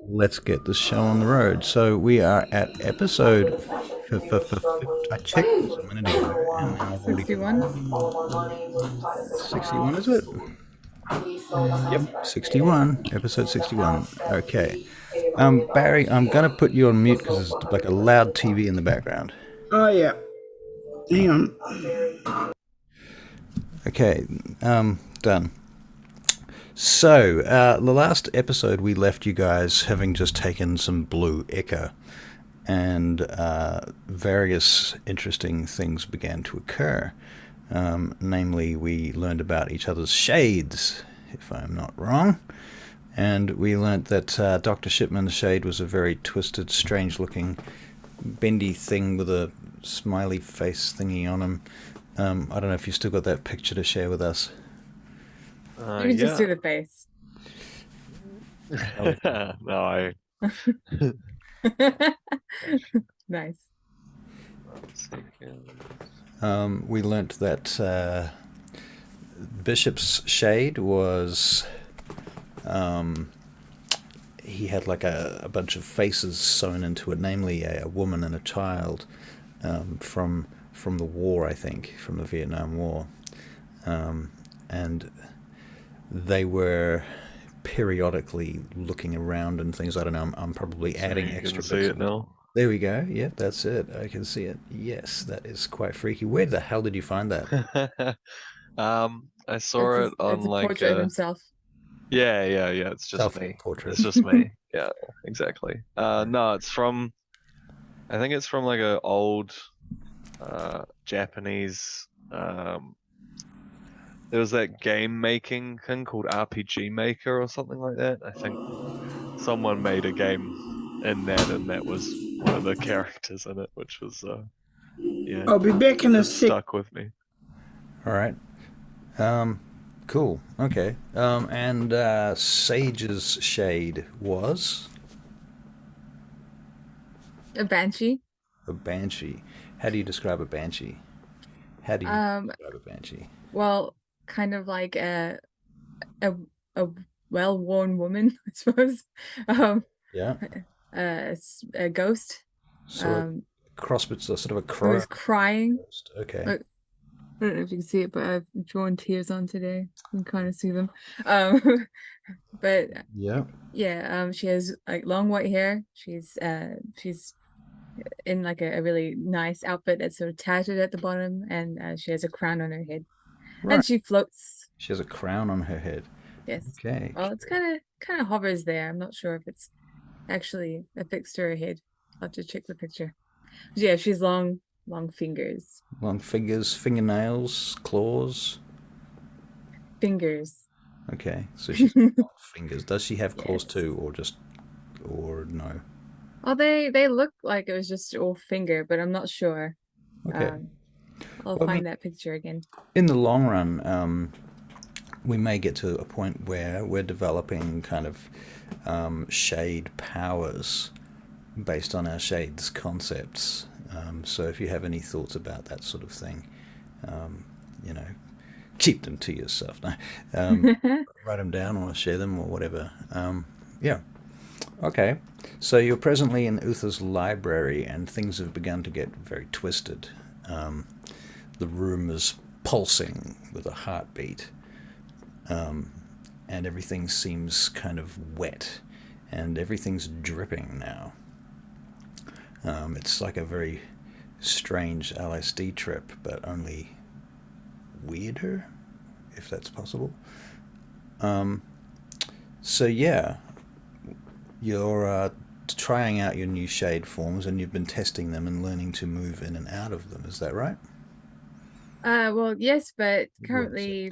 Let's get this show on the road. So we are at episode. I checked this a minute ago, and now I've already 61. 61. Is it? Yep, 61. Episode 61. Okay. Barry, I'm gonna put you on mute because there's like a loud TV in the background. Oh, yeah. Hang on. Okay. Done. So, the last episode we left you guys having just taken some blue Ichor, and various interesting things began to occur. Namely, we learned about each other's shades, if I'm not wrong. And we learnt that Dr. Shipman's shade was a very twisted, strange-looking, bendy thing with a smiley face thingy on him. I don't know if you still got that picture to share with us. You can just do the face. No, Nice. We learnt that Bishop's shade was... he had like a bunch of faces sewn into it, namely a woman and a child from the war, I think, from the Vietnam War. And they were periodically looking around and things. I don't know. I'm probably adding extra bits. See it now. There we go. Yeah, that's it. I can see it. Yes, that is quite freaky. Where the hell did you find that? I saw it on it's a like portrait of himself. Yeah. It's just me. Self-portrait. It's just me. Yeah, exactly. No, it's from. I think it's from like a old Japanese. There was that game making thing called RPG Maker or something like that. I think someone made a game in that, and that was one of the characters in it, which was yeah. I'll be back in a sec. Stuck with me. All right. Cool. Okay. And Sage's shade was A banshee. a banshee. How do you describe a banshee? How do you describe a banshee? Well, kind of like a well-worn woman, I suppose. Yeah. A ghost. So a cross, but sort of a Who crow. was crying. Ghost. Okay. I don't know if you can see it, but I've drawn tears on today. You can kind of see them. But Yeah. she has like long white hair. She's in like a really nice outfit that's sort of tattered at the bottom, and she has a crown on her head. Right. And she floats. She has a crown on her head. Yes. Okay. Well, it's kind of hovers there. I'm not sure if it's actually affixed to her head. I'll have to check the picture. But yeah, she's long fingers. Long fingers, fingernails, claws. Fingers. Okay. So she's got long fingers. Does she have claws Yes. too, or no? Well, they look like it was just all finger, but I'm not sure. Okay. I'll find that picture again. In the long run, we may get to a point where we're developing kind of shade powers based on our shades concepts. So if you have any thoughts about that sort of thing, keep them to yourself. Write them down or share them or whatever. Yeah. Okay. So you're presently in Uther's library, and things have begun to get very twisted. The room is pulsing with a heartbeat, and everything seems kind of wet, and everything's dripping now. It's like a very strange LSD trip, but only weirder, if that's possible. So yeah, you're trying out your new shade forms, and you've been testing them and learning to move in and out of them. Is that right? Well, yes, but currently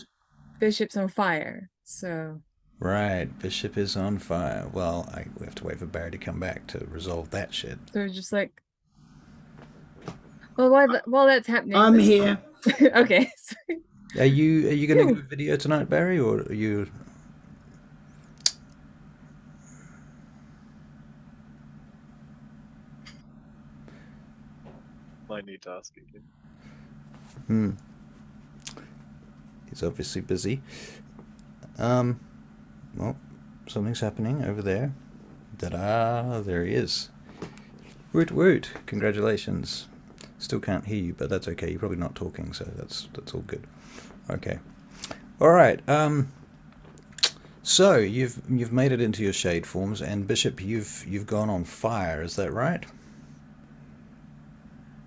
Bishop's on fire, so... Right, Bishop is on fire. Well, we have to wait for Barry to come back to resolve that shit. So just like... Well, while that's happening... I'm here. Okay. Are you going to do a video tonight, Barry, or are you... Might need to ask again. He's obviously busy. Well, something's happening over there. Ta-da! There he is. Woot woot! Congratulations. Still can't hear you, but that's okay. You're probably not talking, so that's all good. Okay. All right. So you've made it into your shade forms, and Bishop, you've gone on fire. Is that right?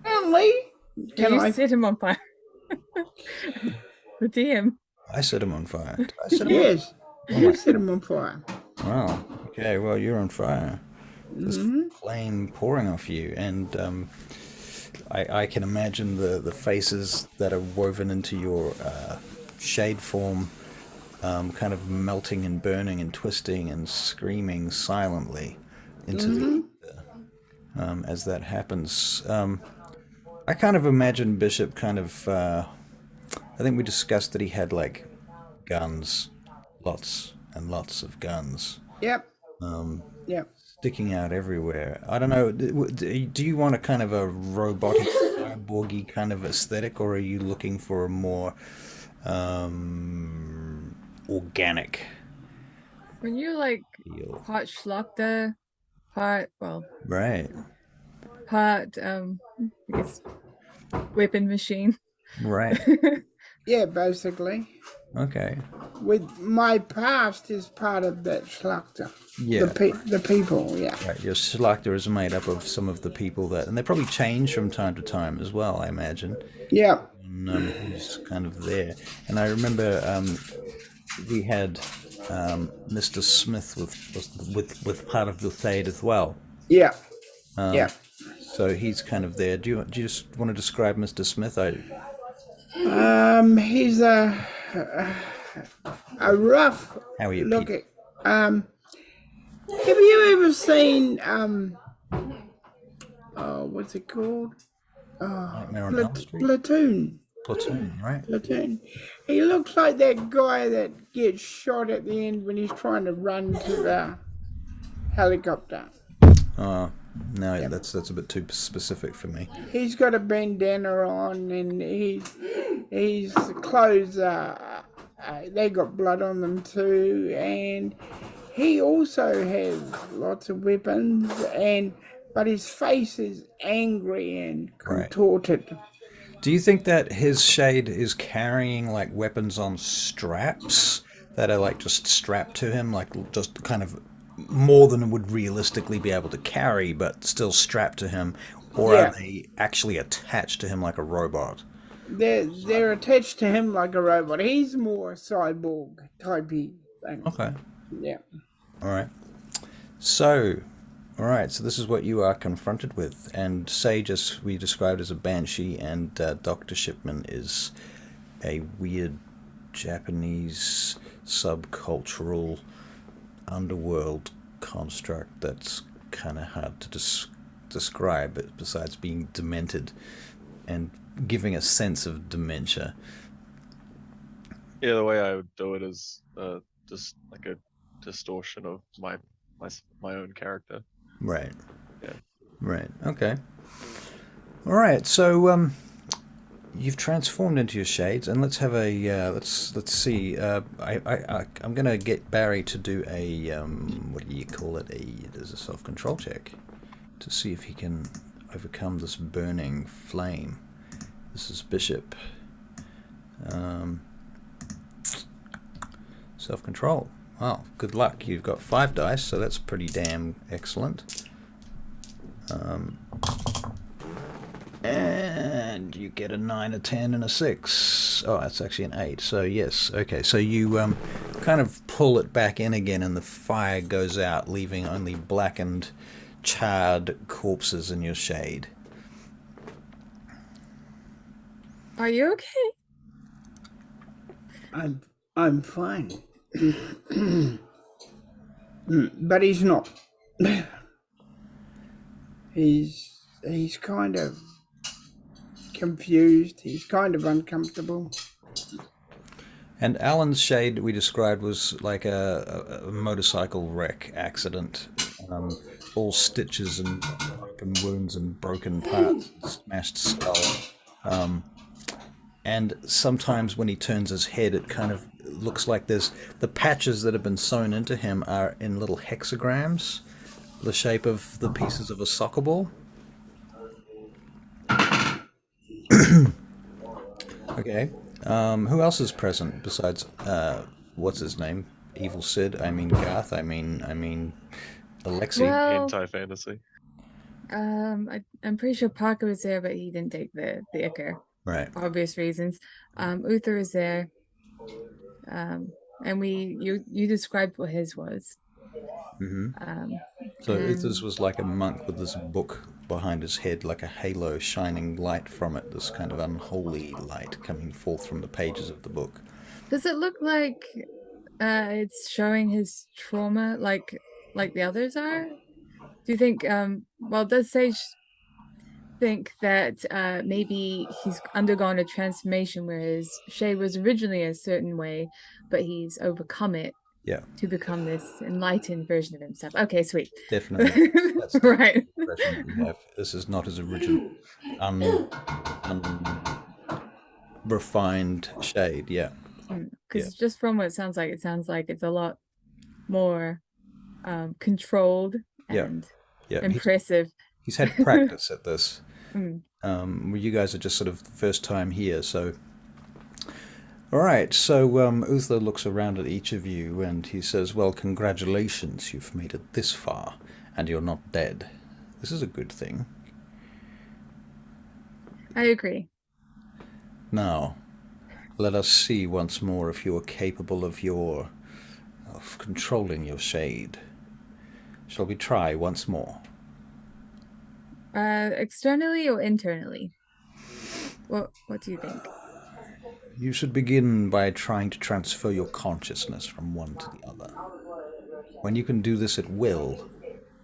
Apparently, can You I? set him on fire. The DM. I set him on fire. Did I set him Yes, Oh you my- set him on fire. on? Wow. Okay. Well, you're on fire. There's flame pouring off you, and I can imagine the faces that are woven into your shade form, kind of melting and burning and twisting and screaming silently into the ether, as that happens. I kind of imagine Bishop kind of. I think we discussed that he had like guns, lots and lots of guns. Yep. Yep. Sticking out everywhere. I don't know. Do you want a kind of a robotic, cyborgy kind of aesthetic, or are you looking for a more organic When you like feel? part Schlachter, part Right. I guess weapon machine. Right. Yeah, basically. Okay. With my past is part of that Schlachter. Yeah. The people, yeah. Right. Your Schlachter is made up of some of the people that, and they probably change from time to time as well, I imagine. Yeah. And, who's kind of there. And I remember we had Mr. Smith with part of the Thade as well. Yeah. Yeah. So he's kind of there. Do you just want to describe Mr. Smith? He's a rough How are you, look Pete? at. Have you ever seen what's it called? Nightmare on Elm Street? Platoon. Platoon, right? Platoon. He looks like that guy that gets shot at the end when he's trying to run to the helicopter. No, that's a bit too specific for me. He's got a bandana on, and his clothes they got blood on them too, and he also has lots of weapons, but his face is angry and contorted. Do you think that his shade is carrying like weapons on straps that are like just strapped to him, like just kind of more than would realistically be able to carry, but still strapped to him, or are they actually attached to him like a robot? They're attached to him like a robot. He's more cyborg typey thing. Okay. Yeah. All right. So this is what you are confronted with, and Sage, as we described, as a banshee, and Dr. Shipman is a weird Japanese subcultural underworld construct that's kind of hard to describe, besides being demented and giving a sense of dementia. Yeah, the way I would do it is just like a distortion of my own character. Right. Yeah. Right. Okay. All right. So you've transformed into your shades, and let's have a let's see. I'm gonna get Barry to do a what do you call it? There's a self-control check to see if he can overcome this burning flame. This is Bishop. Self-control. Well, good luck. You've got 5 dice, so that's pretty damn excellent. And you get a 9, a 10, and a 6. Oh, that's actually an 8. So yes, okay. So you kind of pull it back in again, and the fire goes out, leaving only blackened, charred corpses in your shade. Are you okay? I'm fine. But he's not. He's kind of confused. He's kind of uncomfortable. And Alan's shade we described was like a motorcycle wreck accident. All stitches and open wounds and broken parts, smashed skull. And sometimes when he turns his head, it kind of looks like there's the patches that have been sewn into him are in little hexagrams, the shape of the pieces of a soccer ball. Okay. Who else is present besides what's his name? Evil Sid. I mean Garth. I mean Alexi. Well, Hentai fantasy. I'm pretty sure Parker was there, but he didn't take the Ichor Right. for obvious reasons. Uther is there. And you described what his was. So And Uther's was like a monk with this book behind his head, like a halo shining light from it, this kind of unholy light coming forth from the pages of the book. does it look like it's showing his trauma like the others are? Do you think well, does Sage think that maybe he's undergone a transformation, whereas Shay was originally a certain way, but he's overcome it Yeah, to become this enlightened version of himself? Okay, sweet. definitely. That's the Right. impression that we have. This is not his original refined shade. Yeah. Because just from what it sounds like it's a lot more controlled and impressive. He's had practice at this. Mm. You guys are just sort of the first time here, so. All right, so Uther looks around at each of you and he says, well, congratulations, you've made it this far, and you're not dead. This is a good thing. I agree. Now, let us see once more if you are capable of controlling your shade. Shall we try once more? Externally or internally? What do you think? You should begin by trying to transfer your consciousness from one to the other. When you can do this at will,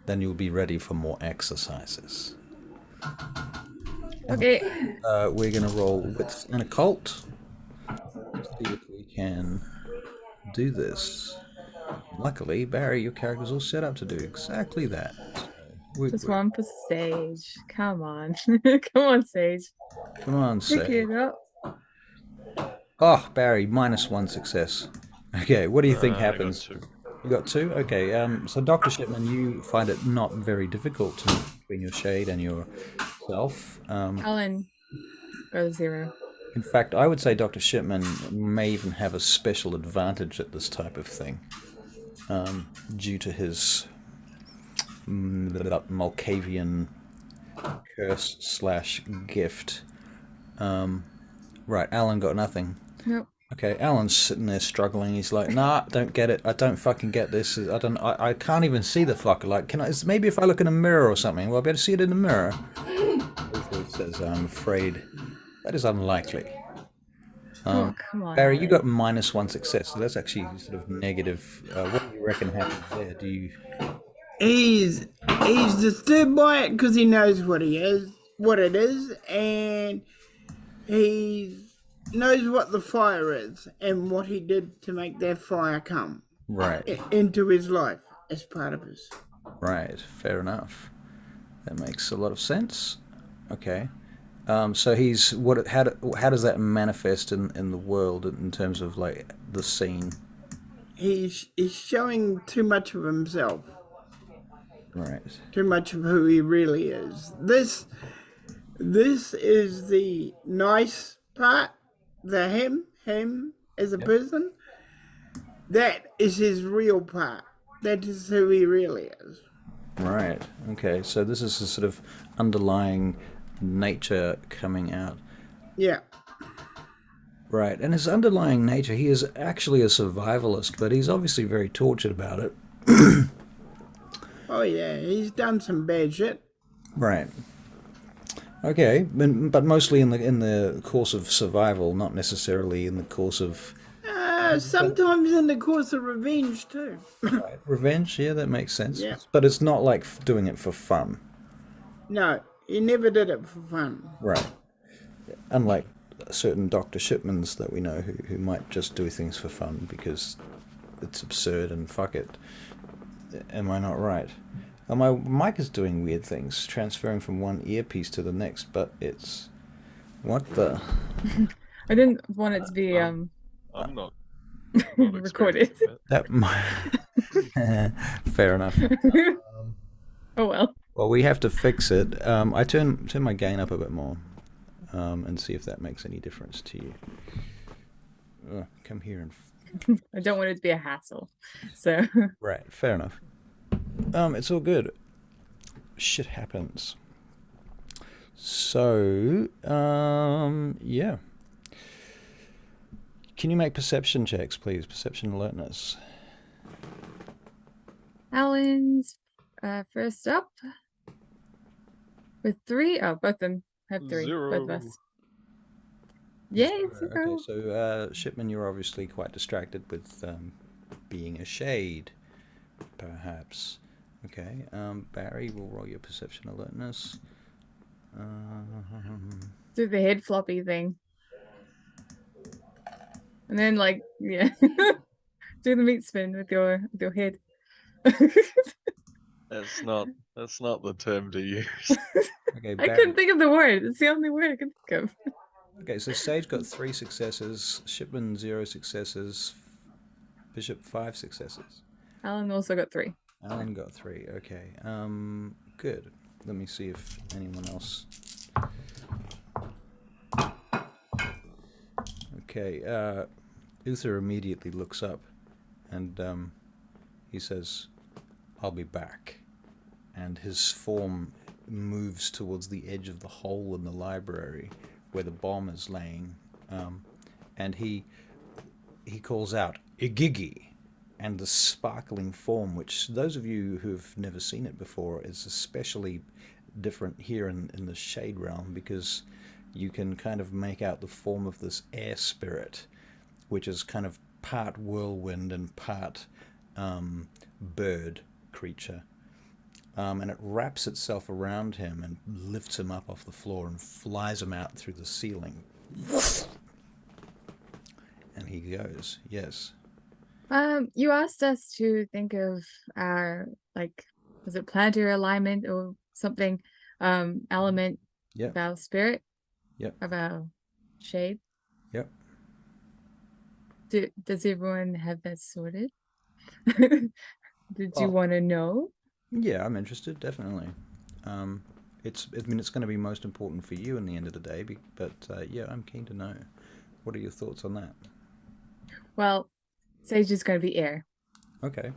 then you'll be ready for more exercises. Okay. We're going to roll with an occult. See if we can do this. Luckily, Barry, your character's all set up to do exactly that. Just one for Sage. Come on. Come on, Sage. Come on, Pick Sage. it up. Oh, Barry, -1 success. Okay, what do you think happens? I got 2. You got 2? Okay, so Dr. Shipman, you find it not very difficult to move between your shade and yourself. Alan goes 0. In fact, I would say Dr. Shipman may even have a special advantage at this type of thing, due to his Malkavian curse/gift. Right, Alan got nothing. Nope. Okay, Alan's sitting there struggling. He's like, "Nah, don't get it. I don't fucking get this. I can't even see the fucker. Like, can I? Maybe if I look in a mirror or something, well, I'll be able to see it in the mirror." Uther says, "I'm afraid that is unlikely." Oh, come on. Barry, you got -1 success, so that's actually sort of negative. What do you reckon happens there? Do you? He's disturbed by it because he knows what it is, and he knows what the fire is and what he did to make that fire come into his life as part of his. Right, fair enough. That makes a lot of sense. Okay. So he's how does that manifest in the world in terms of like the scene? He's showing too much of himself. Right. Too much of who he really is. This is the nice part, the him as a person. That is his real part. That is who he really is. Right. Okay. So this is a sort of underlying nature coming out. Yeah. Right. And his underlying nature, he is actually a survivalist, but he's obviously very tortured about it. Oh yeah, he's done some bad shit. Right. Okay, but mostly in the course of survival, not necessarily in the course of. Sometimes in the course of revenge too. Right. Revenge, yeah, that makes sense. Yeah. But it's not like doing it for fun. No, he never did it for fun. Right. Unlike certain Dr. Shipmans that we know who might just do things for fun because it's absurd and fuck it. Am I not right? My mic is doing weird things, transferring from one earpiece to the next, but what the? I didn't want it to be I'm not Not Recorded. experiencing that. That might... Fair enough. Oh well. Well, we have to fix it. I turn my gain up a bit more, and see if that makes any difference to you. Come here and... I don't want it to be a hassle. So Right, fair enough. It's all good. Shit happens. So, yeah. Can you make perception checks, please? Perception alertness. Alan's first up with 3. Oh, both of them have 3. Both of us. Yay, 0. Okay, so Shipman, you're obviously quite distracted with being a shade, perhaps. Okay, Barry, we'll roll your perception alertness. Do the head floppy thing. And then like, yeah. Do the meat spin with your head. That's not the term to use. Okay, I couldn't think of the word. It's the only word I could think of. Okay, so Sage got 3 successes, Shipman 0 successes, Bishop 5 successes. Alan also got 3. Alan got 3. Okay, good. Let me see if anyone else. Okay, Uther immediately looks up, and he says, "I'll be back." And his form moves towards the edge of the hole in the library where the bomb is laying, and he calls out "Igigi," and the sparkling form, which those of you who've never seen it before, is especially different here in the Shade Realm, because you can kind of make out the form of this air spirit, which is kind of part whirlwind and part bird creature. And it wraps itself around him and lifts him up off the floor and flies him out through the ceiling. And he goes, yes. You asked us to think of our, like, was it planetary alignment or something, element Yep. of our spirit? Yep. Of our shade? Yep. Does everyone have that sorted? Did you want to know? Yeah, I'm interested, definitely. It's going to be most important for you in the end of the day, but yeah, I'm keen to know. What are your thoughts on that? Well, Sage is going to be air. Okay.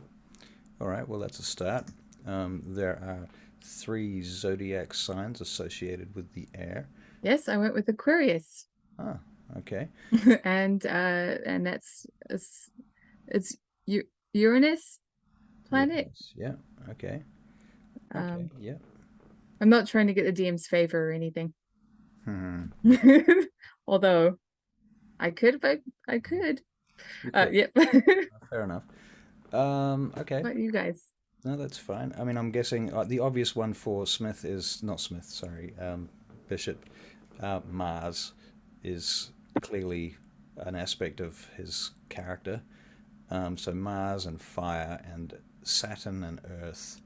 All right, well, that's a start. There are 3 zodiac signs associated with the air. Yes, I went with Aquarius. Ah, okay. and that's it's Uranus planet. Uranus, yeah, okay. Okay, yeah. I'm not trying to get the DM's favor or anything. Although I could if I could. Yep. Fair enough. Okay. What you guys? No, that's fine. I mean, I'm guessing the obvious one for Smith is not Smith. Sorry, Bishop. Mars is clearly an aspect of his character. So Mars and fire and Saturn and Earth,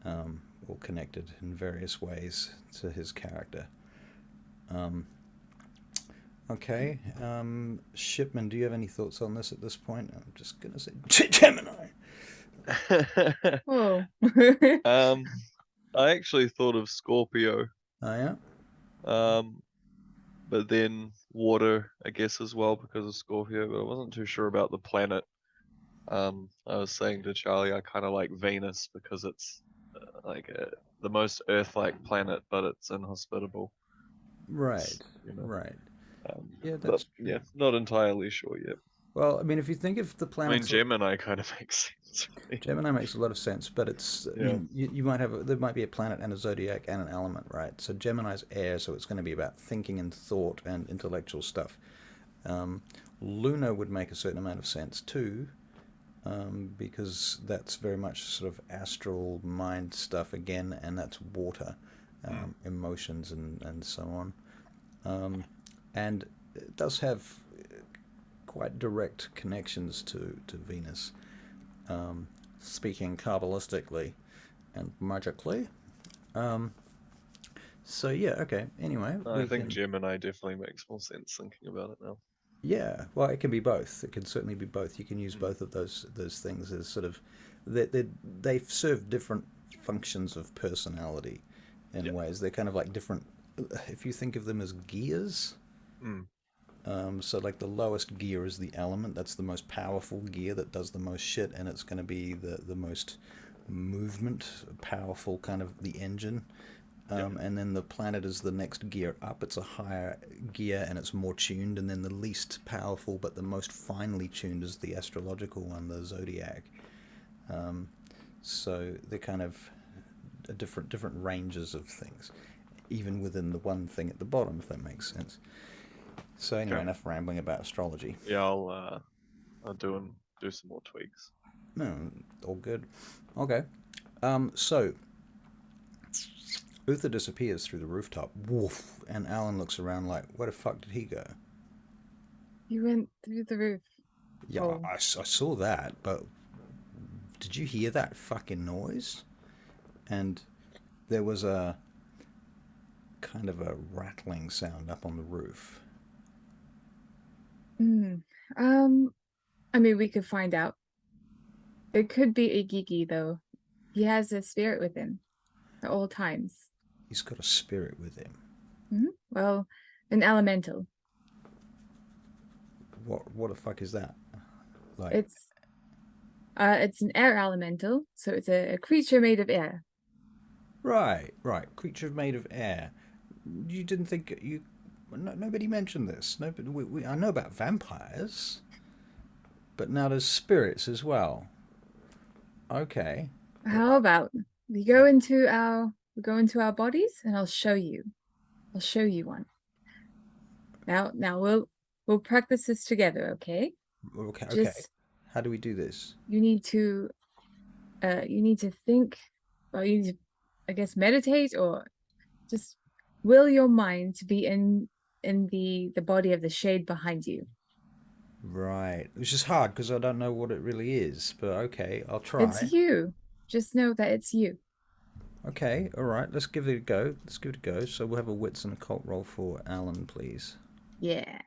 all connected in various ways to his character. Okay. Shipman, do you have any thoughts on this at this point? I'm just gonna say Gemini. Whoa. I actually thought of Scorpio. Oh yeah. But then water, I guess, as well because of Scorpio. But I wasn't too sure about the planet. I was saying to Charlie, I kind of like Venus because it's the most Earth-like planet, but it's inhospitable. Right. Right. Yeah, that's not entirely sure yet. Well, I mean, if you think of the planet, Gemini kind of makes sense. Gemini makes a lot of sense, but it's I mean, you might have there might be a planet and a zodiac and an element, right? So Gemini's air, so it's going to be about thinking and thought and intellectual stuff. Luna would make a certain amount of sense too, because that's very much sort of astral mind stuff again, and that's water, emotions and so on, and it does have quite direct connections to Venus, speaking Kabbalistically and magically. So yeah, okay. Anyway, I think Gemini definitely makes more sense thinking about it now. Yeah, well, it can be both. It can certainly be both. You can use both of those things as sort of they serve different functions of personality in Yeah. ways. They're kind of like different. If you think of them as gears, Mm. so like the lowest gear is the element. That's the most powerful gear that does the most shit, and it's going to be the most movement powerful kind of the engine. Yeah. And then the planet is the next gear up. It's a higher gear and it's more tuned. And then the least powerful but the most finely tuned is the astrological one, the zodiac. So they're kind of different ranges of things, even within the one thing at the bottom, if that makes sense. So anyway, Okay. enough rambling about astrology. Yeah, I'll do some more tweaks. No, all good. Okay. So Uther disappears through the rooftop. Woof! And Alan looks around like, where the fuck did he go? You went through the roof. Yeah, Oh. I saw that, but did you hear that fucking noise? And there was a kind of a rattling sound up on the roof. Mm. Um, I mean, we could find out. It could be a geeky though. He has a spirit with him at all times. He's got a spirit with him. Well, an elemental. What the fuck is that? Like, It's an air elemental, so it's a creature made of air. right. Creature made of air. You didn't think you? No, nobody mentioned this. Nobody. I know about vampires, but now there's spirits as well. Okay. How about we go into our bodies and I'll show you. I'll show you one. Now we'll practice this together, okay? Okay. Just How do we do this? you need to think, or you need to, I guess, meditate or just will your mind to be in the body of the shade behind you. Right. It's just hard because I don't know what it really is, but okay, I'll It's try. you. Just know that it's you. Okay, all right, let's give it a go. So we'll have a wits and occult roll for Alan, please. Yeah.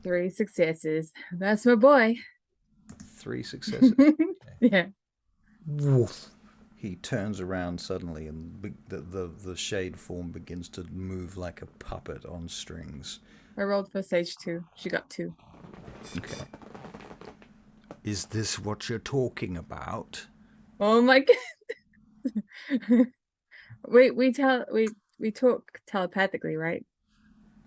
3 successes. That's my boy. 3 successes. Yeah. Woof. He turns around suddenly, and the shade form begins to move like a puppet on strings. I rolled for Sage 2. She got 2. Okay. Is this what you're talking about? Oh my god. we talk telepathically, right?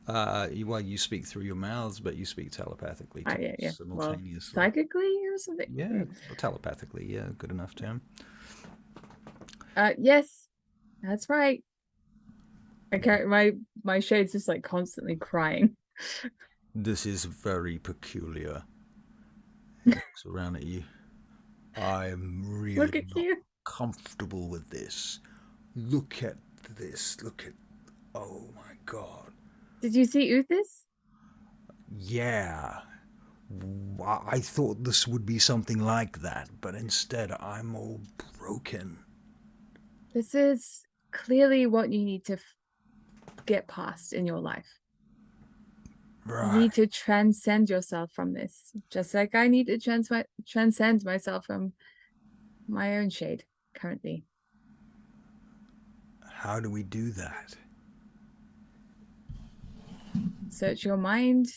You speak through your mouths, but you speak telepathically too, Yeah. Well, simultaneously. psychically or something. Yeah, telepathically. Yeah, good enough term. Yes, that's right. I can't. My shade's just like constantly crying. This is very peculiar. He looks around at you. I am really Look at not you. comfortable with this. Look at this. Oh my god. Did you see Uthis? Yeah. I thought this would be something like that, but instead I'm all broken. This is clearly what you need to get past in your life. Right. You need to transcend yourself from this, just like I need to transcend myself from my own shade currently. How do we do that? Search your mind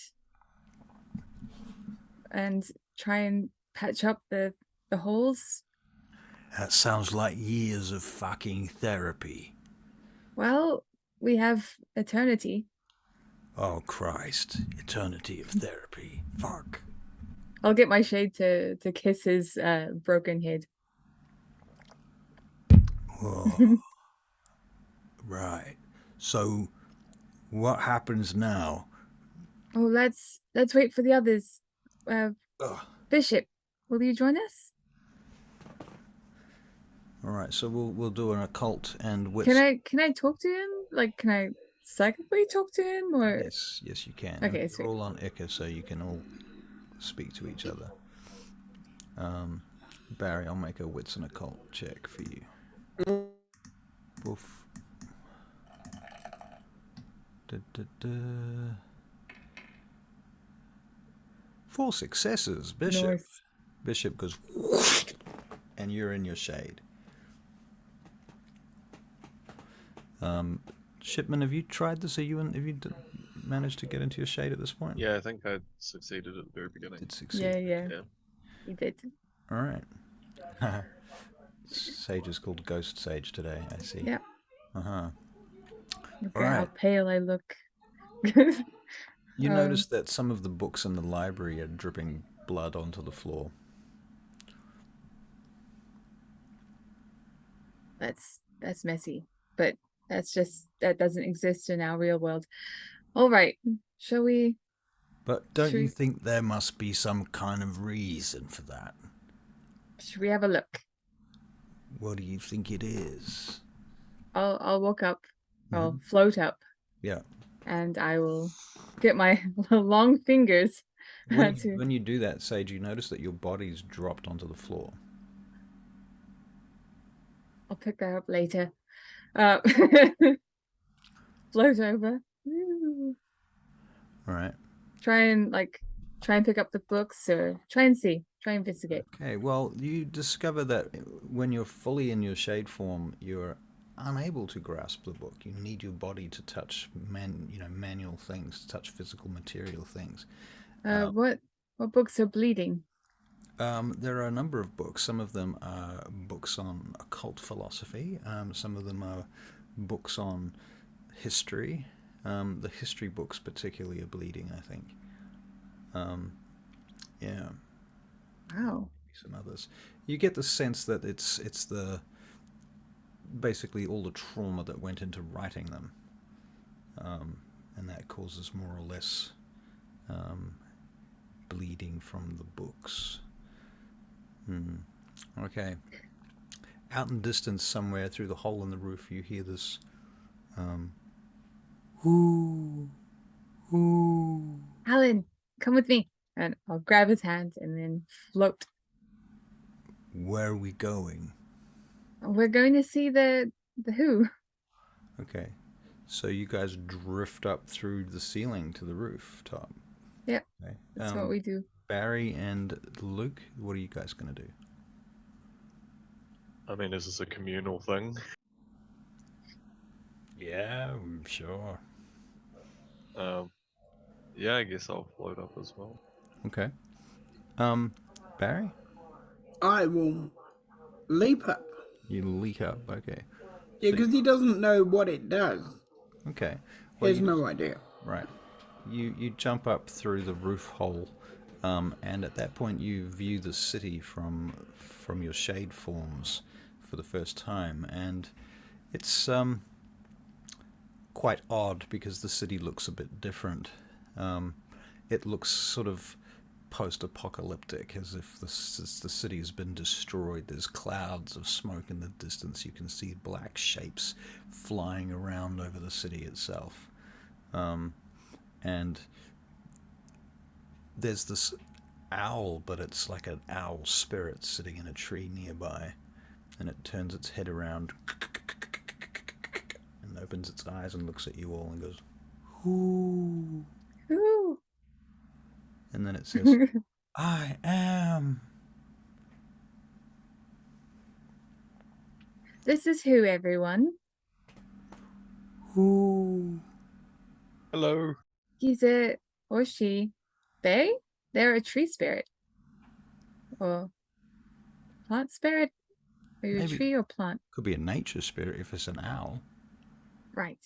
and try and patch up the holes. That sounds like years of fucking therapy. Well, we have eternity. Oh Christ, eternity of therapy. Fuck. I'll get my shade to kiss his broken head. Whoa. Right. So, what happens now? Oh, let's wait for the others. Bishop, will you join us? All right. So we'll do an occult and wits. Can I talk to him? Like, can I psychically talk to him or? Yes, you can. Okay, You're all on Ichor, so you can all speak to each other. Barry, I'll make a wits and occult check for you. Woof. 4 successes, Bishop. Nice. Bishop goes, and you're in your shade. Shipman, have you tried this? Have you managed to get into your shade at this point? Yeah, I think I succeeded at the very beginning. Did succeed. Yeah. Yeah. You did. All right. Sage is called Ghost Sage today, I see. Yeah. Uh-huh. Look All at how right. pale I look. You notice that some of the books in the library are dripping blood onto the floor. That's messy, but that doesn't exist in our real world. All right, shall we? But don't you think there must be some kind of reason for that? Should we have a look? What do you think it is? I'll walk up. I'll float up. Yeah. And I will get my long fingers. When you do that, Sage, you notice that your body's dropped onto the floor. I'll pick that up later. Float over. All right. Try and pick up the books or try and investigate. Okay, well, you discover that when you're fully in your shade form, you're unable to grasp the book. You need your body to touch manual things, to touch physical material things. What books are bleeding? There are a number of books. Some of them are books on occult philosophy. Some of them are books on history. The history books particularly are bleeding, I think. Yeah. Wow. Some others. You get the sense that it's the basically all the trauma that went into writing them, and that causes more or less bleeding from the books. Okay. Out in distance somewhere through the hole in the roof, you hear this whoo, whoo. Alan, come with me. And I'll grab his hand and then float. Where are we going? We're going to see the who. Okay. So you guys drift up through the ceiling to the rooftop. Yeah. Okay. That's what we do. Barry and Luke, what are you guys going to do? I mean, is this a communal thing? Yeah, I'm sure. Yeah, I guess I'll float up as well. Okay. Barry? I will leap up. You leap up, okay. Yeah, because he doesn't know what it does. Okay. He has no idea. Right. You jump up through the roof hole, and at that point you view the city from your shade forms for the first time, and it's quite odd because the city looks a bit different. It looks sort of post-apocalyptic, as if the city has been destroyed. There's clouds of smoke in the distance. You can see black shapes flying around over the city itself. And there's this owl, but it's like an owl spirit sitting in a tree nearby, and it turns its head around and opens its eyes and looks at you all and goes, "Whoo." Who? And then it says, "I am." This is who, everyone. Who? Hello. He's a, or she, they're a tree spirit. Or plant spirit? Are you Maybe. a tree or plant? Could be a nature spirit if it's an owl. Right.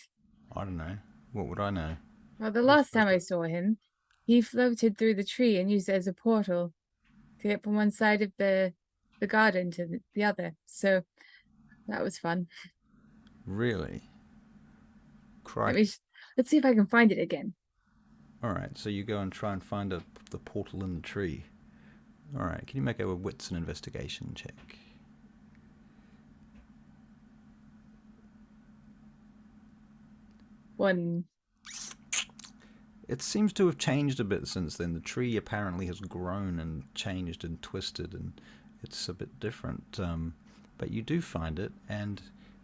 I don't know. What would I know? Well, the last time I saw him, he floated through the tree and used it as a portal to get from one side of the garden to the other. So that was fun. Really? Crikey. Let's see if I can find it again. All right, so you go and try and find the portal in the tree. All right, can you make a wits and investigation check? One. It seems to have changed a bit since then. The tree apparently has grown and changed and twisted, and it's a bit different. But you do find it, and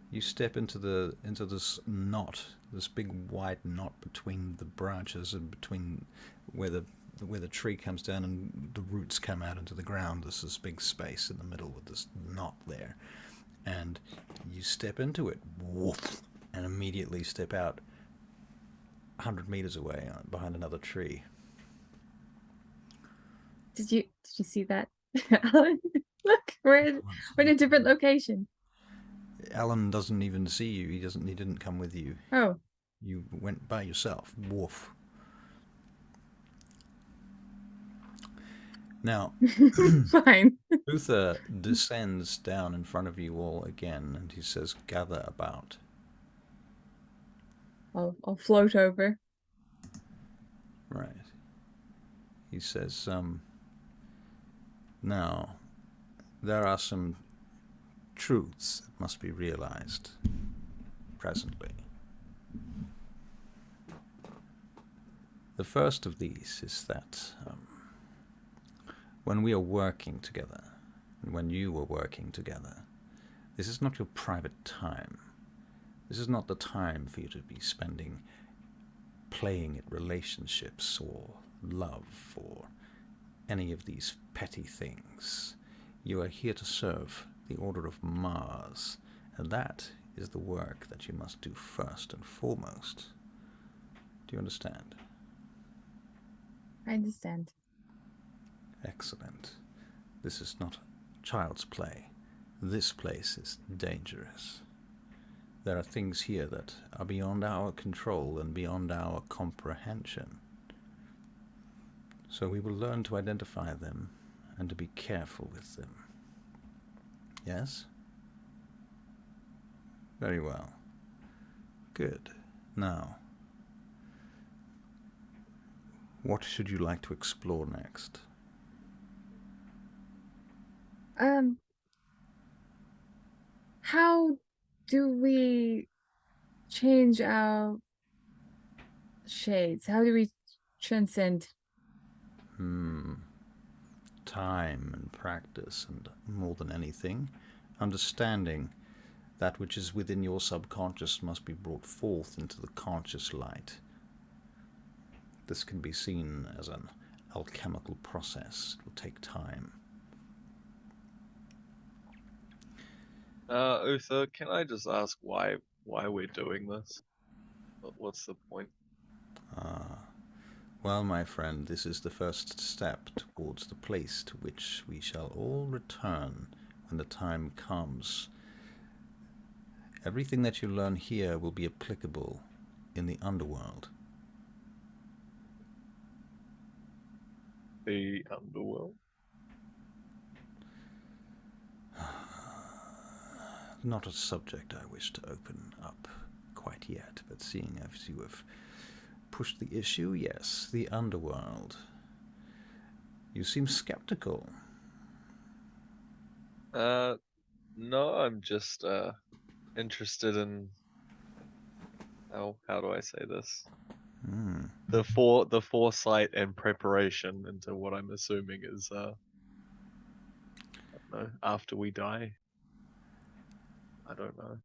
you step into this knot, this big wide knot between the branches and between where the where the tree comes down and the roots come out into the ground. There's this big space in the middle with this knot there, and you step into it, woof, and immediately step out 100 meters away behind another tree. Did you see that, Alan? Look, we're in a different location. Alan doesn't even see you. He didn't come with you. Oh. You went by yourself. Woof. Now, fine. Uther descends down in front of you all again, and he says, "Gather about." I'll float over. Right. He says, now, there are some truths that must be realized presently. The first of these is that when we are working together, and when you were working together, this is not your private time. This is not the time for you to be spending playing at relationships or love or any of these petty things. You are here to serve the Order of Mars, and that is the work that you must do first and foremost. Do you understand? I understand. Excellent. This is not child's play. This place is dangerous. There are things here that are beyond our control and beyond our comprehension. So we will learn to identify them and to be careful with them. Yes? Very well. Good. Now, what should you like to explore next? How do we change our shades? How do we transcend? Time and practice, and more than anything, understanding that which is within your subconscious must be brought forth into the conscious light. This can be seen as an alchemical process. It will take time. Uther, can I just ask why we're doing this? What's the point? Well, my friend, this is the first step towards the place to which we shall all return when the time comes. Everything that you learn here will be applicable in the underworld. The underworld? Not a subject I wish to open up quite yet, but seeing as you have pushed the issue, yes, the underworld. You seem skeptical. No, I'm just interested in how do I say this? The foresight and preparation into what I'm assuming is I don't know, after we die. I don't know.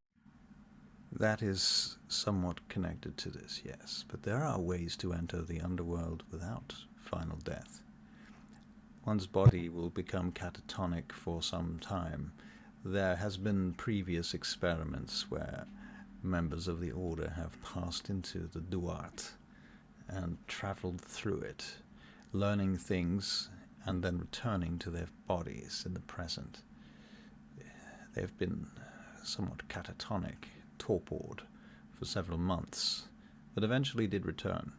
That is somewhat connected to this, yes, but there are ways to enter the underworld without final death. One's body will become catatonic for some time. There has been previous experiments where members of the Order have passed into the Duat and traveled through it, learning things and then returning to their bodies in the present. They've been somewhat catatonic, torpored for several months, but eventually did return.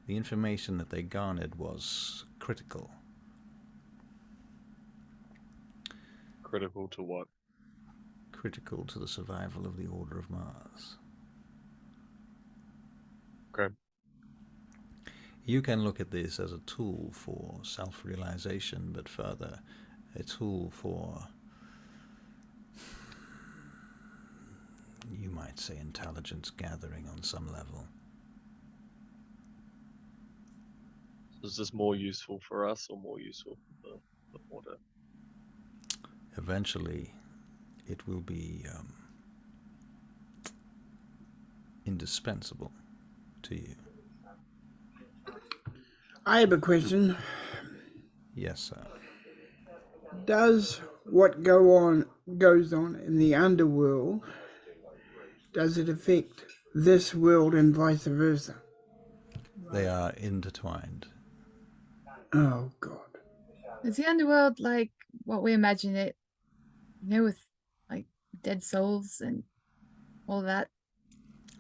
The information that they garnered was critical. Critical to what? Critical to the survival of the Order of Mars. Okay. You can look at this as a tool for self-realization, but further, a tool for, you might say, intelligence gathering on some level. Is this more useful for us or more useful for the Order? Eventually, it will be indispensable to you. I have a question. Yes, sir. Does what goes on in the underworld, does it affect this world and vice versa? They are intertwined. Oh God. Is the underworld like what we imagine it, with like dead souls and all that?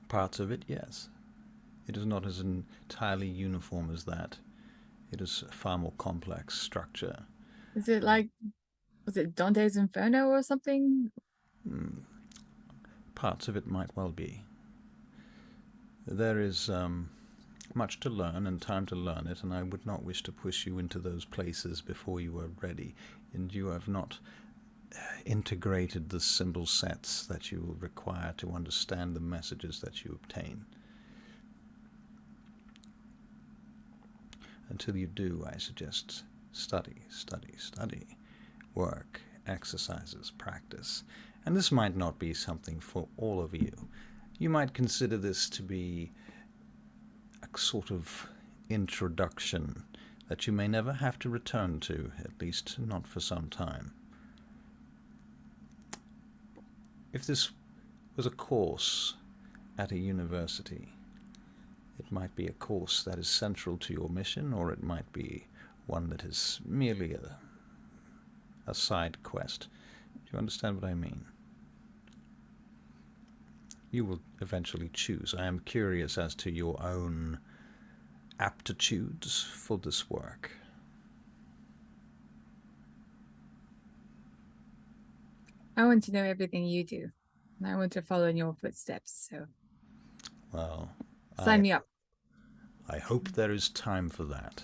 Parts of it, yes. It is not as entirely uniform as that. It is a far more complex structure. Is it like, was it Dante's Inferno or something? Parts of it might well be. There is much to learn and time to learn it, and I would not wish to push you into those places before you are ready, and you have not integrated the symbol sets that you will require to understand the messages that you obtain. Until you do, I suggest study, study, study, work, exercises, practice. And this might not be something for all of you. You might consider this to be a sort of introduction that you may never have to return to, at least not for some time. If this was a course at a university, it might be a course that is central to your mission, or it might be one that is merely a side quest. Do you understand what I mean? You will eventually choose. I am curious as to your own aptitudes for this work. I want to know everything you do, and I want to follow in your footsteps. So, Well, sign me up. I hope there is time for that.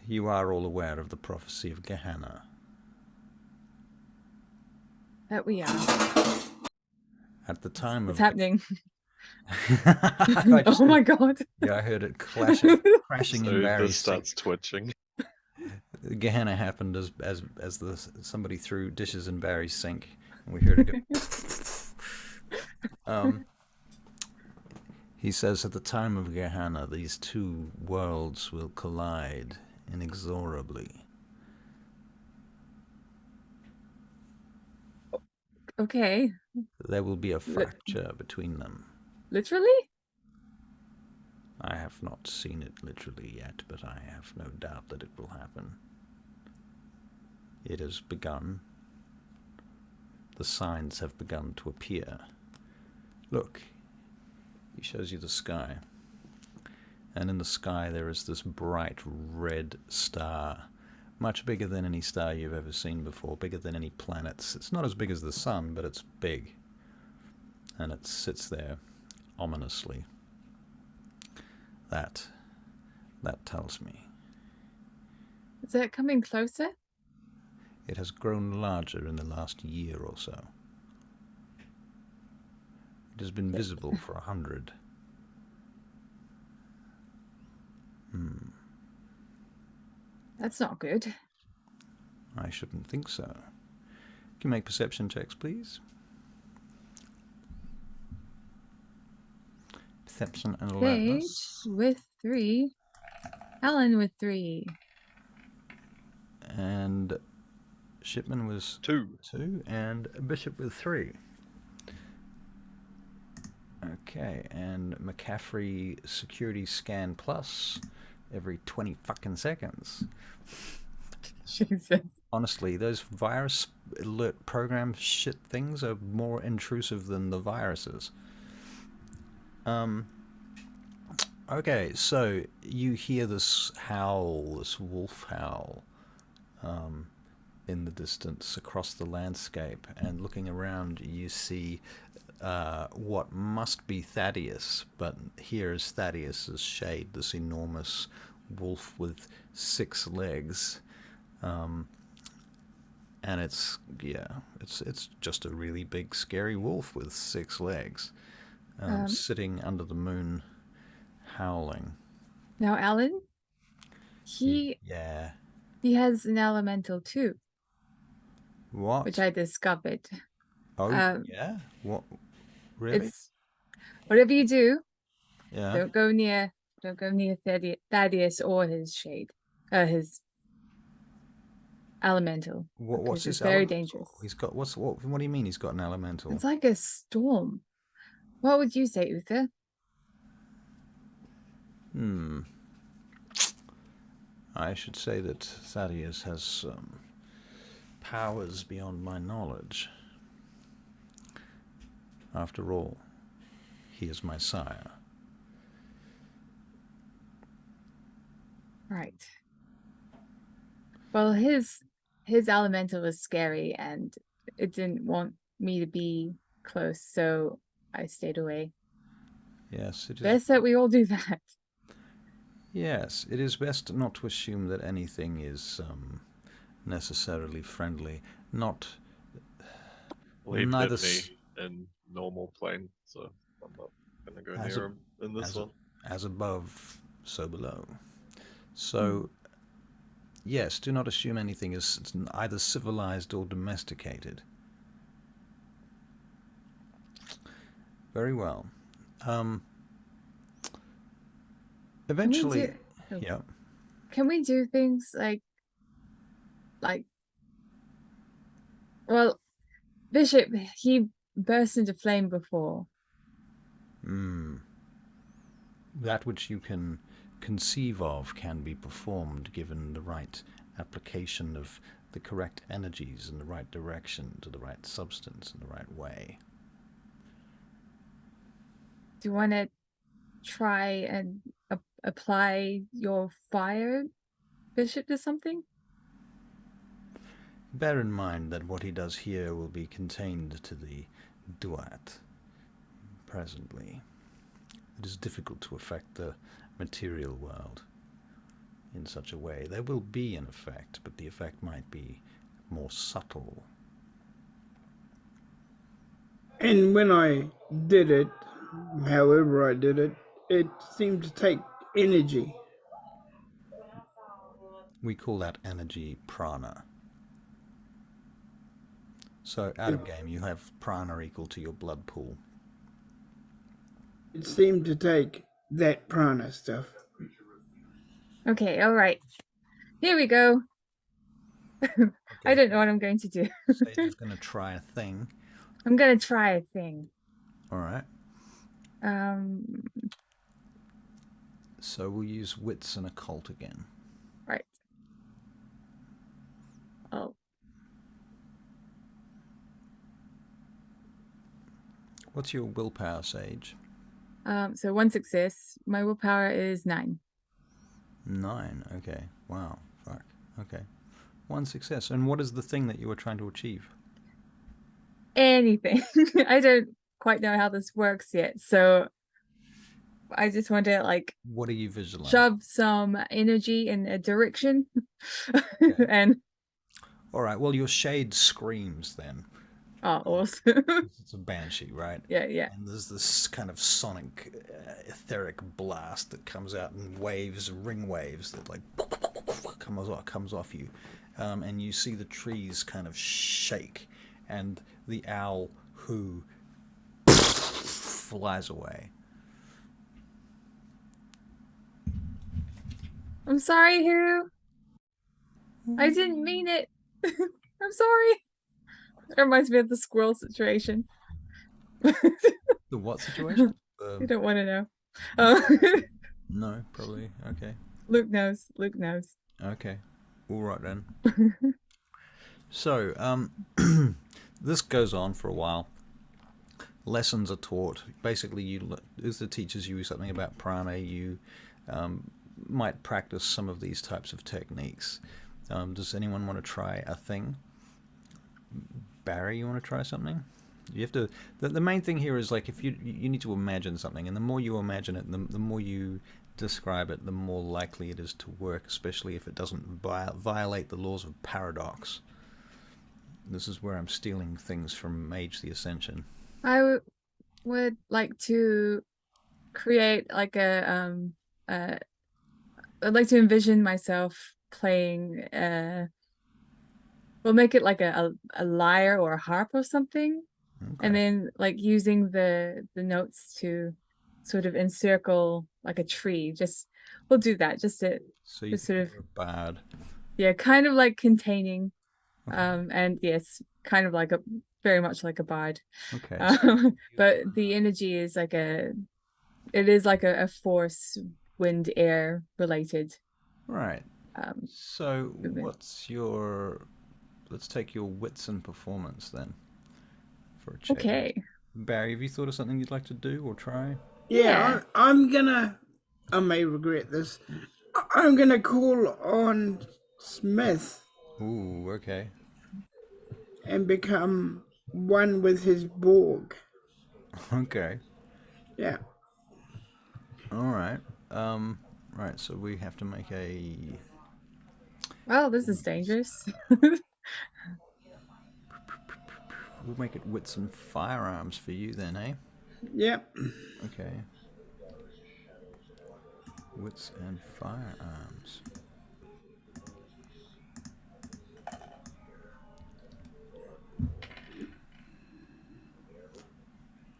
You are all aware of the prophecy of Gehenna. That we are. At the time What's of happening? I just Oh my God. Yeah, I heard it crashing in So Barry's this starts twitching. Gehenna happened as somebody threw dishes in Barry's sink, and we heard it go. He says at the time of Gehenna, these two worlds will collide inexorably. Okay. There will be a fracture between them. Literally? I have not seen it literally yet, but I have no doubt that it will happen. It has begun. The signs have begun to appear. Look, he shows you the sky. And in the sky there is this bright red star, much bigger than any star you've ever seen before, bigger than any planets. It's not as big as the sun, but it's big. And it sits there ominously. That tells me. Is it coming closer? It has grown larger in the last year or so. It has been visible for 100. That's not good. I shouldn't think so. Can you make perception checks, please? Perception and alertness. Paige with 3. Alan with 3. And Shipman was 2. 2, and Bishop with 3. Okay, and McCaffrey security scan plus every 20 fucking seconds. Jesus. Honestly, those virus alert program shit things are more intrusive than the viruses. Okay, so you hear this howl, this wolf howl, in the distance across the landscape, and looking around you see what must be Thaddeus, but here is Thaddeus's shade, this enormous wolf with 6 legs. And it's just a really big scary wolf with 6 legs, sitting under the moon howling. Now, Alan, he has an elemental too. What? Which I discovered. Oh, yeah? What? Really? It's whatever you do, Yeah. don't go near Don't go near Thaddeus or his shade. His elemental. What's It's his very elemental? dangerous. He's got what do you mean he's got an elemental? It's like a storm. What would you say, Uther? I should say that Thaddeus has powers beyond my knowledge. After all, he is my sire. Right. Well, his elemental was scary and it didn't want me to be close, so I stayed away. Yes, it is. Best that we all do that. Yes, it is best not to assume that anything is necessarily friendly. Not. Leave Neither me in normal plane, so I'm not gonna go near him in this one. As above, so below. So, yes, do not assume anything is either civilized or domesticated. Very well. Eventually, yeah. Can we do things well, Bishop, he burst into flame before. That which you can conceive of can be performed given the right application of the correct energies in the right direction to the right substance in the right way. Do you want to try and apply your fire, Bishop, to something? Bear in mind that what he does here will be contained to the duat presently. It is difficult to affect the material world in such a way. There will be an effect, but the effect might be more subtle. And when I did it, however I did it, it seemed to take energy. We call that energy prana. So out of game, you have prana equal to your blood pool. It seemed to take that prana stuff. Okay, all right. Here we go. Okay. I don't know what I'm going to do. Sage is going to try a thing. I'm going to try a thing. All right. So we'll use wits and occult again. Right. Oh. What's your willpower, Sage? So 1 success. My willpower is 9. 9. Okay. Wow. Fuck. Okay. 1 success. And what is the thing that you were trying to achieve? Anything. I don't quite know how this works yet, so I just want to what are you visualizing? Shove some energy in a direction. Okay. And all right, well, your shade screams then. Oh, awesome. It's a banshee, right? Yeah. And there's this kind of sonic etheric blast that comes out in waves, ring waves that comes off you, and you see the trees kind of shake, and the owl who flies away. I'm sorry, Who. I didn't mean it. I'm sorry. It reminds me of the squirrel situation. The what situation? You don't want to know. Oh. No, probably. Okay. Luke knows. Okay. All right then. So, this goes on for a while. Lessons are taught. Basically, Uther teaches you something about prana. You might practice some of these types of techniques. Does anyone want to try a thing? Barry, you want to try something? You have to. The main thing here is if you need to imagine something, and the more you imagine it, the more you describe it, the more likely it is to work, especially if it doesn't violate the laws of paradox. This is where I'm stealing things from Mage the Ascension. I would like to create I'd like to envision myself playing we'll make it like a lyre or a harp or something. Okay. And then using the notes to sort of encircle like a tree. We'll do that just to So you sort of you're a bard. kind of like containing, Okay. and yes, kind of like very much like a bard. Okay. So But the energy is like it is like a force, wind, air related. right. Um, So movement. what's your? Let's take your wits and performance then for a check. Okay. Barry, have you thought of something you'd like to do or try? Yeah, I'm gonna. I may regret this. I'm gonna call on Smith Ooh, okay. and become one with his Borg. Okay. Yeah. All right. Right. So we have to make a. Well, this is dangerous. We'll make it wits and firearms for you then, eh? Yep. Okay. Wits and firearms.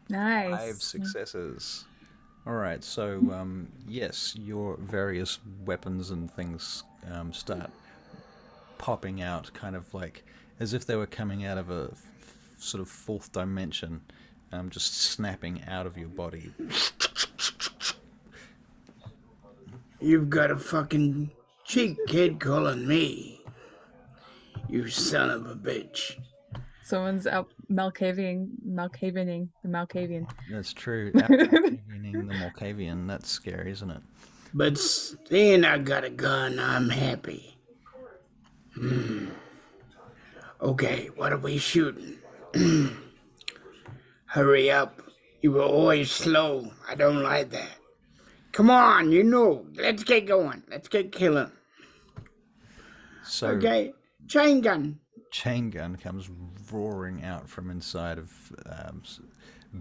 Nice. 5 successes. All right, so yes, your various weapons and things start popping out, kind of like as if they were coming out of a sort of fourth dimension, just snapping out of your body. You've got a fucking cheek kid calling me. You son of a bitch. Someone's out Malkavianing the Malkavian. That's true. Malkavianing the Malkavian. That's scary, isn't it? But seeing I got a gun, I'm happy. Okay, what are we shooting? Hurry up. You were always slow. I don't like that. Come on, let's get going. Let's get killing. So Okay, chain gun. chain gun comes roaring out from inside of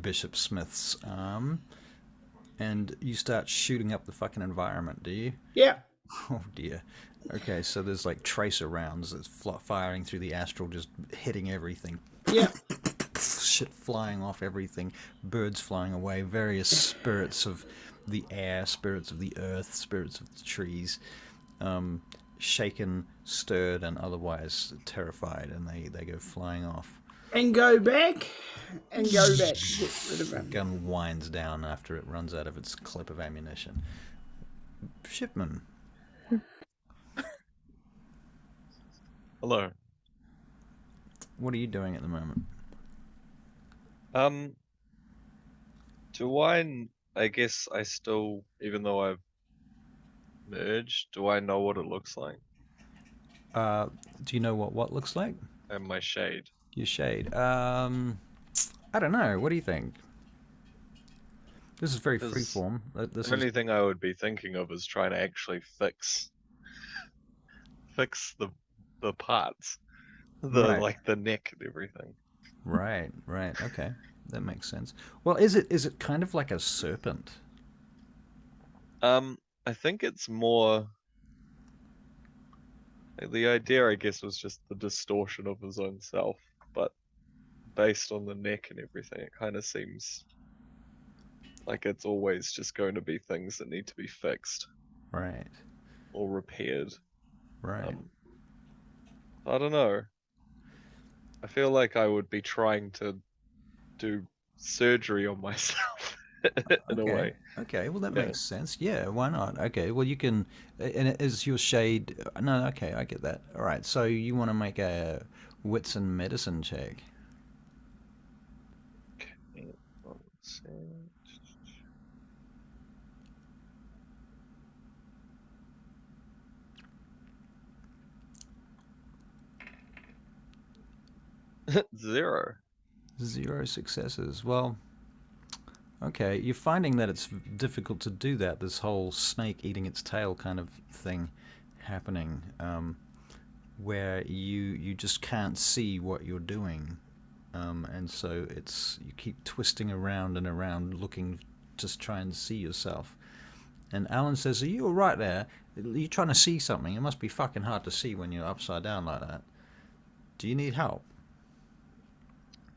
Bishop Smith's arm, and you start shooting up the fucking environment, do you? Yeah. Oh dear. Okay, so there's like tracer rounds that's firing through the astral, just hitting everything. Yeah. Shit flying off everything, birds flying away, various spirits of the air, spirits of the earth, spirits of the trees, shaken, stirred, and otherwise terrified, and they go flying off. And go back. And go back. Get rid of him. Gun winds down after it runs out of its clip of ammunition. Shipman. Hello. What are you doing at the moment? I guess I still, even though I've merged, do I know what it looks like? Do you know what looks like? And my shade. Your shade. I don't know. What do you think? This is very freeform. The only thing I would be thinking of is trying to actually fix the parts, like the neck and everything. Right. Okay, that makes sense. Well, is it kind of like a serpent? I think it's more. The idea, I guess, was just the distortion of his own self, but based on the neck and everything, it kind of seems like it's always just going to be things that need to be fixed, right, or repaired. Right. I don't know. I feel like I would be trying to do surgery on myself in a way. Okay, well that makes sense. Yeah, why not? Okay, well you can, and it is your shade. No, okay, I get that. All right, so you want to make a wits and medicine check. Okay, 0. 0 successes. Well, okay, you're finding that it's difficult to do that. This whole snake eating its tail kind of thing happening, where you just can't see what you're doing, and so you keep twisting around and around, looking to try and see yourself. And Alan says, "Are you all right there? You're trying to see something. It must be fucking hard to see when you're upside down like that. Do you need help?"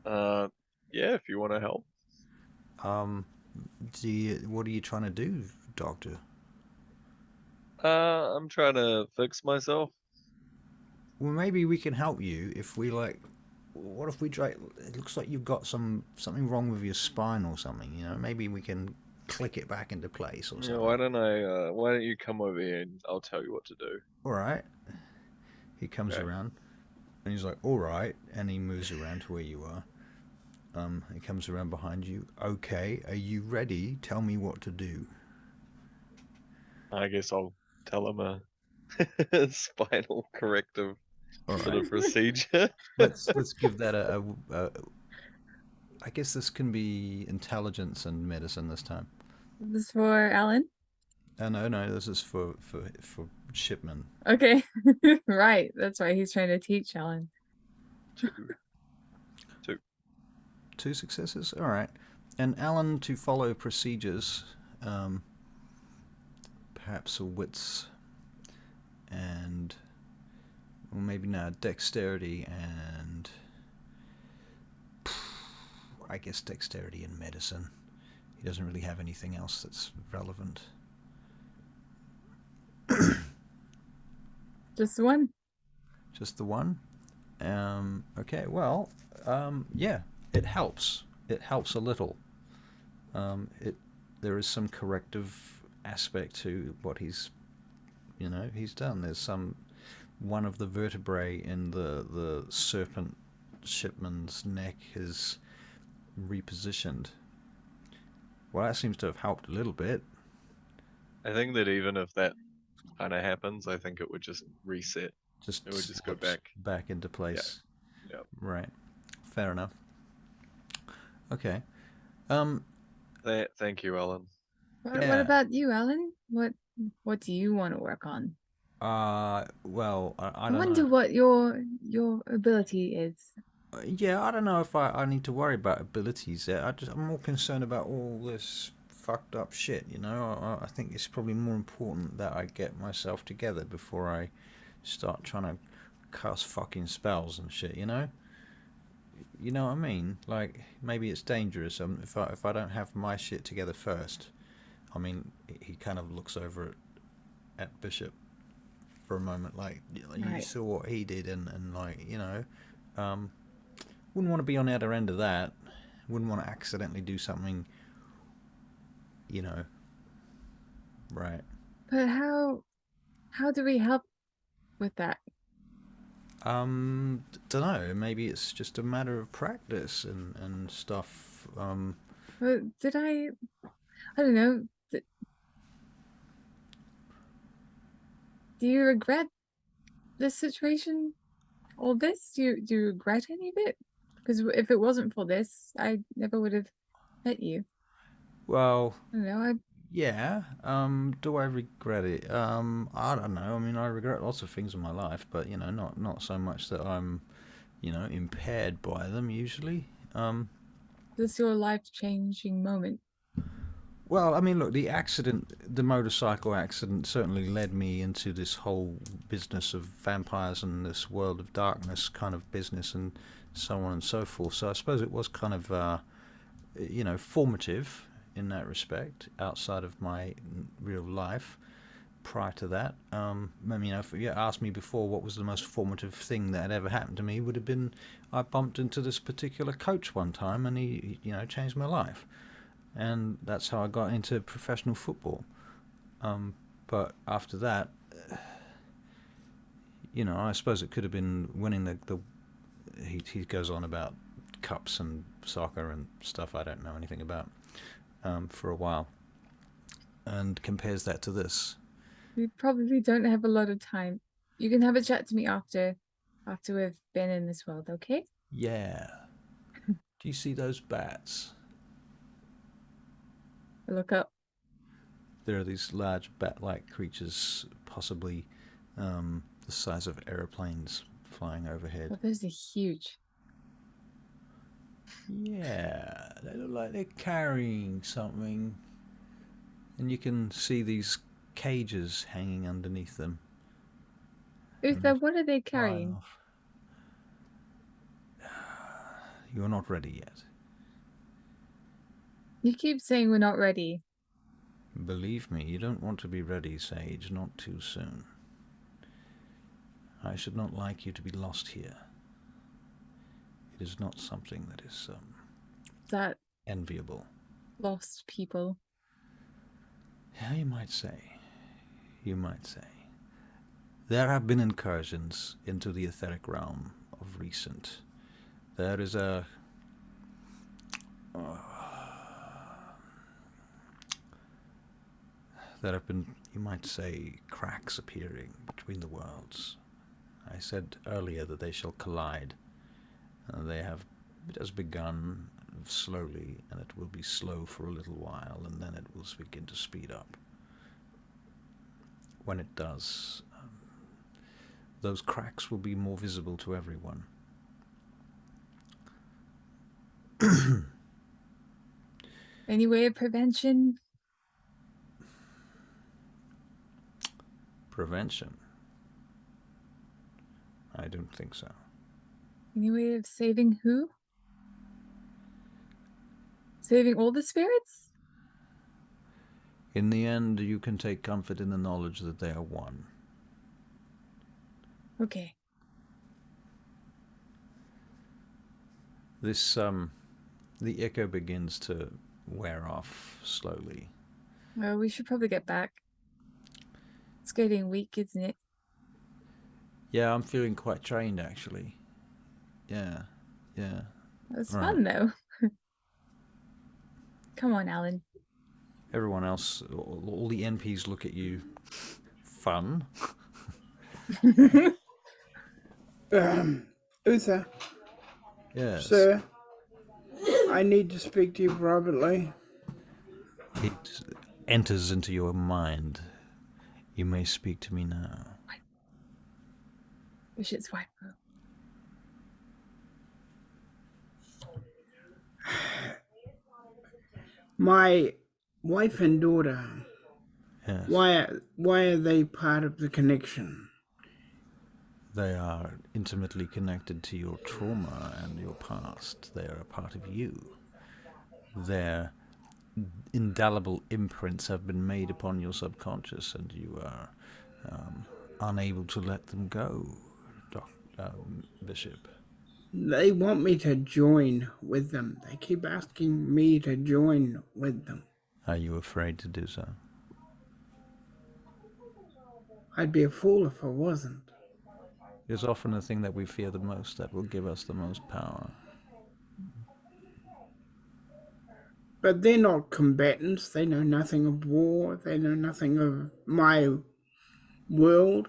Yeah, if you want to help. What are you trying to do, Doctor? I'm trying to fix myself. Well, maybe we can help you if we like. What if we try? It looks like you've got something wrong with your spine or something. You know, maybe we can click it back into place or Yeah, something. why don't you come over here and I'll tell you what to do. All right. He comes Okay. around and he's like, "All right," and he moves around to where you are. He comes around behind you. Okay, are you ready? Tell me what to do. I guess I'll tell him a spinal corrective All sort right. of procedure. Let's give that a. I guess this can be intelligence and medicine this time. This for Alan? No, this is for Shipman. Okay. Right. That's why he's trying to teach Alan. Two. 2 successes. All right, and Alan to follow procedures. Perhaps a wits and well, maybe not dexterity and I guess dexterity and medicine. He doesn't really have anything else that's relevant. Just one. Just the one. Okay. Well, yeah, it helps. It helps a little. There is some corrective aspect to what he's done. There's one of the vertebrae in the serpent Shipman's neck is repositioned. Well, that seems to have helped a little bit. I think that even if that kind of happens, I think it would just reset. Just It would just go back. into place. Yeah. Right. Fair enough. Okay. Thank you, Ellen. What Yeah. about you, Alan? What do you want to work on? Well, I I don't wonder know. what your ability is. Yeah, I don't know if I need to worry about abilities there. I'm more concerned about all this fucked up shit. You know, I think it's probably more important that I get myself together before I start trying to cast fucking spells and shit. You know what I mean? Like maybe it's dangerous if I don't have my shit together first. I mean, he kind of looks over at Bishop for a moment, like you Right. saw what he did, and like wouldn't want to be on the other end of that. Wouldn't want to accidentally do something, right? But how do we help with that? Don't know. Maybe it's just a matter of practice and stuff. But did I don't know. Do you regret this situation? All this? Do you regret any of it? Because if it wasn't for this, I never would have met you. Well, I don't know. yeah. Do I regret it? I don't know. I mean, I regret lots of things in my life, but not so much that I'm, impaired by them usually. This is your life-changing moment. Well, I mean, look, the motorcycle accident certainly led me into this whole business of vampires and this world of darkness kind of business and so on and so forth. So I suppose it was kind of, formative in that respect outside of my real life. Prior to that, I mean, if you asked me before what was the most formative thing that had ever happened to me, would have been I bumped into this particular coach one time and he changed my life. And that's how I got into professional football. But after that, I suppose it could have been winning the he goes on about cups and soccer and stuff I don't know anything about for a while, and compares that to this. We probably don't have a lot of time. You can have a chat to me after we've been in this world, okay? Yeah. Do you see those bats? I look up. There are these large bat-like creatures, possibly the size of aeroplanes, flying overhead. Oh, those are huge. Yeah, they look like they're carrying something. And you can see these cages hanging underneath them. Uther, what are they Flying carrying? off. You're not ready yet. You keep saying we're not ready. Believe me, you don't want to be ready, Sage, not too soon. I should not like you to be lost here. It is not something that is That enviable. lost people. Yeah, you might say. You might say. There have been incursions into the etheric realm of recent. There is a... there have been, you might say, cracks appearing between the worlds. I said earlier that they shall collide. It has begun slowly, and it will be slow for a little while, and then it will begin to speed up. When it does, those cracks will be more visible to everyone. Any way of prevention? Prevention? I don't think so. Any way of saving who? Saving all the spirits? In the end, you can take comfort in the knowledge that they are one. Okay. This, the Ichor begins to wear off slowly. Well, we should probably get back. It's getting weak, isn't it? Yeah, I'm feeling quite trained, actually. Yeah. It's Right. fun, though. Come on, Alan. Everyone else, all the NPs look at you. Fun? Uther, Yes. sir, I need to speak to you privately. It enters into your mind. You may speak to me now. Wish it's white room. My wife and daughter, Yes. why are they part of the connection? They are intimately connected to your trauma and your past. They are a part of you. Their indelible imprints have been made upon your subconscious, and you are unable to let them go, Bishop. They want me to join with them. They keep asking me to join with them. Are you afraid to do so? I'd be a fool if I wasn't. It is often the thing that we fear the most that will give us the most power. But they're not combatants. They know nothing of war. They know nothing of my world.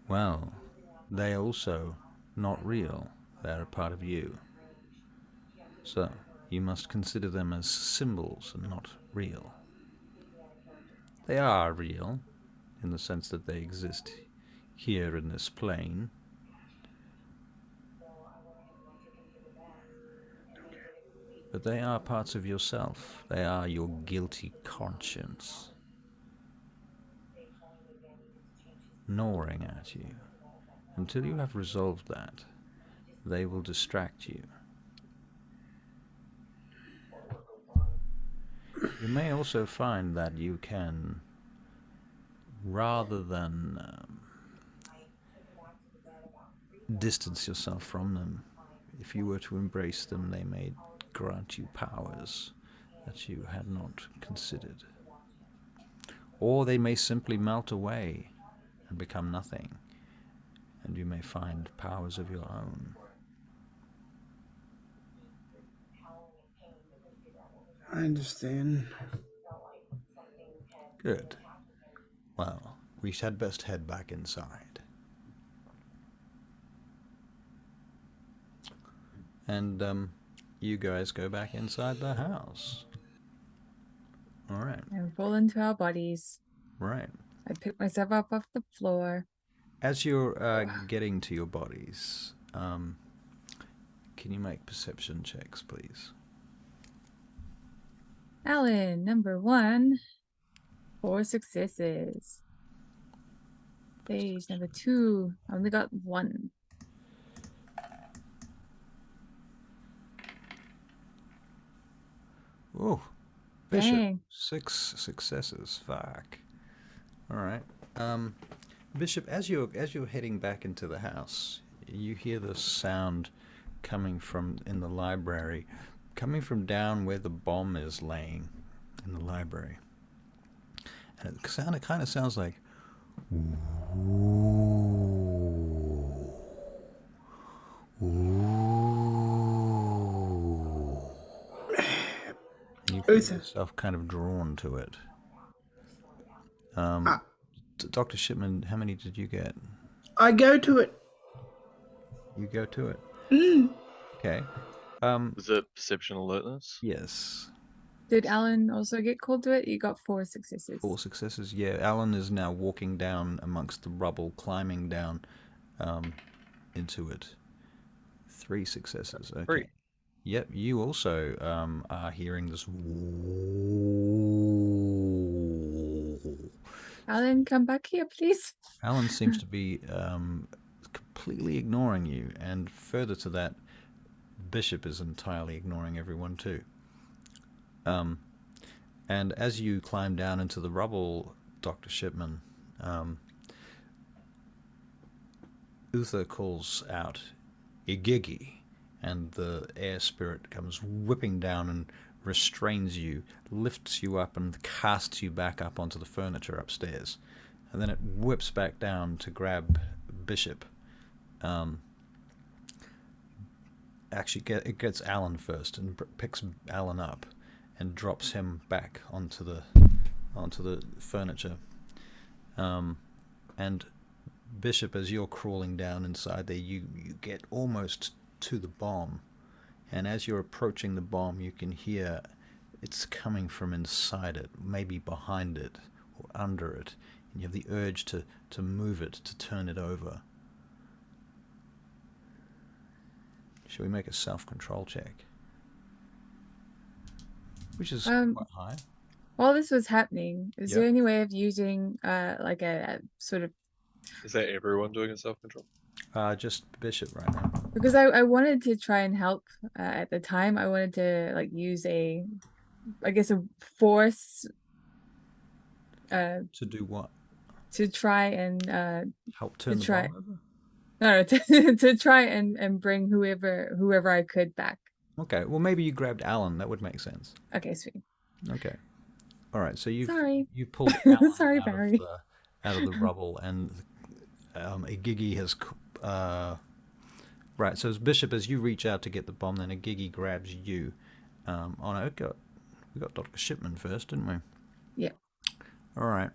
Well, they are also not real. They are a part of you. So, you must consider them as symbols and not real. They are real, in the sense that they exist here in this plane. But they are parts of yourself. They are your guilty conscience, gnawing at you. Until you have resolved that, they will distract you. You may also find that you can, rather than distance yourself from them, if you were to embrace them, they may grant you powers that you had not considered. Or they may simply melt away and become nothing, and you may find powers of your own. I understand. Good. Well, we had best head back inside. And, you guys go back inside the house. All right. And roll into our bodies. Right. I pick myself up off the floor. As you're getting to your bodies, can you make perception checks, please? Alan, number 1. 4 successes. Page number 2. I only got 1. Oh, Bishop. Dang. 6 successes. Fuck. All right. Bishop, as you're heading back into the house, you hear the sound coming from in the library, coming from down where the bomb is laying in the library, and it kind of sounds like. And you feel Uther. yourself kind of drawn to it. I, Dr. Shipman, how many did you get? I go to it. You go to it. Okay. Was it perception alertness? Yes. Did Alan also get called to it? You got 4 successes. 4 successes. Yeah, Alan is now walking down amongst the rubble, climbing down into it. 3 successes. Okay. 3. Yep, you also are hearing this. Alan, come back here, please. Alan seems to be completely ignoring you, and further to that, Bishop is entirely ignoring everyone too. And as you climb down into the rubble, Dr. Shipman, Uther calls out, "Igigi," and the air spirit comes whipping down and restrains you, lifts you up and casts you back up onto the furniture upstairs. And then it whips back down to grab Bishop. Actually, it gets Alan first and picks Alan up and drops him back onto the furniture. And Bishop, as you're crawling down inside there, you get almost to the bomb, and as you're approaching the bomb, you can hear it's coming from inside it, maybe behind it or under it, and you have the urge to move it, to turn it over. Shall we make a self-control check? Which is quite high. While this was happening, is there Yep. any way of using like a sort of... Is that everyone doing a self-control? Just Bishop right now. Because I wanted to try and help at the time. I wanted to like use a force To do what? to try and Help turn the try- bomb over? no, to try and bring whoever I could back. Okay, well maybe you grabbed Alan. That would make sense. Okay, sweet. Okay. All right. So you pulled Sorry, Alan Barry. out of the rubble, and Igigi has. Right. So as Bishop, as you reach out to get the bomb, then Igigi grabs you. Oh no, we got Dr. Shipman first, didn't we? Yeah. All right.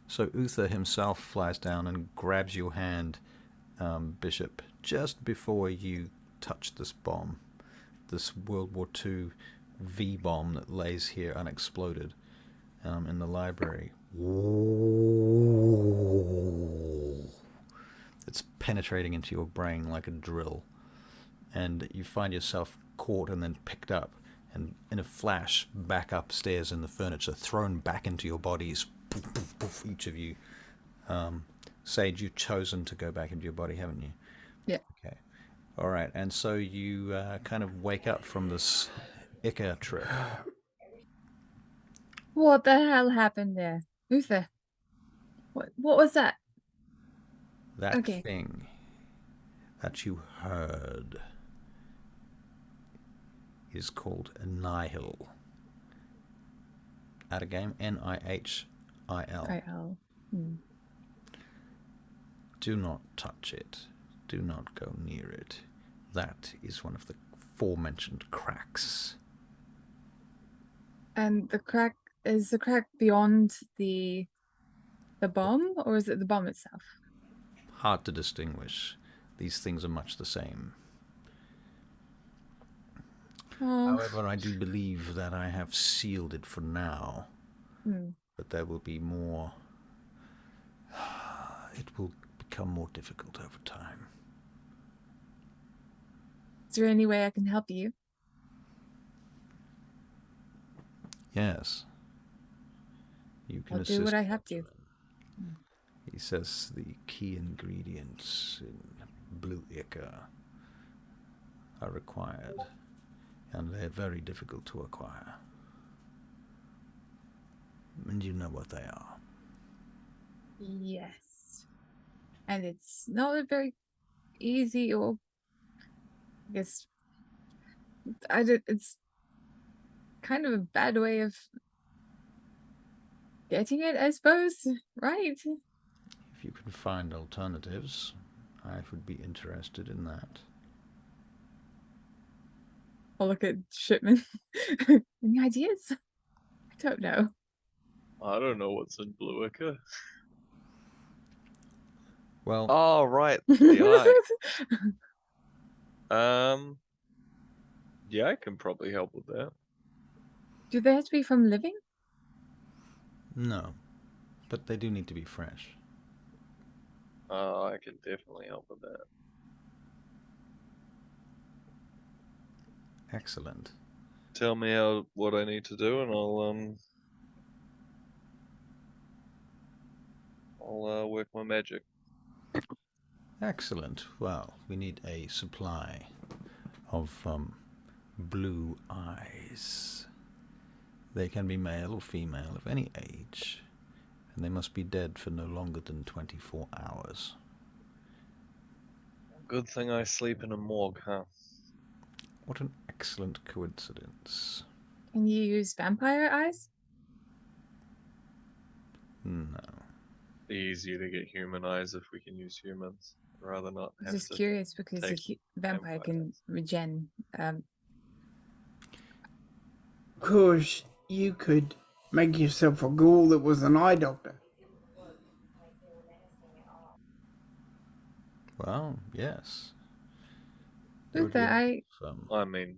So Uther himself flies down and grabs your hand, Bishop, just before you touch this bomb, this World War II V bomb that lays here unexploded in the library. It's penetrating into your brain like a drill, and you find yourself caught and then picked up, and in a flash back upstairs in the furniture, thrown back into your bodies. Poof, poof, poof, each of you. Sage, you've chosen to go back into your body, haven't you? Yeah. Okay. All right, and so you kind of wake up from this Ichor trip. What the hell happened there, Uther? What was that? That Okay. thing that you heard is called a Nihil. At a game, Nihil. IL. Do not touch it. Do not go near it. That is one of the aforementioned cracks. And the crack beyond the bomb, or is it the bomb itself? Hard to distinguish. These things are much the same. Oh. However, I do believe that I have sealed it for now. But there will be more. It will become more difficult over time. Is there any way I can help you? Yes. You can I'll assist. do what I have to. He says the key ingredients in blue ichor are required, and they're very difficult to acquire. And you know what they are. Yes. And it's not a very easy, or I guess it's kind of a bad way of getting it, I suppose, right? If you can find alternatives, I would be interested in that. I'll look at Shipman. Any ideas? I don't know. I don't know what's in Blue Ichor. Well, Oh, right, the eye. Yeah, I can probably help with that. Do they have to be from living? no. But they do need to be fresh. I can definitely help with that. Excellent. Tell me what I need to do, and I'll work my magic. Excellent. Well, we need a supply of blue eyes. They can be male or female of any age, and they must be dead for no longer than 24 hours. Good thing I sleep in a morgue, huh? What an excellent coincidence. Can you use vampire eyes? No. Easier to get human eyes if we can use humans, rather not I'm have just to. curious because the take vampire can vampires. regen. Of course, you could make yourself a ghoul that was an eye doctor. Well, yes. There would Uther, be a lot I of, I mean,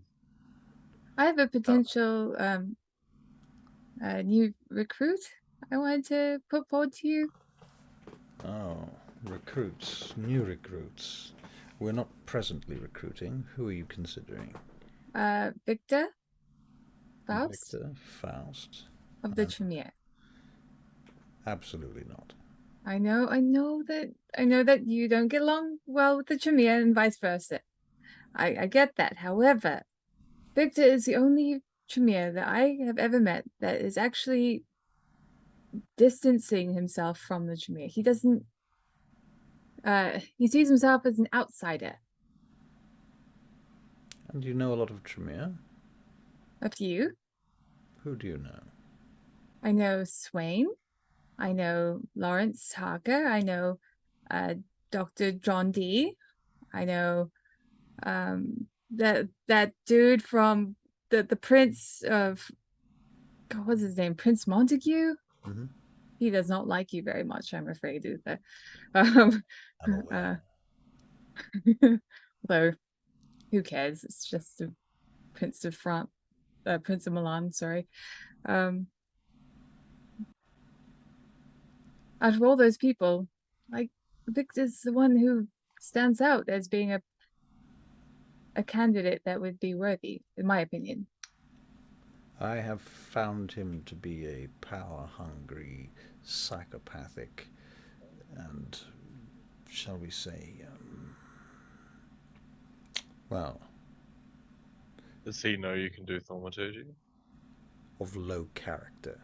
have a potential new recruit I wanted to put forward to you. oh, recruits, new recruits. We're not presently recruiting. Who are you considering? Victor Faust Victor, Faust? of the Tremere. Absolutely not. I know that you don't get along well with the Tremere and vice versa. I get that. However, Victor is the only Tremere that I have ever met that is actually distancing himself from the Tremere. He doesn't he sees himself as an outsider. And you know a lot of Tremere? A few. Who do you know? I know Swain. I know Lawrence Harker. I know Dr. John D. I know that dude from the Prince of, God, what's his name? Prince Montague? Mm-hmm. He does not like you very much, I'm afraid, Uther. Um, I'm aware. although, who cares? It's just a Prince of France, Prince of Milan, sorry. Out of all those people, like, Victor's the one who stands out as being a candidate that would be worthy, in my opinion. I have found him to be a power-hungry, psychopathic, and, shall we say, well, does he know you can do thaumaturgy? of low character.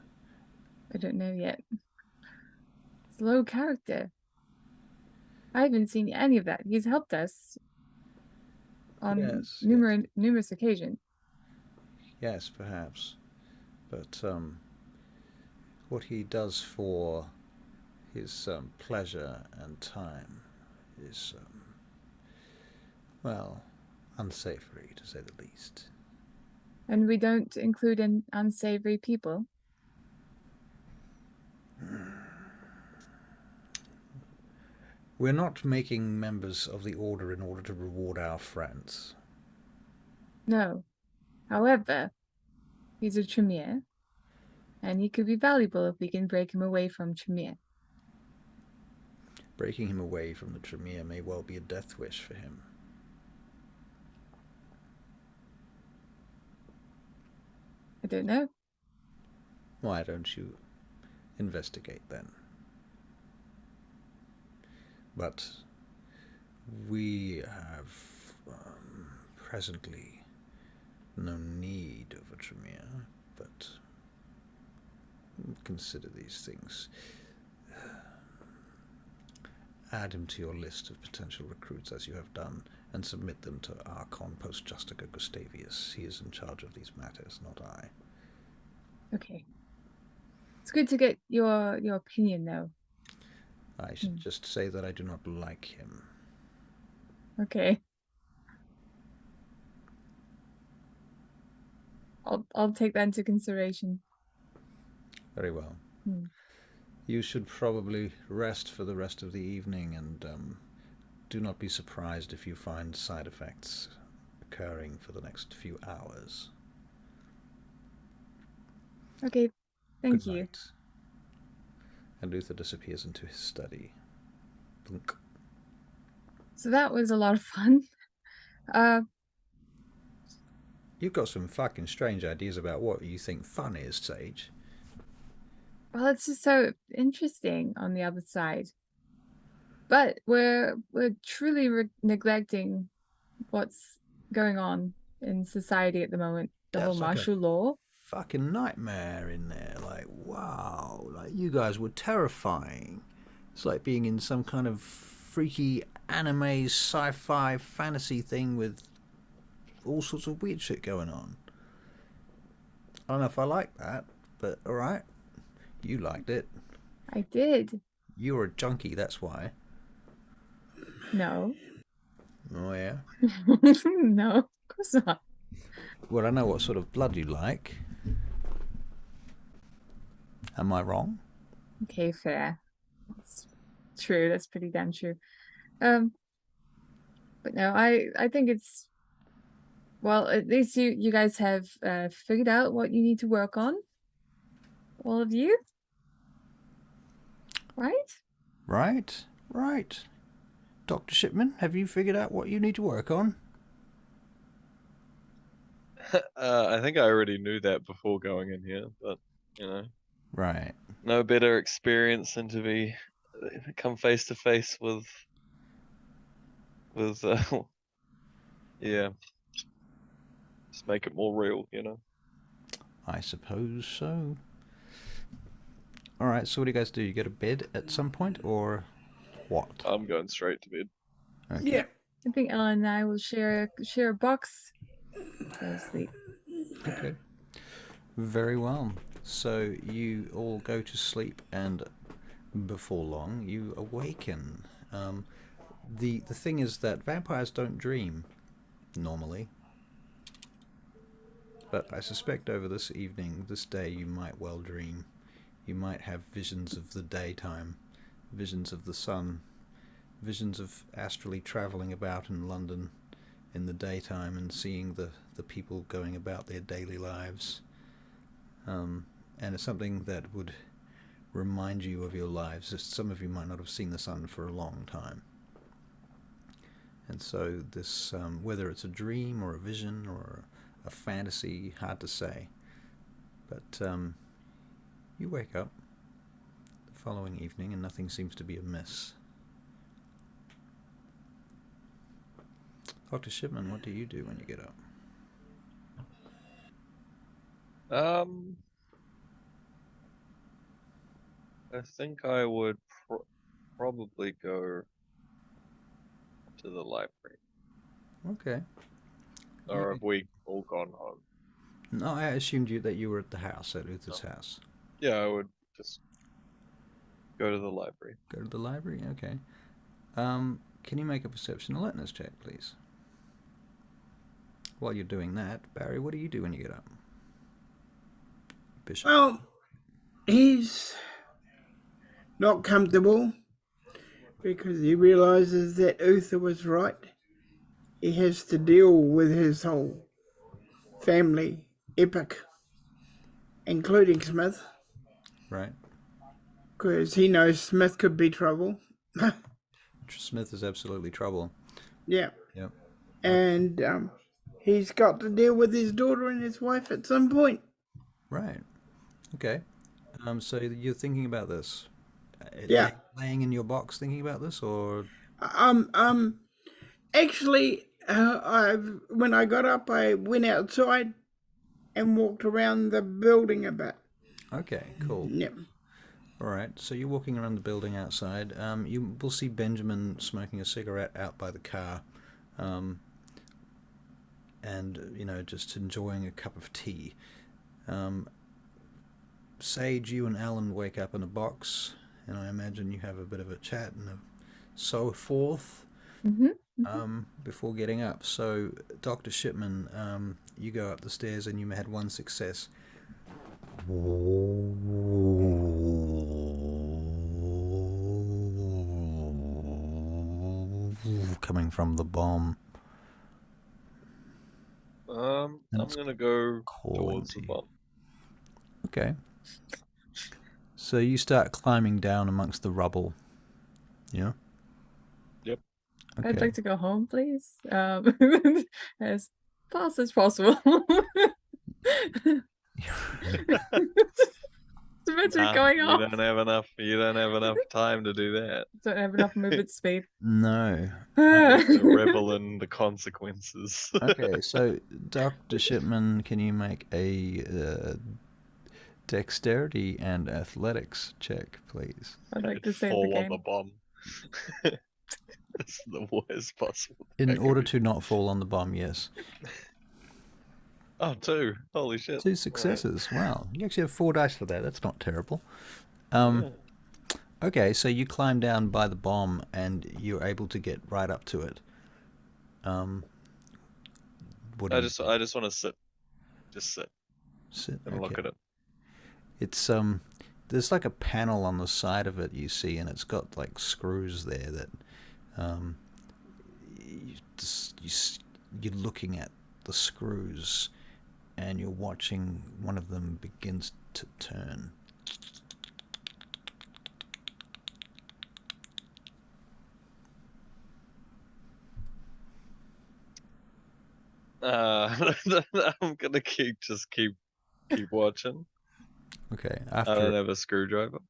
I don't know yet. It's low character. I haven't seen any of that. He's helped us on numerous occasions. Yes, perhaps. But what he does for his pleasure and time is, well, unsavory, to say the least. And we don't include unsavory people. We're not making members of the Order in order to reward our friends. No. However, he's a Tremere, and he could be valuable if we can break him away from Tremere. Breaking him away from the Tremere may well be a death wish for him. I don't know. Why don't you investigate then? But we have presently no need of a Tremere, but Consider these things. Add him to your list of potential recruits as you have done, and submit them to Archon Post Justica Gustavius. He is in charge of these matters, not I. Okay. It's good to get your opinion, though. I should just say that I do not like him. Okay. I'll take that into consideration. Very well. Hmm. You should probably rest for the rest of the evening, and do not be surprised if you find side effects occurring for the next few hours. Okay, thank Good you. night. And Uther disappears into his study. Blunk. So that was a lot of fun. You've got some fucking strange ideas about what you think fun is, Sage. Well, it's just so interesting on the other side. But we're truly neglecting what's going on in society at the moment. The whole That's like martial law. Fucking nightmare in there. Like, wow. Like, you guys were terrifying. It's like being in some kind of freaky anime, sci-fi, fantasy thing with all sorts of weird shit going on. I don't know if I like that, but alright. You liked it. I did. You were a junkie, that's why. No. Oh, yeah? No, of course not. Well, I know what sort of blood you like. Am I wrong? Okay, fair. That's true. That's pretty damn true. But no, I think it's, well, at least you guys have figured out what you need to work on. All of you. Right? Right. Dr. Shipman, have you figured out what you need to work on? I think I already knew that before going in here, but you know, Right. no better experience than to come face to face with yeah, just make it more real, you know. I suppose so. Alright, so what do you guys do? You go to bed at some point, or what? I'm going straight to bed. Okay. Yeah. I think Ella and I will share a box. Go to sleep. Okay. Very well. So you all go to sleep, and before long you awaken. The thing is that vampires don't dream normally, but I suspect over this evening, this day, you might well dream. You might have visions of the daytime, visions of the sun, visions of astrally travelling about in London in the daytime and seeing the people going about their daily lives. And it's something that would remind you of your lives. Some of you might not have seen the sun for a long time. And so this, whether it's a dream or a vision or a fantasy, hard to say. But you wake up the following evening and nothing seems to be amiss. Dr. Shipman, what do you do when you get up? I think I would probably go to the library. Okay. Or have we all gone home? No, I assumed that you were at the house, at Uther's house. Yeah, I would just go to the library. Go to the library? Okay. Can you make a perception alertness check, please? While you're doing that, Barry, what do you do when you get up? Bishop. Well, he's not comfortable because he realizes that Uther was right. He has to deal with his whole family epic, including Smith. Right. Because he knows Smith could be trouble. Smith is absolutely trouble. Yeah. Yep. And he's got to deal with his daughter and his wife at some point. Right. Okay. So you're thinking about this? Yeah. Laying in your box thinking about this, or? Actually, when I got up, I went outside and walked around the building a bit. Okay, cool. Yep. All right, so you're walking around the building outside. You will see Benjamin smoking a cigarette out by the car, and just enjoying a cup of tea. Sage, you and Alan wake up in a box, and I imagine you have a bit of a chat and so forth before getting up. So, Dr. Shipman, you go up the stairs and you had one success. Coming from the bomb. I'm gonna go towards the you. bomb. Okay. So you start climbing down amongst the rubble. Yeah? Yep. Okay. I'd like to go home, please. As fast as possible. Eventually going you off. don't have enough. You don't have enough time to do that. Don't have enough movement speed. No. You have to revel in the consequences. Okay, so Dr. Shipman, can you make a dexterity and athletics check, please? I'd like to save the fall on game. the bomb. It's the worst possible. In order to not fall on the bomb, yes. Oh, 2. Holy shit. 2 successes. Right. Wow. You actually have 4 dice for that. That's not terrible. Yeah. Okay, so you climb down by the bomb and you're able to get right up to it. What do I you just want to sit. Just sit and look at it. It's there's like a panel on the side of it you see, and it's got like screws there that you're looking at the screws and you're watching one of them begins to turn. I'm gonna keep watching. Okay. I don't have a screwdriver.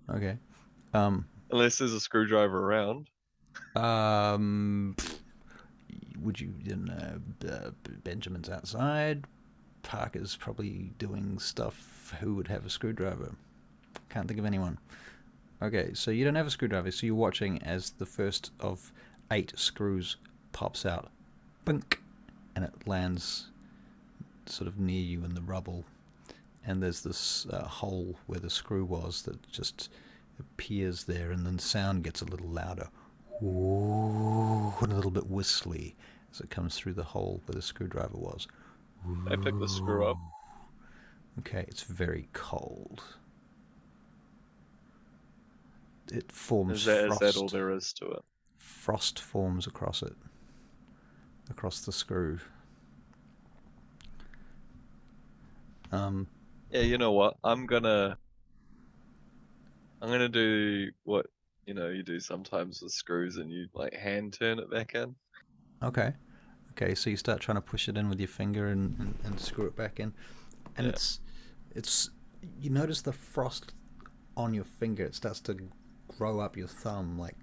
Okay. Unless there's a screwdriver around. Would you? Benjamin's outside. Parker's probably doing stuff. Who would have a screwdriver? Can't think of anyone. Okay, so you don't have a screwdriver, so you're watching as the first of 8 screws pops out. Bunk! And it lands sort of near you in the rubble. And there's this hole where the screw was that just appears there, and then sound gets a little louder. Ooh, and a little bit whistly as it comes through the hole where the screwdriver was. I pick the screw up. Okay, it's very cold. It forms frost. Is that all there is to it? Frost forms across it. Across the screw. Yeah, you know what? I'm gonna do what you do sometimes with screws, and you like hand turn it back in. Okay, so you start trying to push it in with your finger and screw it back in, and it's you notice the frost on your finger. It starts to grow up your thumb, like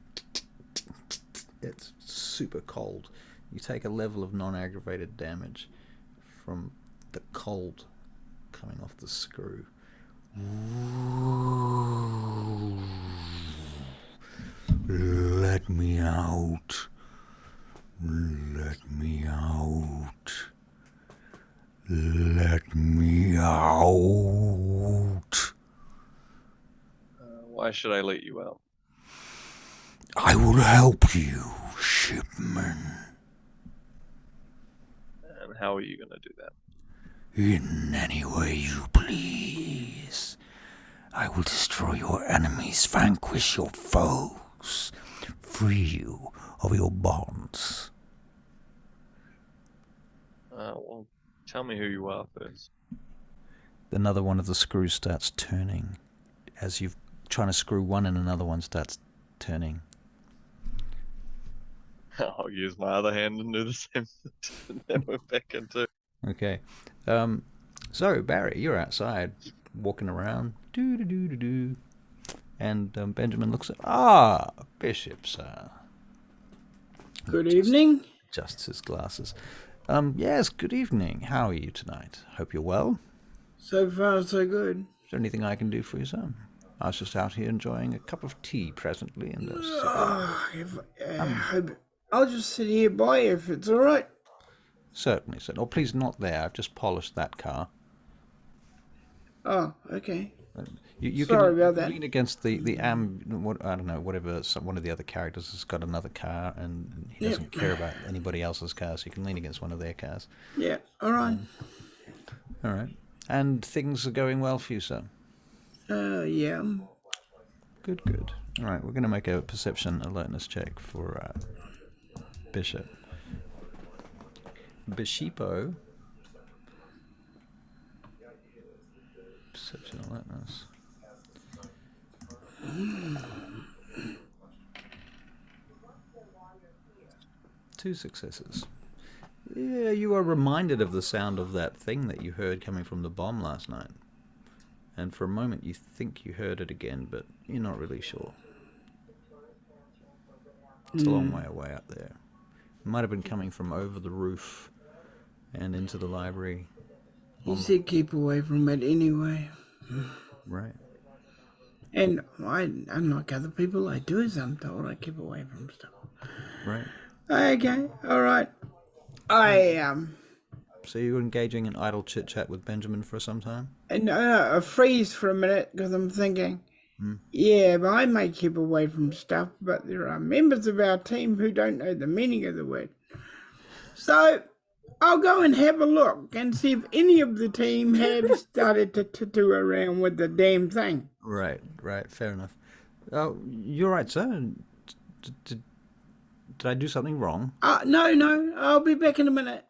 it's super cold. You take a level of non-aggravated damage from the cold coming off the screw. Let me out. Let me out. Let me out. Why should I let you out? I will help you, Shipman. And how are you going to do that? In any way you please. I will destroy your enemies, vanquish your foes, free you of your bonds. Well, tell me who you are first. Another one of the screws starts turning. As you're trying to screw one in, another one starts turning. I'll use my other hand and do the same. Then we're back into. Okay. So, Barry, you're outside, walking around. Do-do-do-do-do. And Benjamin looks at... Bishop, sir. Good evening. Adjusts his glasses. Yes, good evening. How are you tonight? Hope you're well. So far, so good. there anything I can do for you, sir? I was just out here enjoying a cup of tea presently and a cigarette. I'll just sit here by you if it's all right. Certainly, sir. Oh, please, not there. I've just polished that car. Oh, okay. You Sorry can about that. lean against I don't know, whatever, one of the other characters has got another car and he doesn't care about anybody else's car, so you can lean against one of their cars. Yeah, all right. All right. And things are going well for you, sir? Yeah. Good, good. All right, we're going to make a perception alertness check for Bishop. Bishipo. Perception alertness. Two successes. Yeah, you are reminded of the sound of that thing that you heard coming from the bomb last night. And for a moment you think you heard it again, but you're not really sure. It's a long way away up there. It might have been coming from over the roof and into the library. You said keep away from it anyway. Right. And unlike other people, I do as I'm told. I keep away from stuff. Right. Okay, all right. So you're engaging in idle chit-chat with Benjamin for some time? And I freeze for a minute because I'm thinking, yeah, but I may keep away from stuff, but there are members of our team who don't know the meaning of the word. So I'll go and have a look and see if any of the team have started to tattoo around with the damn thing. Right, fair enough. Oh, you're right, sir. Did I do something wrong? No, I'll be back in a minute.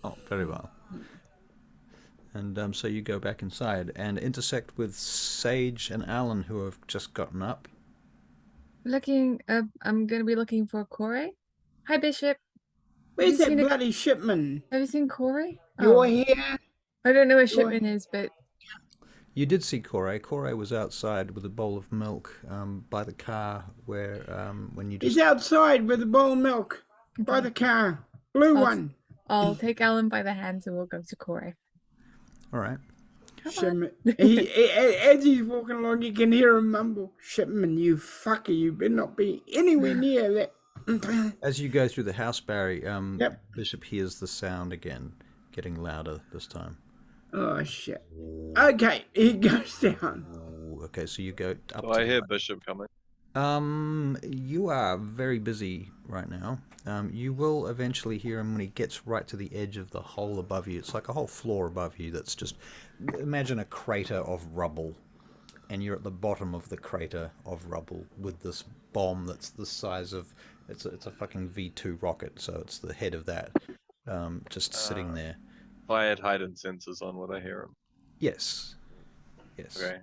Oh, very well. And so you go back inside and intersect with Sage and Alan, who have just gotten up. I'm gonna be looking for Corey. Hi, Bishop. Where's that bloody Shipman? Have you seen Corey? You're here? I don't know where Shipman is, but... You did see Corey. Corey was outside with a bowl of milk by the car where when you just... He's outside with a bowl of milk by the car. Blue one. I'll take Alan by the hand and we'll go to Corey. All right. Shipman. As he's walking along, you can hear him mumble, Shipman, you fucker, you better not be anywhere near that. As you go through the house, Barry, Yep. Bishop hears the sound again, getting louder this time. Oh, shit. Okay, he goes down. Ooh, okay, so you go up Do I hear Bishop coming? You are very busy right now. You will eventually hear him when he gets right to the edge of the hole above you. It's like a whole floor above you that's just... Imagine a crater of rubble, and you're at the bottom of the crater of rubble with this bomb that's the size of... It's a fucking V2 rocket, so it's the head of that just sitting there. If I had hidden sensors on, would I hear him? Yes. Okay.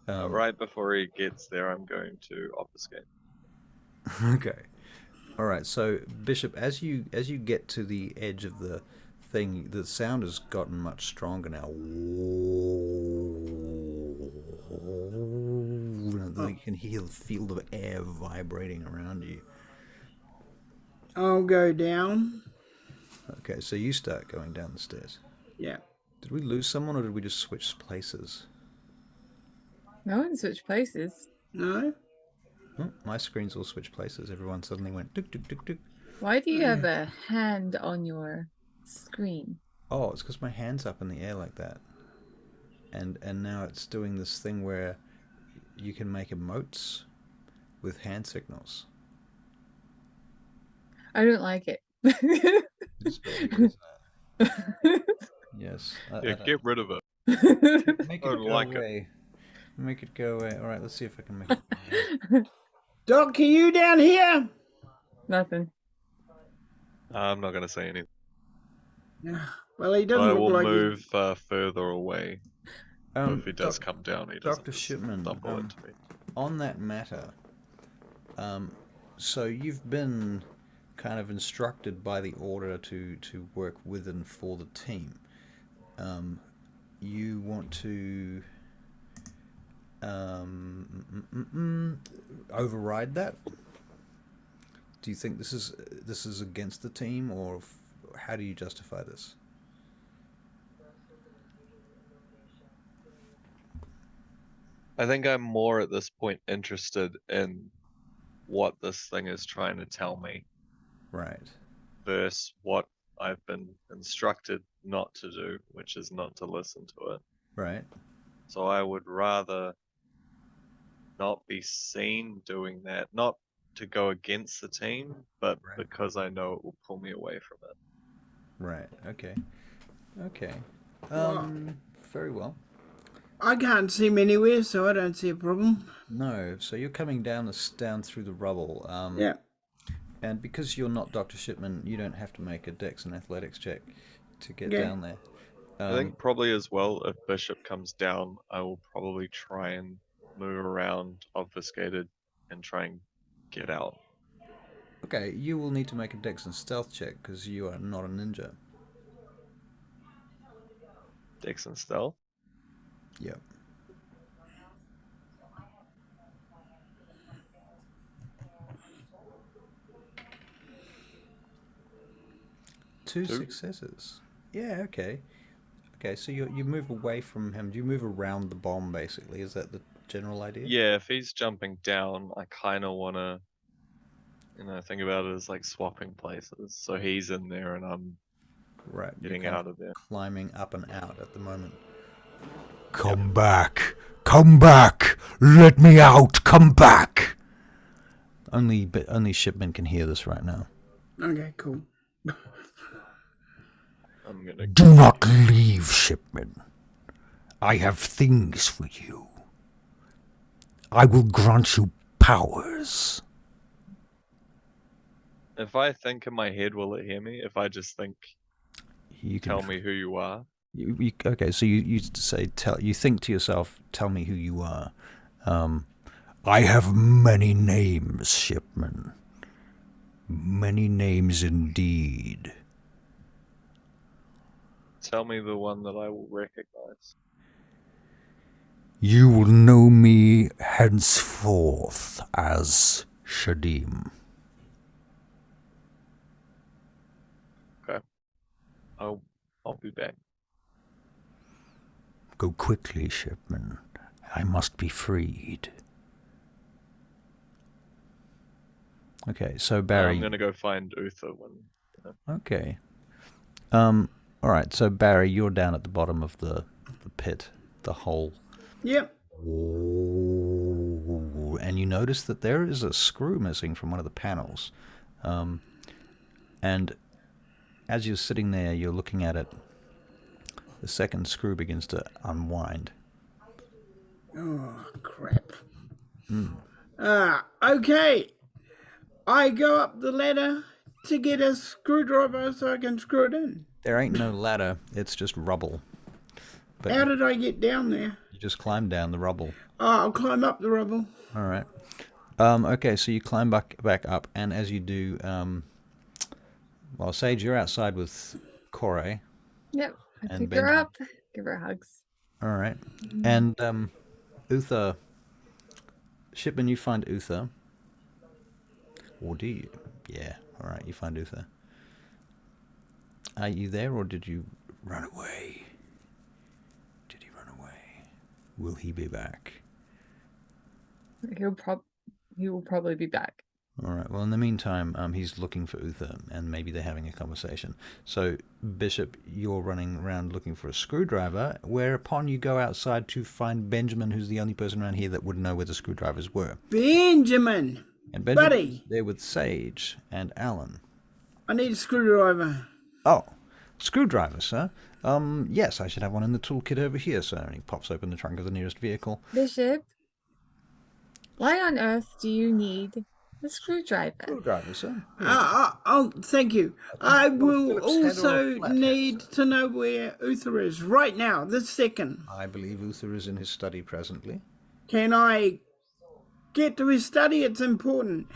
Right before he gets there, I'm going to obfuscate. Okay. All right. So Bishop, as you get to the edge of the thing, the sound has gotten much stronger now. You can hear the field of air vibrating around you. I'll go down. Okay, so you start going down the stairs. Yeah. Did we lose someone, or did we just switch places? No one switched places. No? Oh, my screens all switched places. Everyone suddenly went tuk tuk tuk tuk. Why do you have a hand on your screen? Oh, it's because my hand's up in the air like that. And now it's doing this thing where you can make emotes with hand signals. I don't like it. It's very good, isn't it? Yes. Yeah, get rid of it. Make I it don't go like it. away. Make it go away. All right, let's see if I can make it go away. Doc, are you down here? Nothing. I'm not going to say anything. Well, he doesn't I look will like move further away. If he does Doc- come down, he doesn't Dr. Shipman, stumble into me. on that matter, so you've been kind of instructed by the order to work with and for the team. You want to override that? Do you think this is against the team, or how do you justify this? I think I'm more at this point interested in what this thing is trying to tell me Right. versus what I've been instructed not to do, which is not to listen to it. Right. So I would rather not be seen doing that, not to go against the team, but Right. because I know it will pull me away from it. Right. Okay. Okay. Well, Very well. I can't see him anywhere, so I don't see a problem. No. So you're coming down down through the rubble. Yeah. And because you're not Dr. Shipman, you don't have to make a Dex and Athletics check to get Okay. down there. I think probably as well, if Bishop comes down, I will probably try and move around obfuscated and try and get out. Okay, you will need to make a Dex and Stealth check because you are not a ninja. Dex and stealth. Yep. Two successes. Yeah, okay. Okay, so you move away from him. Do you move around the bomb, basically? Is that the general idea? Yeah, if he's jumping down, I kind of want to, think about it as like swapping places. So he's in there and I'm Right. getting You're kind out of there. climbing up and out at the moment. Come back! Come back! Let me out! Come back! Only Shipman can hear this right now. Okay, cool. I'm gonna. Do not leave, Shipman. I have things for you. I will grant you powers. If I think in my head, will it hear me? If I just think, You can tell me who you are. Okay, so you say you think to yourself, tell me who you are. I have many names, Shipman. Many names indeed. Tell me the one that I will recognize. You will know me henceforth as Shadim. Okay. I'll be back. Go quickly, Shipman. I must be freed. Okay, so Barry. I'm gonna go find Uther when. Okay. All right. So Barry, you're down at the bottom of the pit, the hole. Yep. Ooh, and you notice that there is a screw missing from one of the panels. And as you're sitting there, you're looking at it. The second screw begins to unwind. Oh, crap. Okay. I go up the ladder to get a screwdriver so I can screw it in. There ain't no ladder. It's just rubble. But How did I get down there? you just climb down the rubble. Oh, I'll climb up the rubble. All right. Okay, so you climb back up, and as you do, well, Sage, you're outside with Coterie. Yep. I And pick her Benjamin. up, give her hugs. All right. And Uther, Shipman, you find Uther. Or do you? Yeah. All right, you find Uther. Are you there, or did you run away? Did he run away? Will he be back? He will probably be back. All right. Well, in the meantime, he's looking for Uther, and maybe they're having a conversation. So, Bishop, you're running around looking for a screwdriver, whereupon you go outside to find Benjamin, who's the only person around here that would know where the screwdrivers were. Benjamin! And Benjamin's Buddy! there with Sage and Alan. I need a screwdriver. Oh, screwdriver, sir. Yes, I should have one in the toolkit over here, sir. And he pops open the trunk of the nearest vehicle. Bishop, why on earth do you need a screwdriver? Screwdriver, sir. Oh, thank you. I will Phillips head or a also flathead, need to know where Uther is right now, this second. I believe Uther is in his study presently. Can I get to his study? It's important.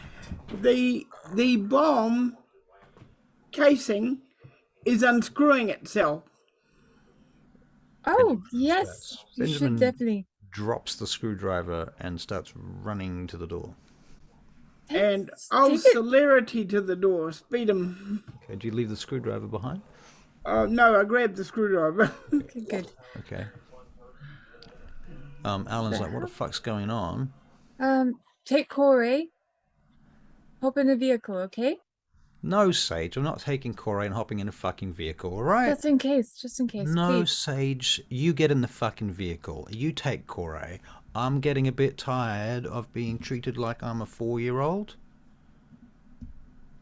The bomb casing is unscrewing itself. Oh, yes. You Benjamin should definitely. drops the screwdriver and starts running to the door. And Take I'll it. celerity to the door, speed him. Okay, do you leave the screwdriver behind? Oh, no, I grabbed the screwdriver. Okay, good. Okay. Alan's like, what the fuck's going on? Take Coterie. Hop in the vehicle, okay? No, Sage, I'm not taking Coterie and hopping in a fucking vehicle, alright? Just in case, No, please. Sage, you get in the fucking vehicle. You take Coterie. I'm getting a bit tired of being treated like I'm a 4-year-old.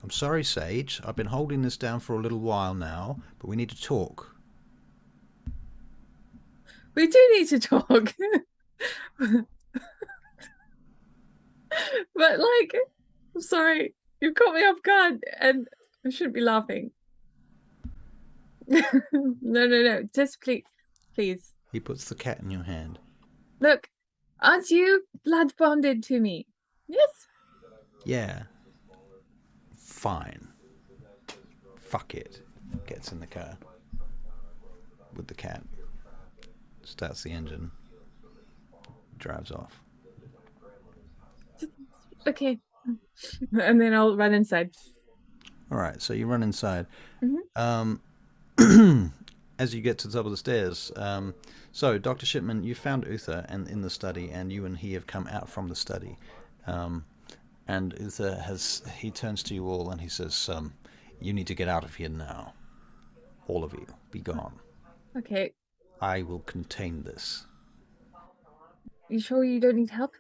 I'm sorry, Sage. I've been holding this down for a little while now, but we need to talk. We do need to talk. But like, I'm sorry, you caught me off guard and I shouldn't be laughing. No. Just please. He puts the cat in your hand. Look, aren't you blood bonded to me? Yes? Yeah. Fine. Fuck it. Gets in the car. With the cat. Starts the engine. Drives off. Okay. And then I'll run inside. Alright, so you run inside. Mm-hmm. As you get to the top of the stairs, so Dr. Shipman, you found Uther and in the study, and you and he have come out from the study. And Uther he turns to you all and he says, you need to get out of here now. All of you, be gone. Okay. I will contain this. You sure you don't need help?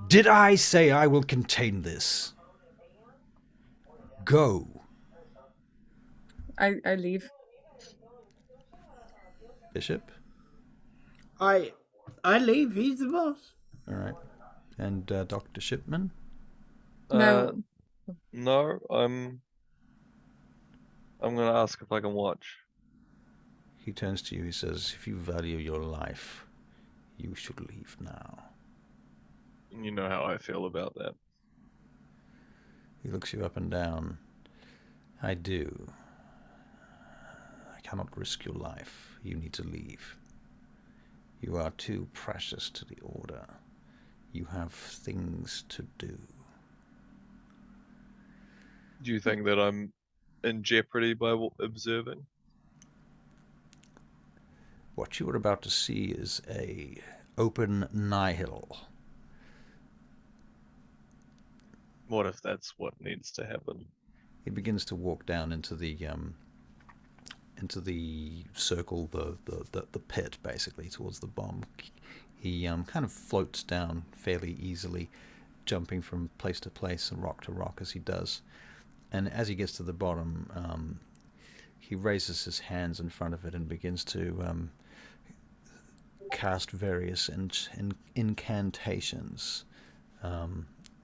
Did I say I will contain this? Go. I leave. Bishop? I leave. He's the boss. Alright. And Dr. Shipman? No. No, I'm gonna ask if I can watch. He turns to you, he says, if you value your life, you should leave now. You know how I feel about that. He looks you up and down. I do. I cannot risk your life. You need to leave. You are too precious to the Order. You have things to do. Do you think that I'm in jeopardy by observing? What you are about to see is a open nihil. What if that's what needs to happen? He begins to walk down into the circle, the pit, basically, towards the bomb. He kind of floats down fairly easily, jumping from place to place and rock to rock as he does. And as he gets to the bottom, he raises his hands in front of it and begins to cast various incantations,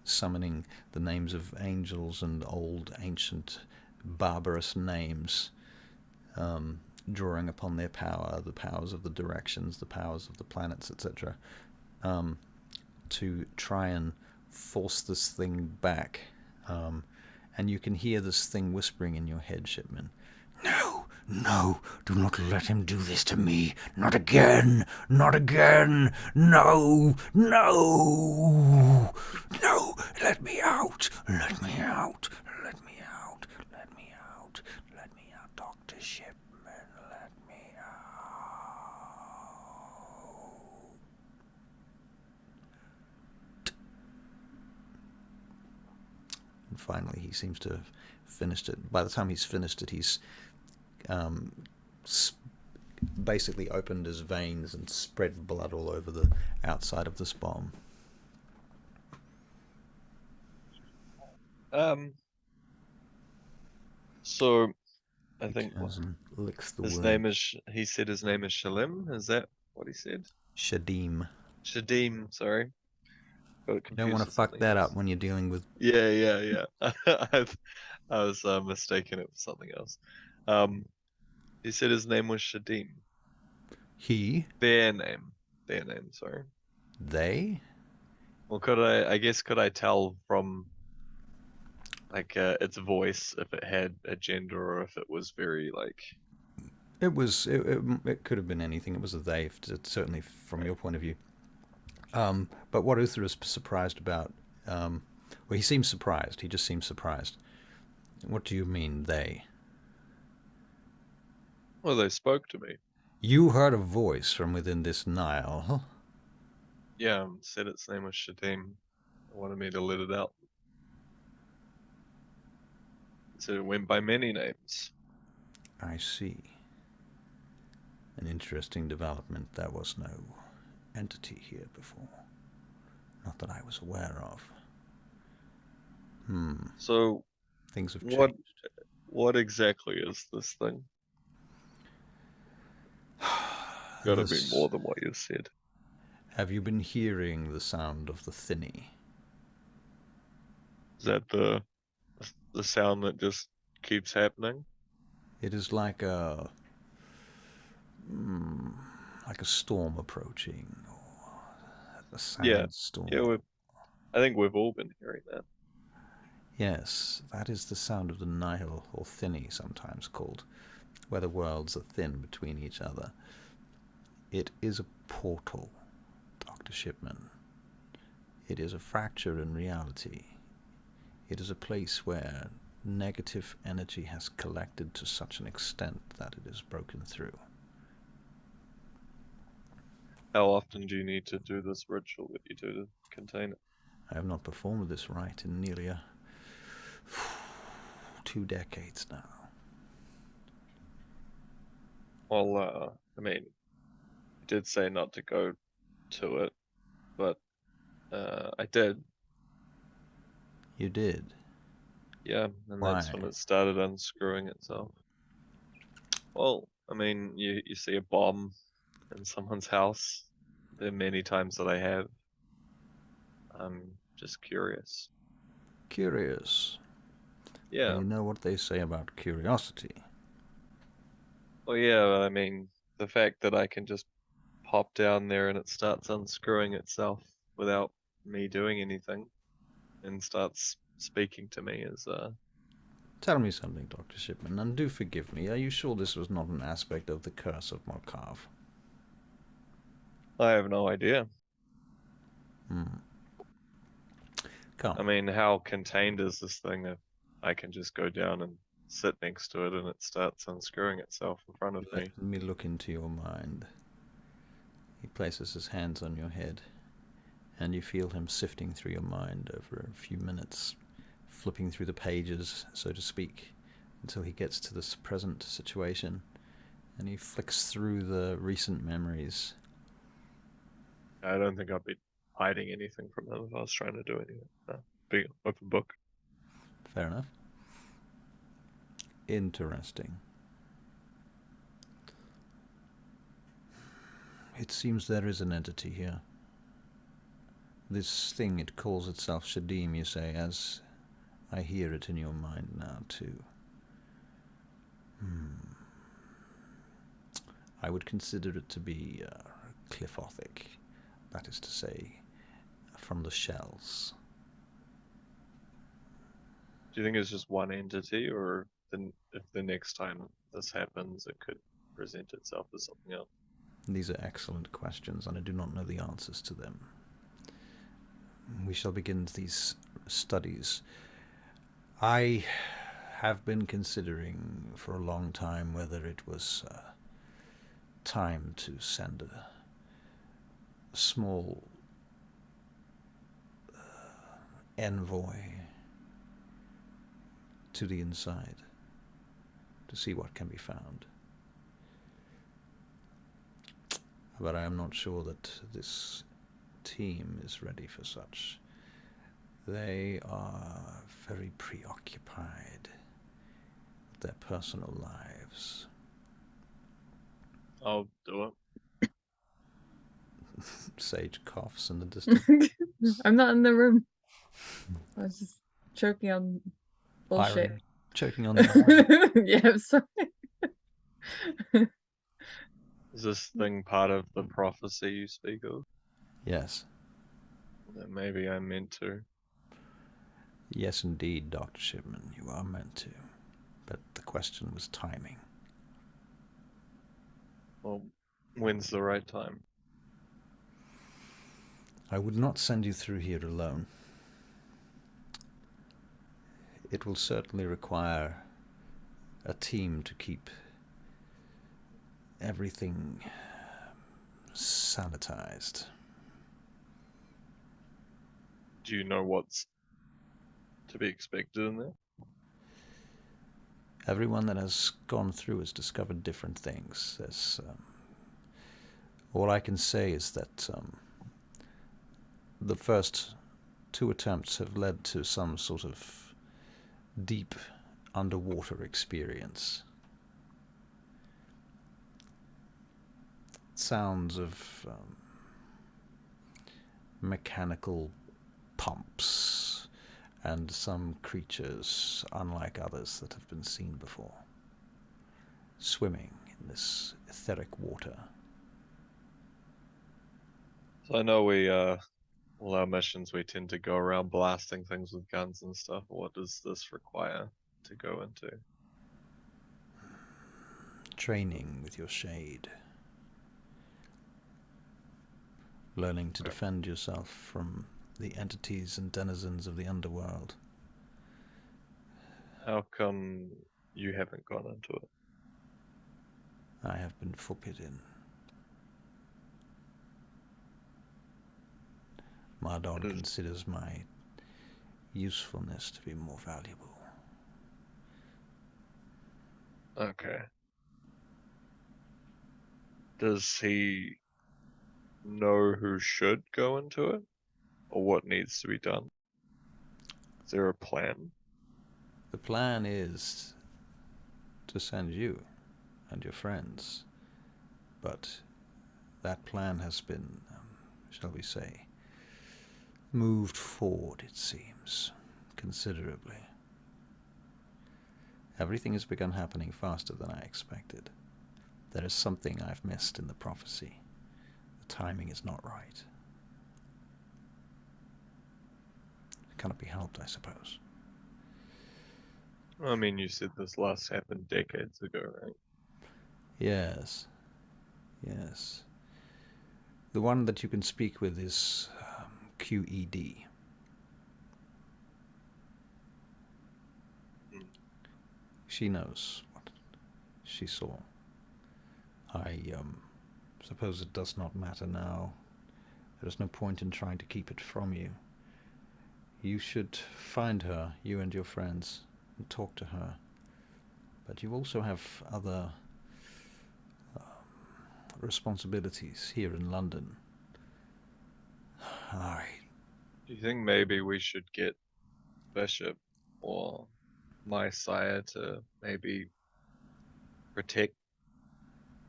summoning the names of angels and old, ancient, barbarous names, drawing upon their power, the powers of the directions, the powers of the planets, etc., to try and force this thing back. And you can hear this thing whispering in your head, Shipman. No, no, do not let him do this to me. Not again, not again. No, no, no, let me out, let me out, let me out, let me out, let me out, Dr. Shipman, let me out. And finally, he seems to have finished it. By the time he's finished it, he's basically opened his veins and spread blood all over the outside of this bomb. So I think Licks the his wound. name is. He said his name is Shalim. Is that what he said? Shadim. Shadim. Sorry. Got it You confused don't want to with fuck something that else. up when you're dealing with... Yeah. I was mistaken it for something else. He said his name was Shadim. He? Their name. Sorry. They? Well, could I tell from like its voice if it had a gender or if it was very like... It could have been anything. It was a they, certainly from your point of view. But what Uther is surprised about, well, he seems surprised. He just seems surprised. What do you mean, they? Well, they spoke to me. You heard a voice from within this Nile, huh? Yeah, said its name was Shadim. It wanted me to let it out. It said it went by many names. I see. An interesting development. There was no entity here before. Not that I was aware of. So Things have what changed. what exactly is this thing? Gotta be This- more than what you said. Have you been hearing the sound of the thinny? Is that the sound that just keeps happening? It is like a storm approaching, or a Yeah. sandstorm. Yeah, I think we've all been hearing that. Yes, that is the sound of the Nihil, or thinny sometimes called, where the worlds are thin between each other. It is a portal, Dr. Shipman. It is a fracture in reality. It is a place where negative energy has collected to such an extent that it is broken through. How often do you need to do this ritual that you do to contain it? I have not performed this rite in nearly 2 decades now. Well, I mean, you did say not to go to it, but I did. You did? Yeah, and Why? that's when it started unscrewing itself. Well, I mean, you see a bomb in someone's house. There are many times that I have. I'm just curious. Curious. Yeah. You know what they say about curiosity. Well, yeah, I mean, the fact that I can just pop down there and it starts unscrewing itself without me doing anything and starts speaking to me is Tell me something, Dr. Shipman, and do forgive me. Are you sure this was not an aspect of the curse of Markov? I have no idea. Come. I mean, how contained is this thing if I can just go down and sit next to it and it starts unscrewing itself in front of me? Let me look into your mind. He places his hands on your head, and you feel him sifting through your mind over a few minutes, flipping through the pages, so to speak, until he gets to this present situation, and he flicks through the recent memories. I don't think I'd be hiding anything from him if I was trying to do anything. Being an open book. Fair enough. Interesting. It seems there is an entity here. This thing, it calls itself Shadim, you say, as I hear it in your mind now, too. I would consider it to be cliffothic, that is to say, from the shells. Do you think it's just one entity, or if the next time this happens, it could present itself as something else? These are excellent questions, and I do not know the answers to them. We shall begin these studies. I have been considering for a long time whether it was time to send a small envoy to the inside to see what can be found. But I am not sure that this team is ready for such. They are very preoccupied with their personal lives. I'll do it. Sage coughs in the distance. I'm not in the room. I was just choking on bullshit. Irony. Choking on the irony. Yeah, I'm sorry. Is this thing part of the prophecy you speak of? Yes. Then maybe I'm meant to. Yes, indeed, Dr. Shipman, you are meant to. But the question was timing. Well, when's the right time? I would not send you through here alone. It will certainly require a team to keep everything sanitized. Do you know what's to be expected in there? Everyone that has gone through has discovered different things. All I can say is that the first 2 attempts have led to some sort of deep underwater experience. Sounds of mechanical pumps and some creatures unlike others that have been seen before, swimming in this etheric water. So I know we, all our missions, we tend to go around blasting things with guns and stuff. What does this require to go into? Training with your shade. Learning to defend yourself from the entities and denizens of the underworld. How come you haven't gone into it? I have been forbidden. Mardon considers my usefulness to be more valuable. Okay. Does he know who should go into it? Or what needs to be done? Is there a plan? The plan is to send you and your friends, but that plan has been, shall we say, moved forward, it seems, considerably. Everything has begun happening faster than I expected. There is something I've missed in the prophecy. The timing is not right. It cannot be helped, I suppose. I mean, you said this last happened decades ago, right? Yes. Yes. The one that you can speak with is QED. She knows what she saw. I suppose it does not matter now. There is no point in trying to keep it from you. You should find her, you and your friends, and talk to her. But you also have other responsibilities here in London. Do you think maybe we should get Bishop or my sire to maybe protect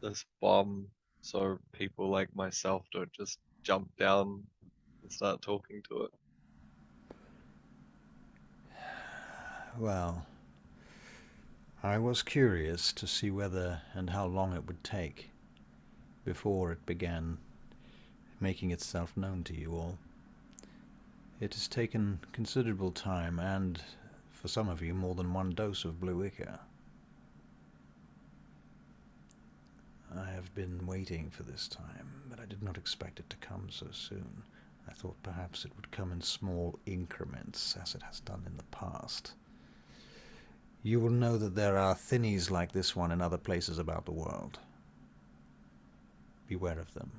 this bomb so people like myself don't just jump down and start talking to it? Well, I was curious to see whether and how long it would take before it began making itself known to you all. It has taken considerable time and, for some of you, more than one dose of blue ichor. I have been waiting for this time, but I did not expect it to come so soon. I thought perhaps it would come in small increments, as it has done in the past. You will know that there are thinnies like this one in other places about the world. Beware of them.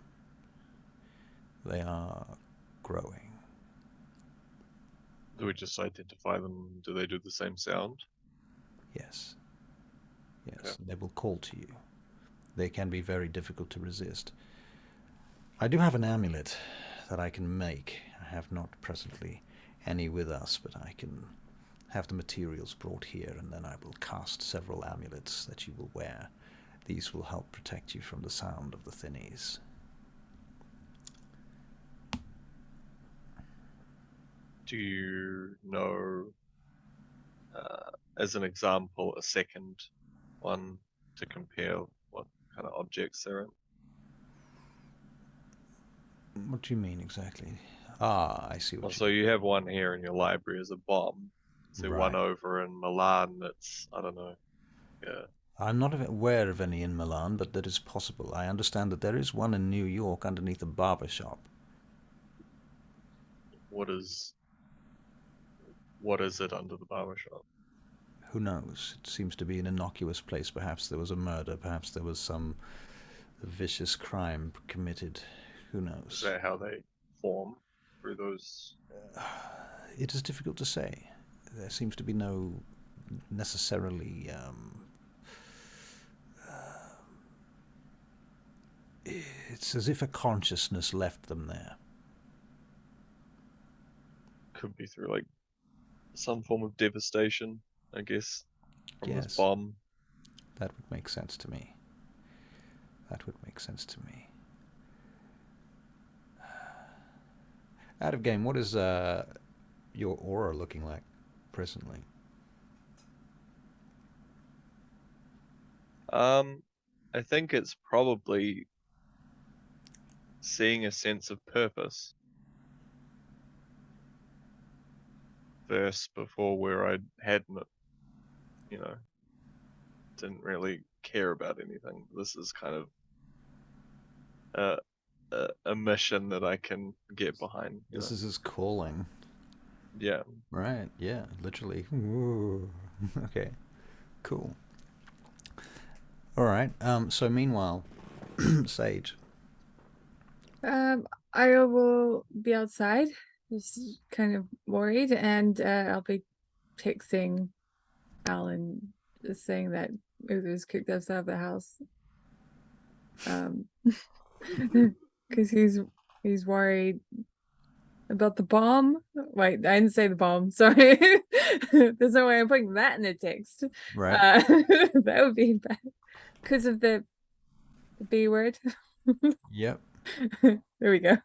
They are growing. Do we just identify them? Do they do the same sound? Yes. Yes, Okay. They will call to you. They can be very difficult to resist. I do have an amulet that I can make. I have not presently any with us, but I can have the materials brought here, and then I will cast several amulets that you will wear. These will help protect you from the sound of the thinnies. Do you know, as an example, a second one to compare what kind of objects they're in? What do you mean exactly? Ah, I see what So you have one here in your library as a bomb. So one Right. over in Milan that's, I don't know, yeah. I'm not aware of any in Milan, but that is possible. I understand that there is one in New York underneath a barber shop. What is it under the barber shop? Who knows? It seems to be an innocuous place. Perhaps there was a murder. Perhaps there was some vicious crime committed. Who knows? Is that how they form? through those? It is difficult to say. There seems to be no necessarily. It's as if a consciousness left them there. Could be through like some form of devastation, I guess, from this Yes. bomb. That would make sense to me. That would make sense to me. Out of game, what is your aura looking like presently? I think it's probably seeing a sense of purpose versus before where I hadn't, didn't really care about anything. This is kind of a mission that I can get behind. This is his calling. Yeah. Right, yeah, literally. Ooh. Okay, cool. All right, so meanwhile, Sage. I will be outside, just kind of worried, and I'll be texting Alan, just saying that Uther's kicked us out of the house. Because he's worried about the bomb. Wait, I didn't say the bomb. Sorry. There's no way I'm putting that in a text. Right. That would be bad because of the B word. Yep. There we go.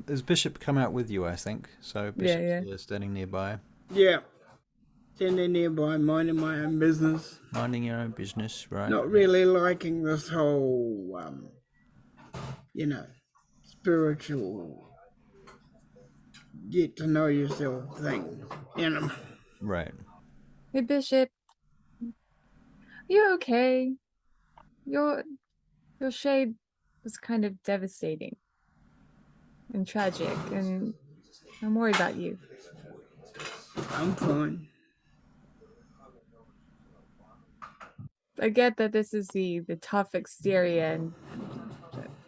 Has Bishop come out with you, I think? So Bishop's Yeah. here standing nearby. Yeah. Standing nearby, minding my own business. Minding your own business, right? Not really liking this whole, spiritual get to know yourself thing. Right. Hey Bishop, you okay? Your shade was kind of devastating and tragic, and I'm worried about you. I'm fine. I get that this is the tough exterior, and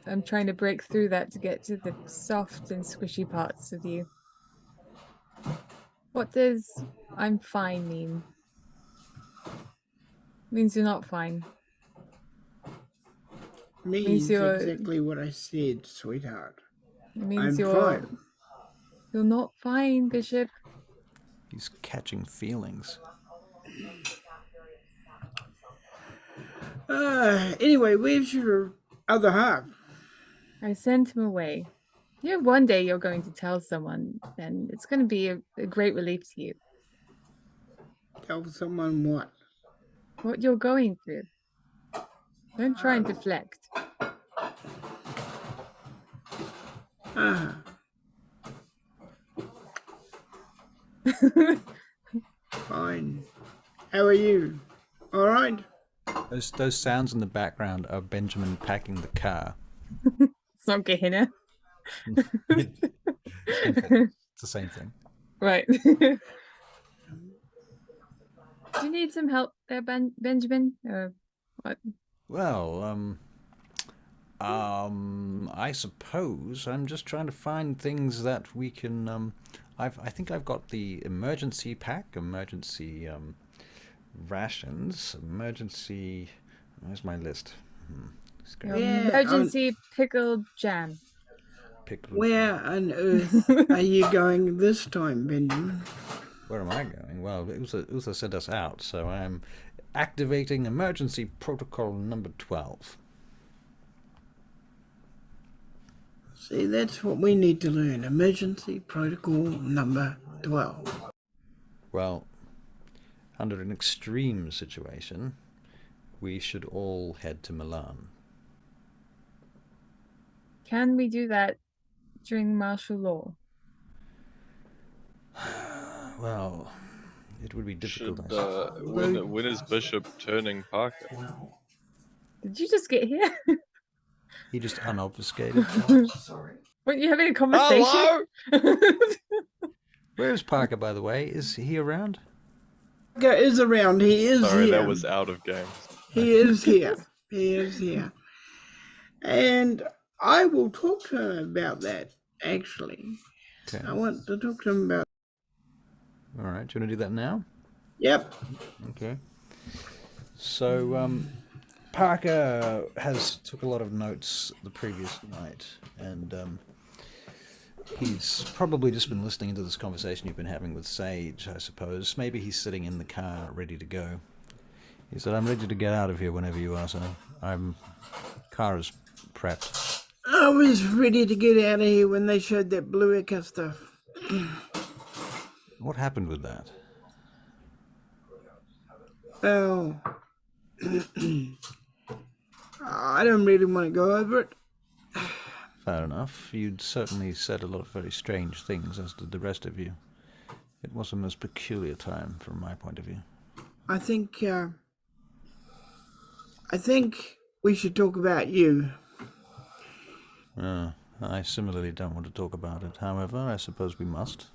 I'm trying to break through that to get to the soft and squishy parts of you. What does I'm fine mean? Means you're not fine. Means you're- exactly what I said, sweetheart. It means I'm you're fine. You're not fine, Bishop. He's catching feelings. Anyway, where's your other half? I sent him away. Yeah, one day you're going to tell someone, and it's going to be a great relief to you. Tell someone what? What you're going through. Don't try and deflect. Fine. How are you? All right? Those sounds in the background are Benjamin packing the car. It's not Gehenna. It's the same thing. Right. Do you need some help there, Benjamin? Or what? Well, I suppose I'm just trying to find things that we can. I think I've got the emergency pack, emergency rations, emergency. Where's my list? Your Yeah, emergency pickled jam. Pickled. Where on earth are you going this time, Benjamin? Where am I going? Well, Uther sent us out, so I'm activating emergency protocol number 12. See, that's what we need to learn. Emergency protocol number 12. Well, under an extreme situation, we should all head to Milan. Can we do that during martial law? Well, it would be difficult. Should, I suppose. when is Bishop turning Parker? Did you just get here? He just unobfuscated. What, you having a conversation? Hello? Where's Parker, by the way? Is he around? Parker is around. He is Sorry, here. that was out of game. He is here. He is here. And I will talk to him about that. actually. Okay. I want to talk to him about. All right. Do you want to do that now? Yep. Okay. So Parker has took a lot of notes the previous night, and he's probably just been listening to this conversation you've been having with Sage, I suppose. Maybe he's sitting in the car ready to go. He said, "I'm ready to get out of here whenever you are, sir. Car is prepped." I was ready to get out of here when they showed that blue Ichor stuff. What happened with that? Well, I don't really want to go over it. Fair enough. You'd certainly said a lot of very strange things, as did the rest of you. It was a most peculiar time from my point of view. I think we should talk about you. I similarly don't want to talk about it. However, I suppose we must.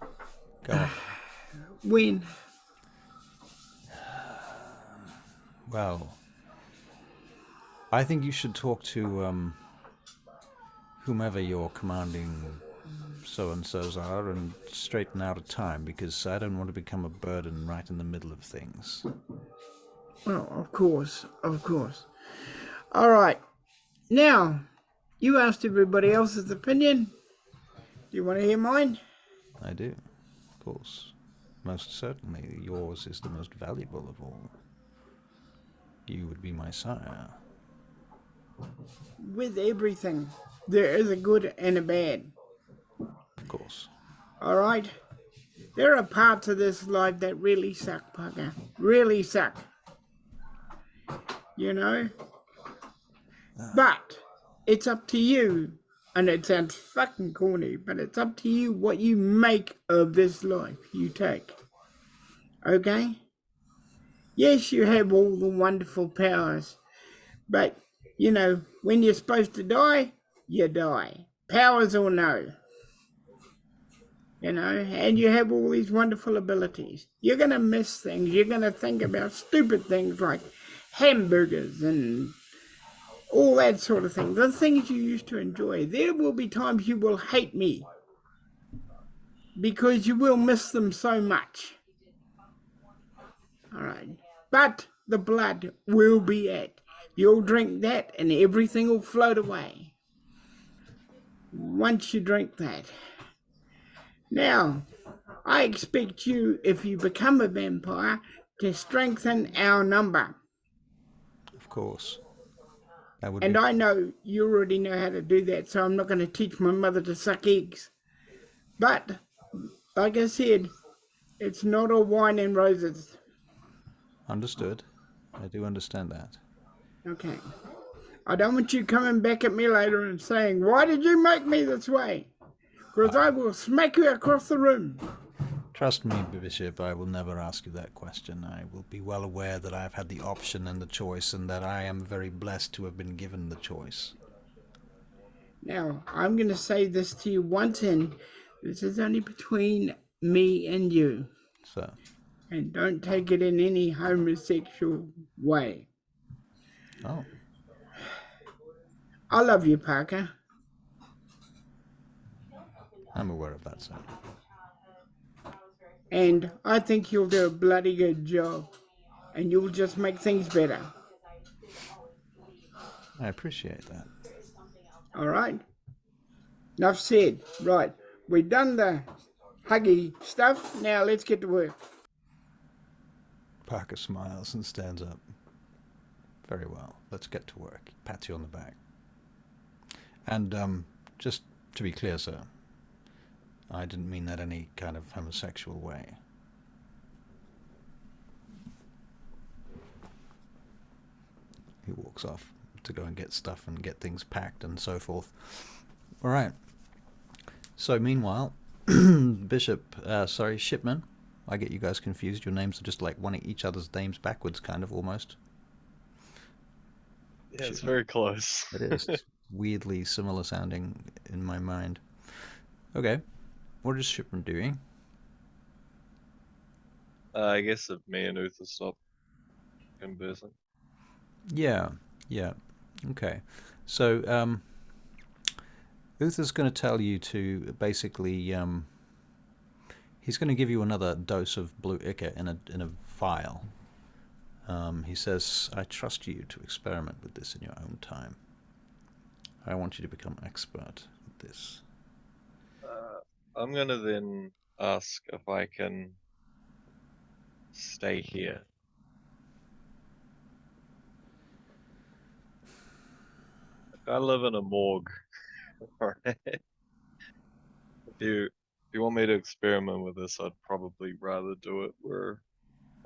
Go on. When? Well, I think you should talk to whomever your commanding so-and-sos are and straighten out a time, because I don't want to become a burden right in the middle of things. Well, of course. All right. Now, you asked everybody else's opinion. Do you want to hear mine? I do, of course. Most certainly, yours is the most valuable of all. You would be my sire. With everything, there is a good and a bad. Of course. All right? There are parts of this life that really suck, Parker. Really suck. You know? But it's up to you. And it sounds fucking corny, but it's up to you what you make of this life you take. Okay? Yes, you have all the wonderful powers. But, you know, when you're supposed to die, you die. Powers or no. You know, and you have all these wonderful abilities. You're going to miss things. You're going to think about stupid things like hamburgers and all that sort of thing. The things you used to enjoy. There will be times you will hate me because you will miss them so much. All right. But the blood will be it. You'll drink that and everything will float away. Once you drink that. Now, I expect you, if you become a vampire, to strengthen our number. Of course. That would And be... I know you already know how to do that, so I'm not going to teach my mother to suck eggs. But, like I said, it's not all wine and roses. Understood. I do understand that. Okay. I don't want you coming back at me later and saying, "Why did you make me this way?" Because I will smack you across the room. Trust me, Bishop, I will never ask you that question. I will be well aware that I have had the option and the choice, and that I am very blessed to have been given the choice. Now, I'm going to say this to you once, and this is only between me and you. So, And don't take it in any homosexual way. oh, I love you, Parker. I'm aware of that, sir. And I think you'll do a bloody good job. And you'll just make things better. I appreciate that. All right? Enough said. Right. We've done the huggy stuff. Now let's get to work. Parker smiles and stands up. Very well. Let's get to work. He pats you on the back. And, just to be clear, sir, I didn't mean that any kind of homosexual way. He walks off to go and get stuff and get things packed and so forth. All right. So meanwhile, Shipman. I get you guys confused. Your names are just like one of each other's names backwards, kind of, almost. Yeah, it's very close. It is. It's weirdly similar sounding in my mind. Okay. What is Shipman doing? I guess if me and Uther stop conversing. Yeah. Okay. So, Uther's going to tell you to basically... he's going to give you another dose of blue ichor in a vial. He says, I trust you to experiment with this in your own time. I want you to become expert at this. I'm gonna then ask if I can stay here. I live in a morgue. Alright. If you want me to experiment with this, I'd probably rather do it where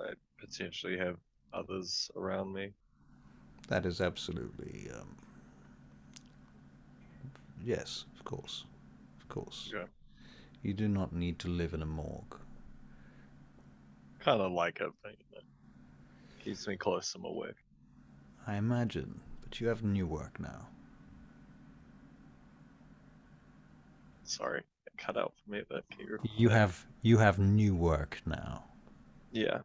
I potentially have others around me. That is absolutely... yes, of course. Of course. Yeah. You do not need to live in a morgue. Kind of like it, but keeps me close to my work. I imagine, but you have new work now. Sorry, it cut out for me a bit. Can You have new work now. Yeah.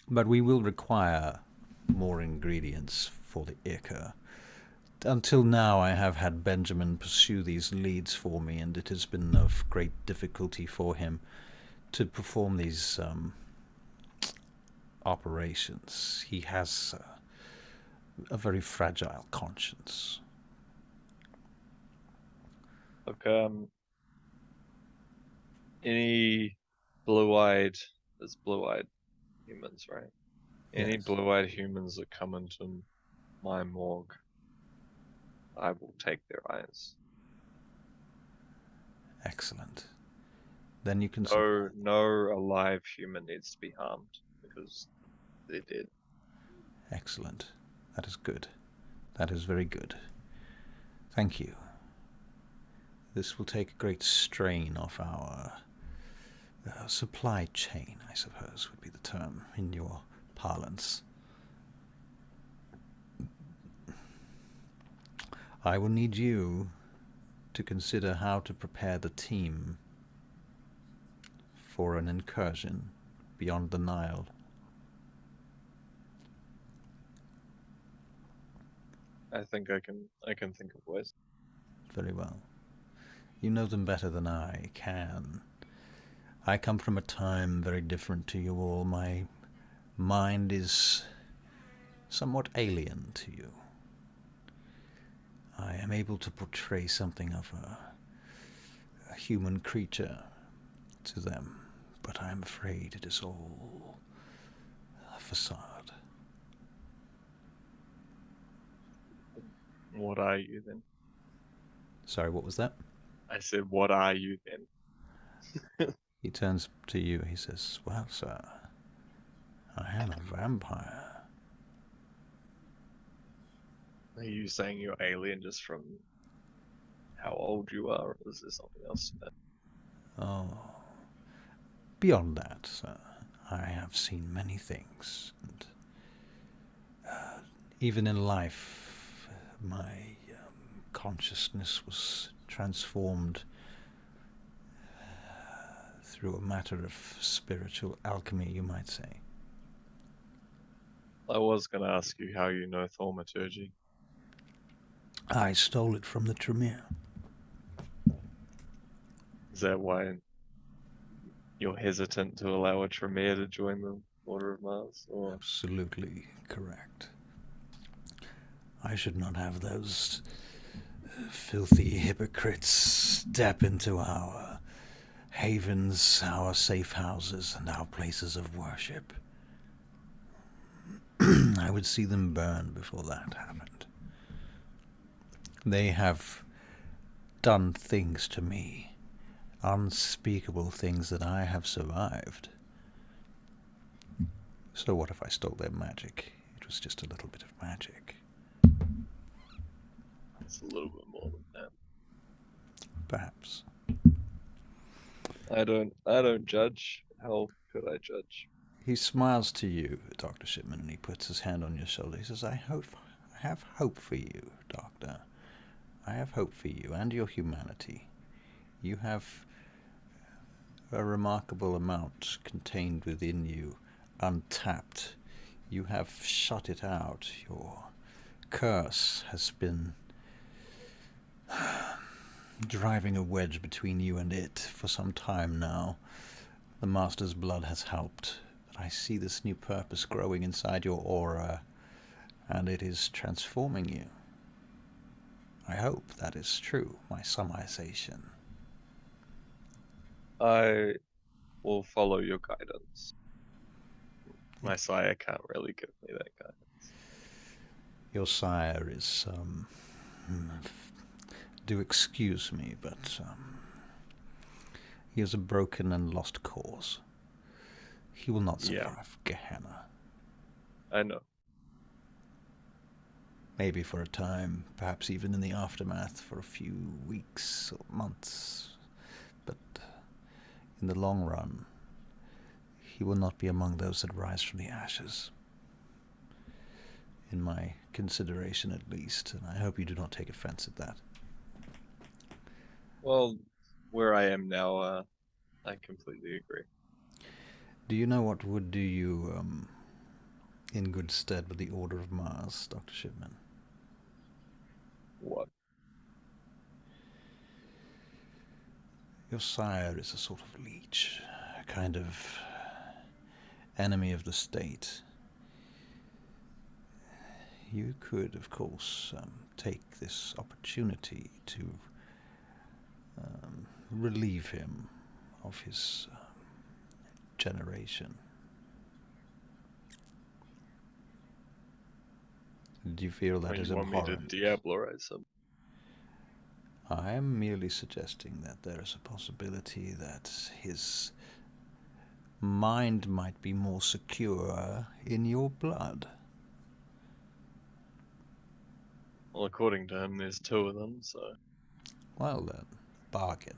But we will require more ingredients for the ichor. Until now, I have had Benjamin pursue these leads for me, and it has been of great difficulty for him to perform these operations. He has a very fragile conscience. Look, any blue-eyed, there's blue-eyed humans, right? Any Yes. blue-eyed humans that come into my morgue, I will take their eyes. Excellent. Then you can... No alive human needs to be harmed because they're dead. Excellent. That is good. That is very good. Thank you. This will take a great strain off our supply chain, I suppose, would be the term in your parlance. I will need you to consider how to prepare the team for an incursion beyond the Nile. I think I can think of ways. Very well. You know them better than I can. I come from a time very different to you all. My mind is somewhat alien to you. I am able to portray something of a human creature to them, but I am afraid it is all a facade. What are you then? Sorry, what was that? I said, what are you then? He turns to you, he says, well, sir, I am a vampire. Are you saying you're alien just from how old you are, or is there something else to that? Oh, beyond that, sir, I have seen many things, and even in life, my consciousness was transformed through a matter of spiritual alchemy, you might say. I was going to ask you how you know thaumaturgy. I stole it from the Tremere. Is that why you're hesitant to allow a Tremere to join the Order of Mars? Or... Absolutely correct. I should not have those filthy hypocrites step into our havens, our safe houses, and our places of worship. I would see them burn before that happened. They have done things to me, unspeakable things that I have survived. So what if I stole their magic? It was just a little bit of magic. It's a little bit more than that. Perhaps. I don't judge. How could I judge? He smiles to you, Dr. Shipman, and he puts his hand on your shoulder. He says, I have hope for you, Doctor. I have hope for you and your humanity. You have a remarkable amount contained within you, untapped. You have shut it out. Your curse has been driving a wedge between you and it for some time now. The Master's blood has helped, but I see this new purpose growing inside your aura, and it is transforming you. I hope that is true, my summarization. I will follow your guidance. My sire can't really give me that guidance. Your sire is, do excuse me, but he is a broken and lost cause. He will not survive Gehenna. I know. Maybe for a time, perhaps even in the aftermath for a few weeks or months. But in the long run, he will not be among those that rise from the ashes. In my consideration, at least, and I hope you do not take offense at that. Well, where I am now, I completely agree. Do you know what would do you in good stead with the Order of Mars, Dr. Shipman? What? Your sire is a sort of leech, a kind of enemy of the state. You could, of course, take this opportunity to relieve him of his generation. Do you feel that is abhorrent? You want me to diablerize him? I am merely suggesting that there is a possibility that his mind might be more secure in your blood. Well, according to him, there's two of them, so... Well then, bargain.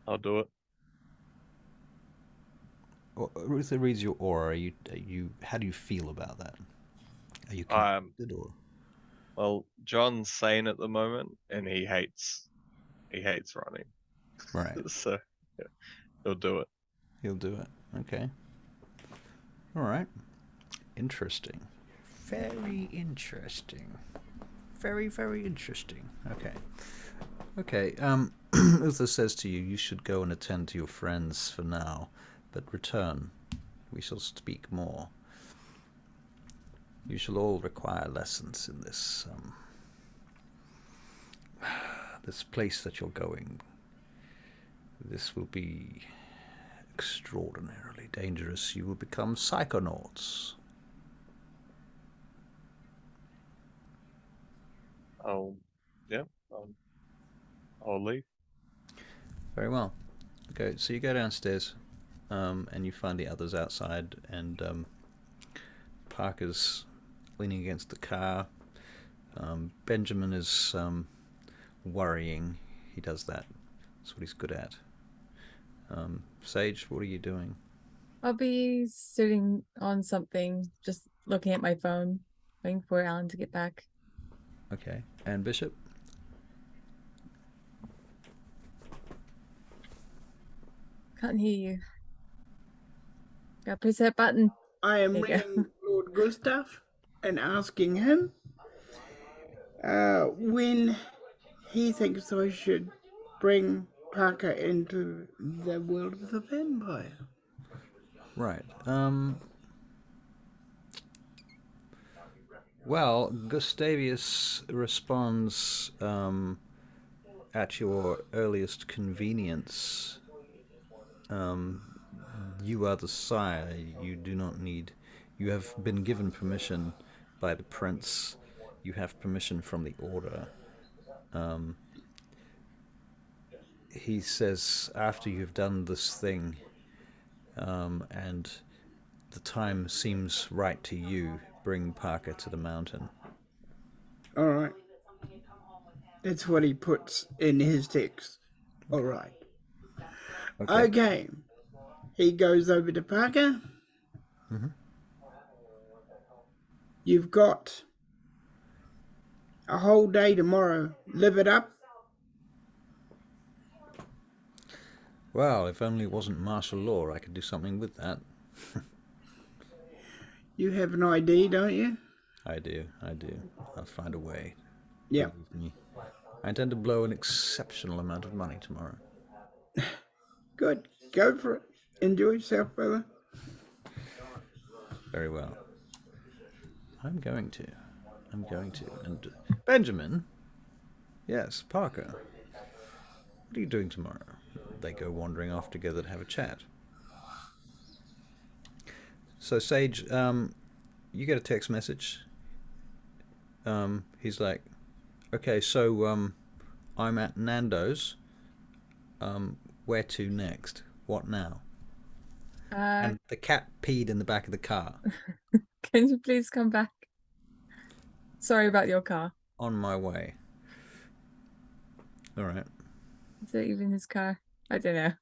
I'll do it. Well, Uther reads your aura. How do you feel about that? Are you conflicted or? Well, John's sane at the moment, and he hates running. Right. So, yeah, he'll do it. He'll do it. Okay. All right. Interesting. Very interesting. Very, very interesting. Okay. Okay. Uther says to you, you should go and attend to your friends for now, but return. We shall speak more. You shall all require lessons in this this place that you're going. This will be extraordinarily dangerous. You will become psychonauts. I'll leave. Very well. Okay, so you go downstairs, and you find the others outside, and Parker's leaning against the car. Benjamin is worrying. He does that. That's what he's good at. Sage, what are you doing? I'll be sitting on something, just looking at my phone, waiting for Alan to get back. Okay, and Bishop? Can't hear you. Gotta press that button. I am There you go. ringing Lord Gustav and asking him when he thinks I should bring Parker into the world of the vampire. Right. Well, Gustavius responds at your earliest convenience. You are the sire. You do not need... You have been given permission by the prince. You have permission from the order. He says, after you've done this thing, and the time seems right to you, bring Parker to the mountain. All right. That's what he puts in his text. All right. Okay. He goes over to Parker. Mm-hmm. You've got a whole day tomorrow. Live it up. Well, if only it wasn't martial law, I could do something with that. You have an ID, don't you? I do. I'll find a way. Yeah. Believe me. I intend to blow an exceptional amount of money tomorrow. Good. Go for it. Enjoy yourself, brother. Very well. I'm going to. And Benjamin? Yes, Parker. What are you doing tomorrow? They go wandering off together to have a chat. So, Sage, you get a text message. He's like, okay, so I'm at Nando's. Where to next? What now? And the cat peed in the back of the car. Can you please come back? Sorry about your car. On my way. All right. Is it even his car? I don't know.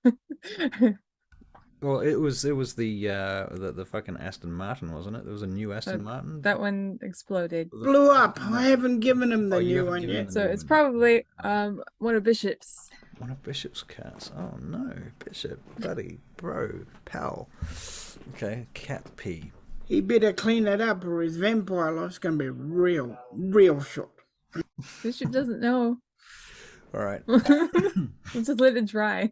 Well, it was the fucking Aston Martin, wasn't it? There was a new Aston Martin. That one exploded. Blew up. I haven't given him the new one yet. So it's probably one of Bishop's. One of Bishop's cats. Oh no, Bishop, buddy, bro, pal. Okay, cat pee. He better clean it up or his vampire life's going to be real short. Bishop doesn't know. All right. Just let it dry.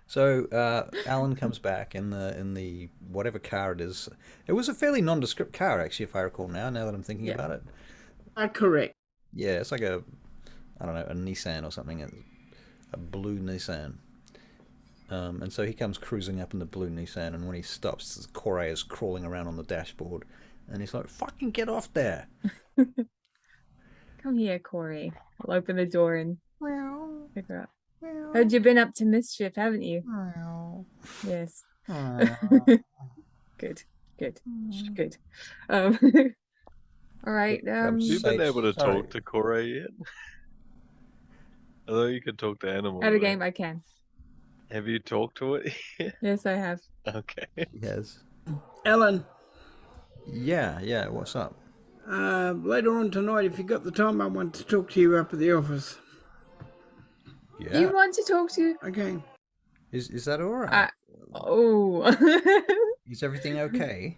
So Alan comes back in the whatever car it is. It was a fairly nondescript car, actually, if I recall now that I'm thinking about it. Correct. Yeah, it's like a Nissan or something, a blue Nissan. And so he comes cruising up in the blue Nissan, and when he stops, Coterie is crawling around on the dashboard, and he's like, "Fucking get off there!" Come here, Coterie. I'll open the door and pick her up. Heard you've been up to mischief, haven't you? Yes. Good. All right. Have you been able to Sorry. talk to Coterie yet? Although you can talk to animals. At a game, I can. Have you talked to it yet? Yes, I have. Okay. Yes. Alan, Yeah. What's up? later on tonight, if you got the time, I want to talk to you up at the office. Yeah. You want to talk to? Okay. Is that all right? Oh. Is everything okay?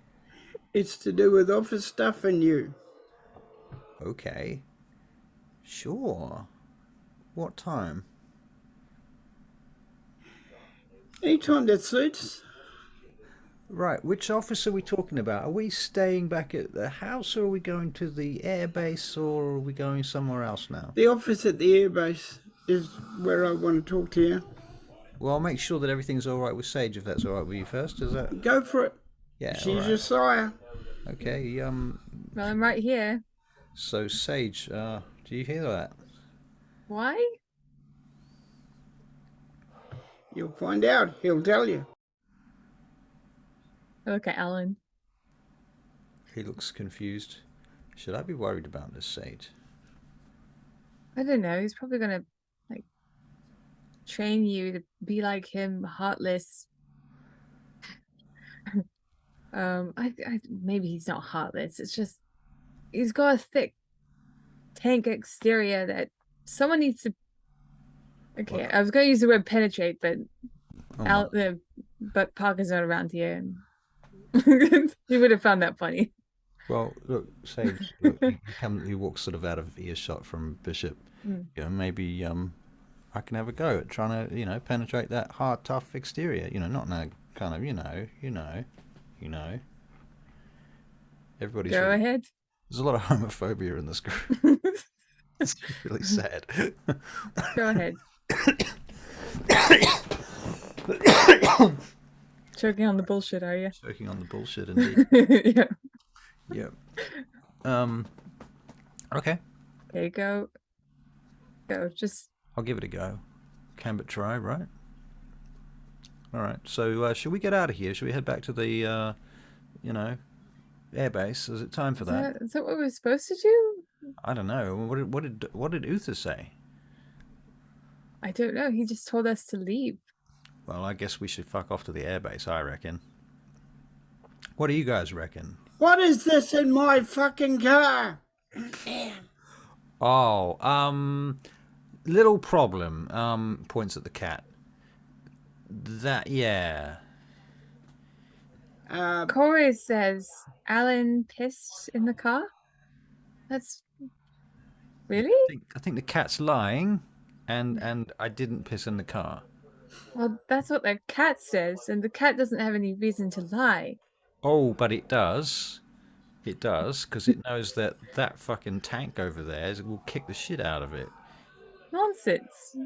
It's to do with office stuff and you. Okay. Sure. What time? Anytime that suits. Right, which office are we talking about? Are we staying back at the house, or are we going to the airbase, or are we going somewhere else now? The office at the airbase is where I want to talk to you. Well, I'll make sure that everything's all right with Sage, if that's all right with you first. Is that? Go for it. Yeah. She's all right. your sire. Okay. Well, I'm right here. So Sage, do you hear that? Why? You'll find out. He'll tell you. Look at Alan. He looks confused. Should I be worried about this, Sage? I don't know. He's probably gonna train you to be like him, heartless. Maybe he's not heartless. It's just he's got a thick tank exterior that someone needs to. Okay, I was going to use the word penetrate, but but Parker's not around here, and he would have found that funny. Well, look, Sage. He walks sort of out of earshot from Bishop. You know, maybe I can have a go at trying to, penetrate that hard, tough exterior. Not in a kind of, Everybody's Go ahead. There's a lot of homophobia in this group. It's really sad. Go ahead. Choking on the bullshit, are you? Choking on the bullshit, indeed. Yeah. Okay. Okay, go. Just. I'll give it a go. Can but try, right? All right. So, should we get out of here? Should we head back to the, airbase? Is it time for that? Is that what we're supposed to do? I don't know. What did Uther say? I don't know. He just told us to leave. Well, I guess we should fuck off to the airbase, I reckon. What do you guys reckon? What is this in my fucking car? Oh, little problem. Points at the cat. Yeah. Corey says Alan pissed in the car. That's Really? I think the cat's lying, and I didn't piss in the car. Well, that's what the cat says, and the cat doesn't have any reason to lie. Oh, but it does. It does, because it knows that that fucking tank over there will kick the shit out of it. Nonsense.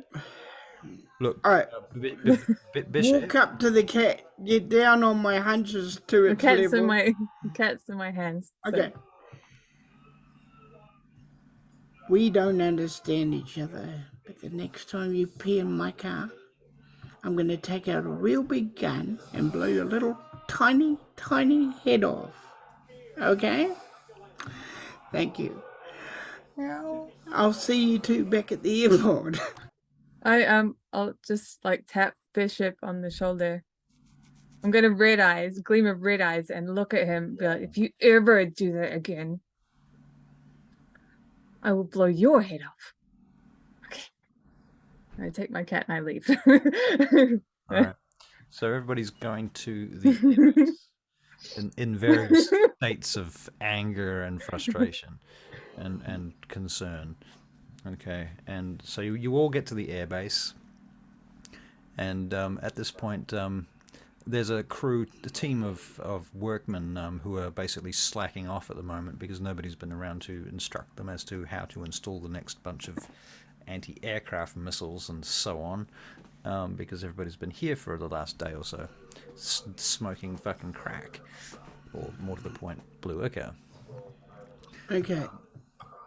Look, All right, Bishop. walk up to the cat. Get down on my hunches to The its cat's level. in my hands. So. Okay. We don't understand each other, but the next time you pee in my car, I'm going to take out a real big gun and blow your little tiny, tiny head off. Okay? Thank you. I'll see you two back at the airport. I'll just like tap Bishop on the shoulder. I'm gonna gleam of red eyes, and look at him. Be like, if you ever do that again, I will blow your head off. Okay. I take my cat and I leave. All right. So everybody's going to the in various states of anger and frustration and concern. Okay, and so you all get to the airbase, and at this point, there's a team of workmen who are basically slacking off at the moment because nobody's been around to instruct them as to how to install the next bunch of anti-aircraft missiles and so on, because everybody's been here for the last day or so, smoking fucking crack, or more to the point, blue ichor. Okay.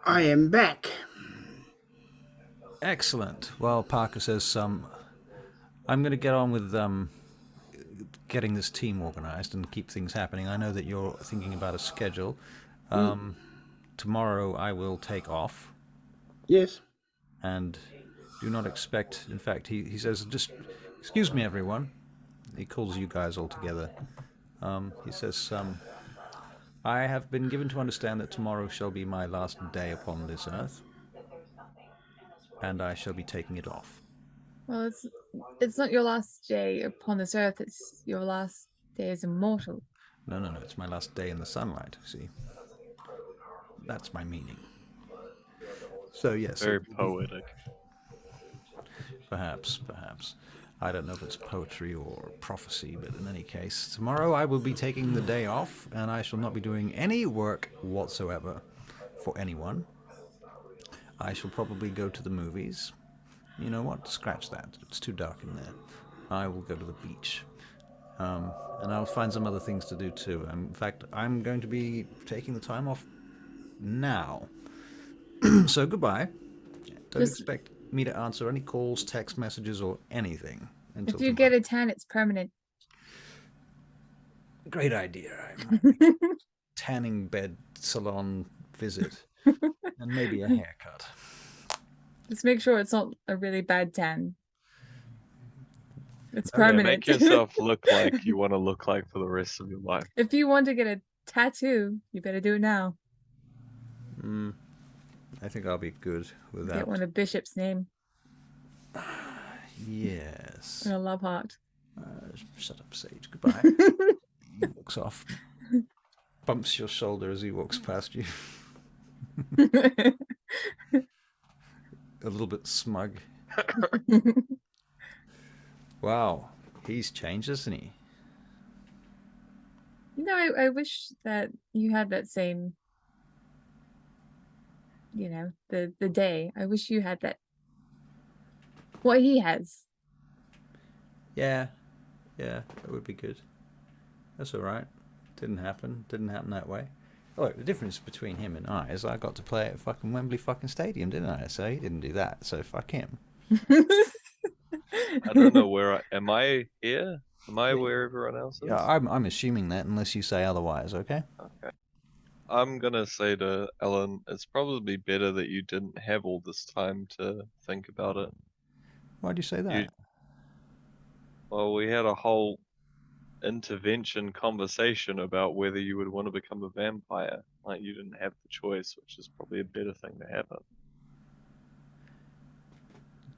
I am back. Excellent. Well, Parker says, I'm going to get on with getting this team organized and keep things happening. I know that you're thinking about a schedule. Tomorrow I will take off. Yes. And do not expect, in fact, he says, just excuse me, everyone. He calls you guys all together. He says, I have been given to understand that tomorrow shall be my last day upon this earth, and I shall be taking it off. Well, it's not your last day upon this earth. It's your last day as immortal. No, it's my last day in the sunlight, see. That's my meaning. So, yes. Very poetic. Perhaps. I don't know if it's poetry or prophecy, but in any case, tomorrow I will be taking the day off, and I shall not be doing any work whatsoever for anyone. I shall probably go to the movies. You know what? Scratch that. It's too dark in there. I will go to the beach. And I'll find some other things to do too. In fact, I'm going to be taking the time off now. So goodbye. Don't expect me to answer any calls, text messages, or anything until If you tomorrow. get a tan, it's permanent. Great idea. Tanning bed salon visit and maybe a haircut. Just make sure it's not a really bad tan. It's permanent. Yeah, make yourself look like you want to look like for the rest of your life. If you want to get a tattoo, you better do it now. I think I'll be good with that. Get one of Bishop's name. Yes. And a love heart. Shut up, Sage. Goodbye. He walks off. Bumps your shoulder as he walks past you. A little bit smug. Wow. He's changed, isn't he? You know, I wish that you had that same, you know, the day. I wish you had that. What he has. Yeah, it would be good. That's all right. Didn't happen that way. Oh, the difference between him and I is I got to play at fucking Wembley fucking Stadium, didn't I? So he didn't do that, so fuck him. I don't know where am I here? Am I where everyone else is? Yeah, I'm assuming that unless you say otherwise, okay? Okay. I'm gonna say to Ellen, it's probably better that you didn't have all this time to think about it. Why'd you say that? Well, we had a whole intervention conversation about whether you would want to become a vampire. Like, you didn't have the choice, which is probably a better thing to happen.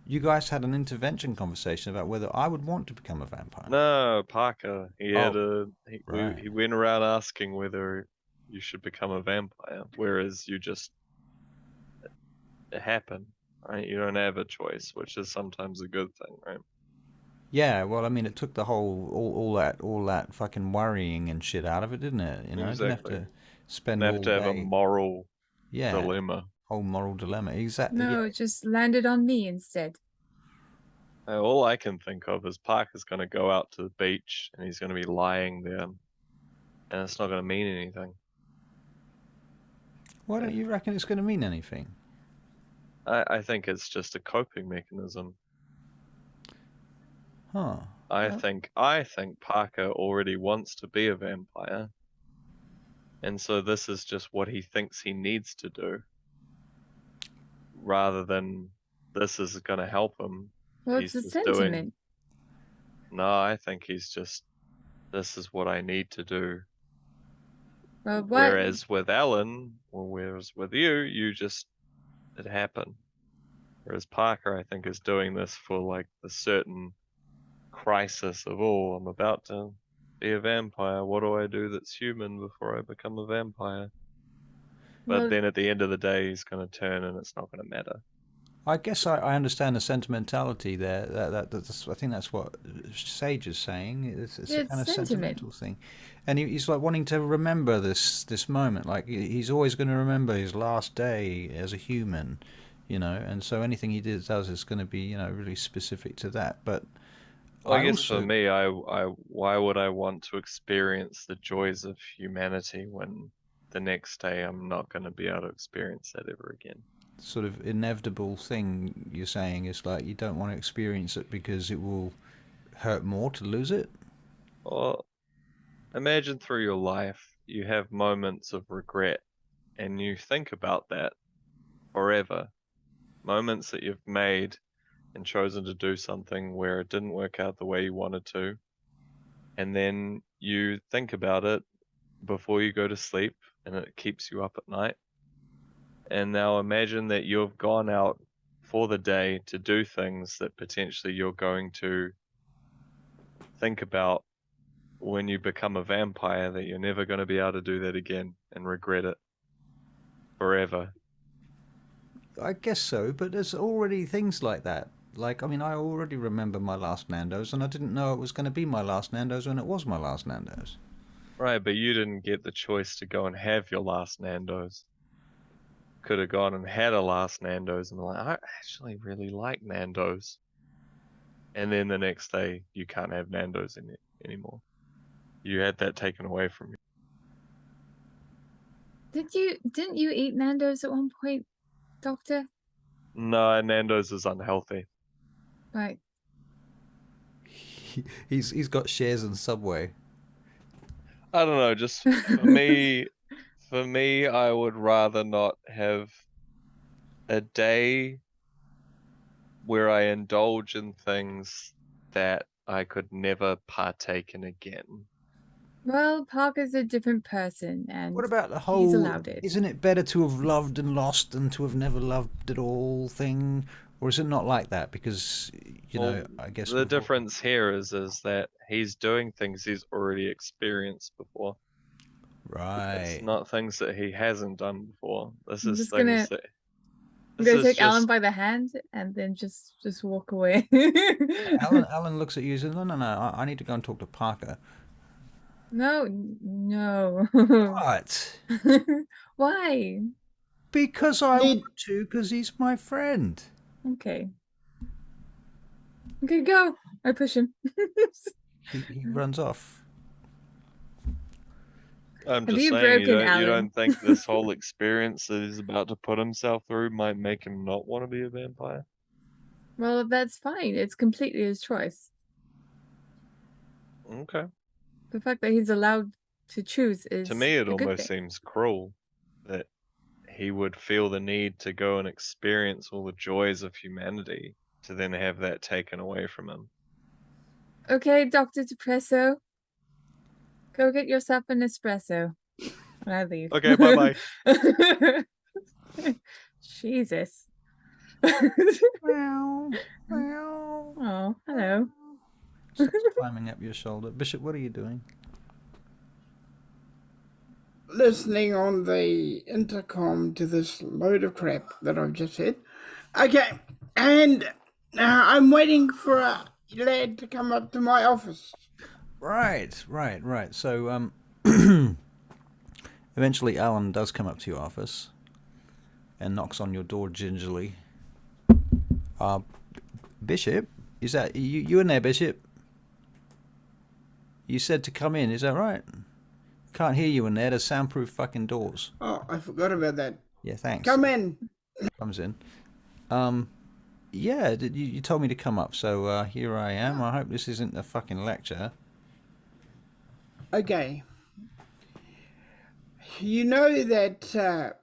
You guys had an intervention conversation about whether I would want to become a vampire. No, Parker. He had right. he went around asking whether you should become a vampire, whereas you just happen, right? You don't have a choice, which is sometimes a good thing, right? Yeah, well, I mean, it took the whole all that fucking worrying and shit out of it, didn't it? You know, I didn't have Exactly. to You spend have all to have a day. moral Yeah, dilemma. whole moral dilemma. Exactly. No, Yeah. it just landed on me instead. All I can think of is Parker's going to go out to the beach and he's going to be lying there, and it's not going to mean anything. Why don't you reckon it's going to mean anything? I think it's just a coping mechanism. Huh. I think Parker already wants to be a vampire, and so this is just what he thinks he needs to do, rather than this is going to help him. Well, He's it's a just doing. sentiment. No, I think he's just. This is what I need to do. Well, what? Whereas with Alan, or whereas with you just it happened. Whereas Parker, I think, is doing this for like the certain crisis of, oh, I'm about to be a vampire. What do I do that's human before I become a vampire? But Well, then at the end of the day, he's going to turn and it's not going to matter. I guess I understand the sentimentality there. That's, I think that's what Sage is saying. It's a it's kind of sentiment. sentimental thing, and he's like wanting to remember this moment. Like he's always going to remember his last day as a human, you know. And so anything he does is going to be, you know, really specific to that. But Well, I I guess for also me, why would I want to experience the joys of humanity when the next day I'm not going to be able to experience that ever again? sort of inevitable thing you're saying is like you don't want to experience it because it will hurt more to lose it. Well, imagine through your life you have moments of regret and you think about that forever. Moments that you've made and chosen to do something where it didn't work out the way you wanted to. And then you think about it before you go to sleep and it keeps you up at night. And now imagine that you've gone out for the day to do things that potentially you're going to think about when you become a vampire, that you're never going to be able to do that again and regret it forever. I guess so, but there's already things like that. Like, I mean, I already remember my last Nando's, and I didn't know it was going to be my last Nando's when it was my last Nando's. Right, but you didn't get the choice to go and have your last Nando's. Could have gone and had a last Nando's and like, I actually really like Nando's. And then the next day you can't have Nando's in it anymore. You had that taken away from you. Didn't you eat Nando's at one point, Doctor? No, Nando's is unhealthy. Right. He's got shares in Subway. I don't know, just for me, I would rather not have a day where I indulge in things that I could never partake in again. Well, Parker's a different person, and What about the he's whole? allowed it. Isn't it better to have loved and lost than to have never loved at all thing? Or is it not like that? Because you know, I guess the difference here is that he's doing things he's already experienced before. Right. It's not things that he hasn't done before. This I'm is just things gonna, that. I'm This gonna is take Alan just. by the hand and then just walk away. Alan looks at you and says, "No, I need to go and talk to Parker." No. What? Why? Because I Need want to, because he's my friend. Okay. Okay, go. I push him. He runs off. I'm Have just you saying, broken you Alan? don't think this whole experience that he's about to put himself through might make him not want to be a vampire? Well, that's fine. It's completely his choice. Okay. The fact that he's allowed to choose is To me, it a good almost thing. seems cruel that he would feel the need to go and experience all the joys of humanity to then have that taken away from him. Okay, Dr. Depresso. Go get yourself an espresso. And I leave. Okay, bye-bye. Jesus. Meow, meow. Oh, hello. Starts climbing up your shoulder. Bishop, what are you doing? listening on the intercom to this load of crap that I've just said. Okay, and I'm waiting for a lad to come up to my office. Right. So, eventually Alan does come up to your office and knocks on your door gingerly. Bishop? Is that you in there, Bishop? You said to come in, is that right? Can't hear you in there. There's soundproof fucking doors. Oh, I forgot about that. Yeah, thanks. Come in. Comes in. Yeah, you told me to come up, so here I am. I hope this isn't a fucking lecture. Okay. You know that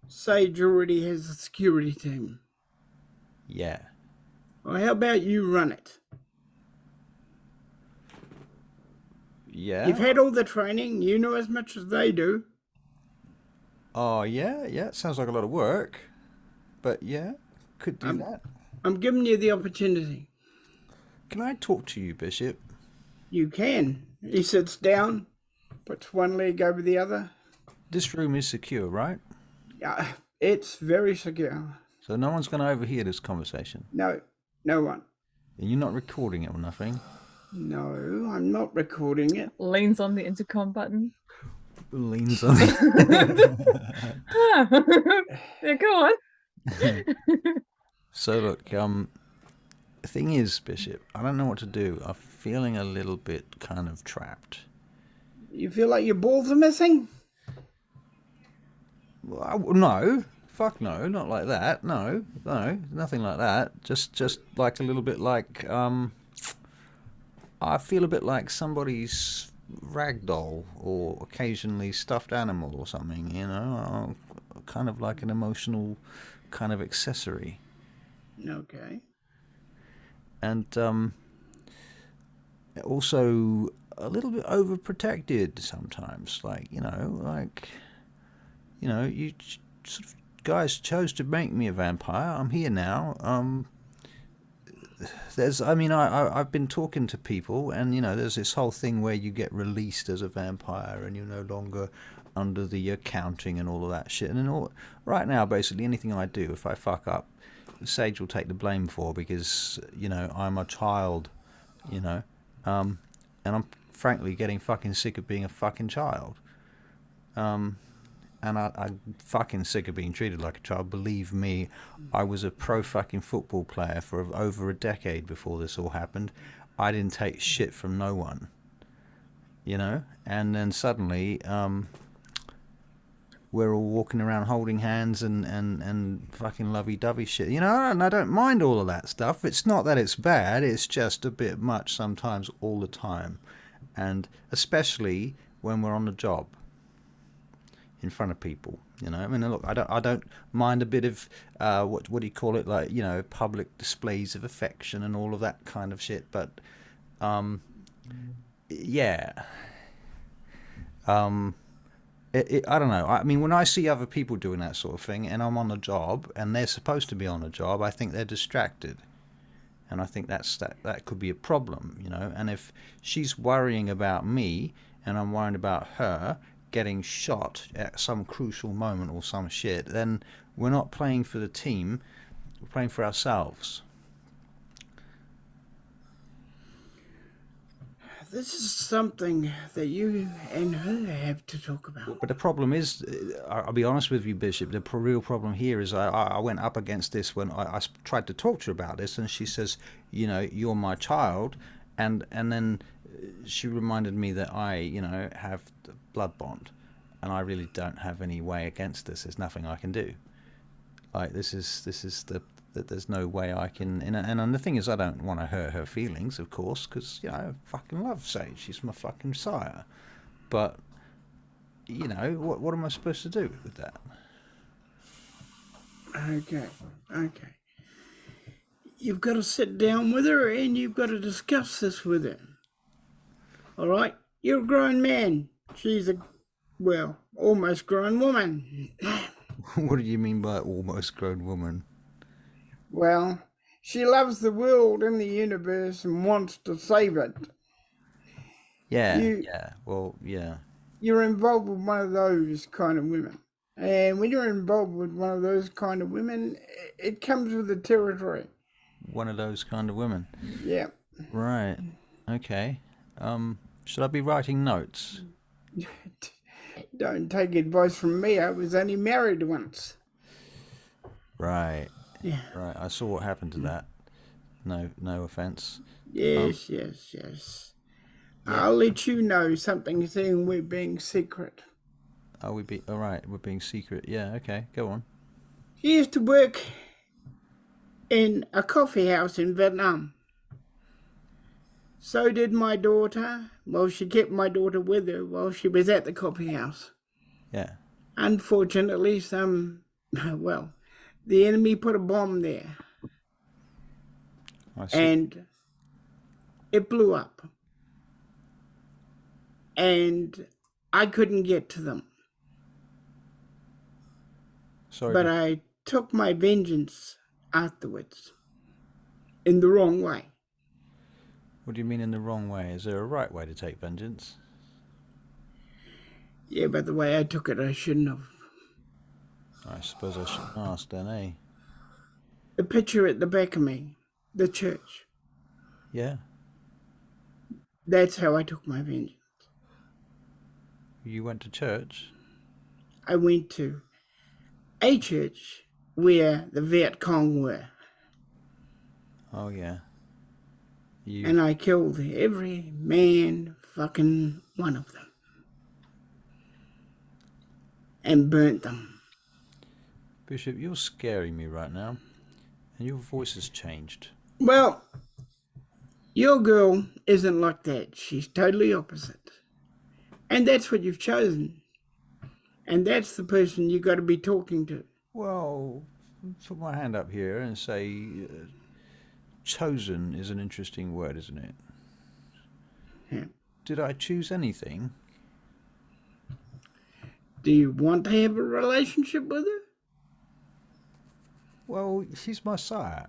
Sage already has a security team. Yeah. Well, how about you run it? Yeah? You've had all the training. You know as much as they do. Oh, yeah? It sounds like a lot of work. But yeah, could do that. I'm giving you the opportunity. Can I talk to you, Bishop? You can. He sits down, puts one leg over the other. This room is secure, right? Yeah, it's very secure. So no one's going to overhear this conversation? No, no one. And you're not recording it or nothing? No, I'm not recording it. Leans on the intercom button. Leans on Yeah, go on. So look, the thing is, Bishop, I don't know what to do. I'm feeling a little bit kind of trapped. You feel like your balls are missing? Well, no. Fuck no, not like that. No, nothing like that. Just like a little bit like, I feel a bit like somebody's ragdoll or occasionally stuffed animal or something, you know, kind of like an emotional kind of accessory. Okay. And also a little bit overprotected sometimes, you sort of guys chose to make me a vampire. I'm here now. I've been talking to people, and there's this whole thing where you get released as a vampire and you're no longer under the accounting and all of that shit. And right now, basically anything I do, if I fuck up, Sage will take the blame for, because I'm a child, and I'm frankly getting fucking sick of being a fucking child. And I'm fucking sick of being treated like a child. Believe me, I was a pro fucking football player for over a decade before this all happened. I didn't take shit from no one, and then suddenly we're all walking around holding hands and fucking lovey-dovey shit, and I don't mind all of that stuff. It's not that it's bad, it's just a bit much sometimes, all the time, and especially when we're on the job in front of people, I mean, look, I don't mind a bit of what do you call it, like, public displays of affection and all of that kind of shit, but yeah, I don't know. I mean, when I see other people doing that sort of thing, and I'm on a job, and they're supposed to be on a job, I think they're distracted, and I think that could be a problem, And if she's worrying about me, and I'm worried about her getting shot at some crucial moment or some shit, then we're not playing for the team, we're playing for ourselves. This is something that you and her have to talk about. But the problem is, I'll be honest with you, Bishop, the real problem here is I went up against this when I tried to talk to her about this, and she says, you're my child, and then she reminded me that I, have the blood bond, and I really don't have any way against this. There's nothing I can do. Like, this is that there's no way I can, and the thing is, I don't want to hurt her feelings, of course, because I fucking love Sage. She's my fucking sire. But what am I supposed to do with that? Okay. You've got to sit down with her, and you've got to discuss this with her. All right? You're a grown man. She's almost grown woman. What do you mean by almost grown woman? Well, she loves the world and the universe and wants to save it. Yeah. Well, yeah. you're involved with one of those kind of women. And when you're involved with one of those kind of women, it comes with the territory. One of those kind of women. Yeah. Right. Okay. Should I be writing notes? Don't take advice from me. I was only married once. Right. Yeah. Right. I saw what happened to that. No offense. Yes. Yeah. I'll let you know something saying we're being secret. All right? We're being secret. Yeah. Okay. Go on. She used to work in a coffee house in Vietnam. So did my daughter. Well, she kept my daughter with her while she was at the coffee house. Yeah. Unfortunately, the enemy put a bomb there. I see. And it blew up. And I couldn't get to them. Sorry. But I took my vengeance afterwards. In the wrong way. What do you mean in the wrong way? Is there a right way to take vengeance? Yeah, but the way I took it, I shouldn't have. I suppose I should ask then, eh? The picture at the back of me, the church. Yeah. That's how I took my vengeance. You went to church? I went to a church where the Viet Cong were. Oh, yeah. And I killed every man fucking one of them. And burnt them. Bishop, you're scaring me right now. And your voice has changed. Well, your girl isn't like that. She's totally opposite. And that's what you've chosen. And that's the person you got to be talking to. Well, put my hand up here and say, chosen is an interesting word, isn't it? Yeah. Did I choose anything? Do you want to have a relationship with her? Well, she's my sire.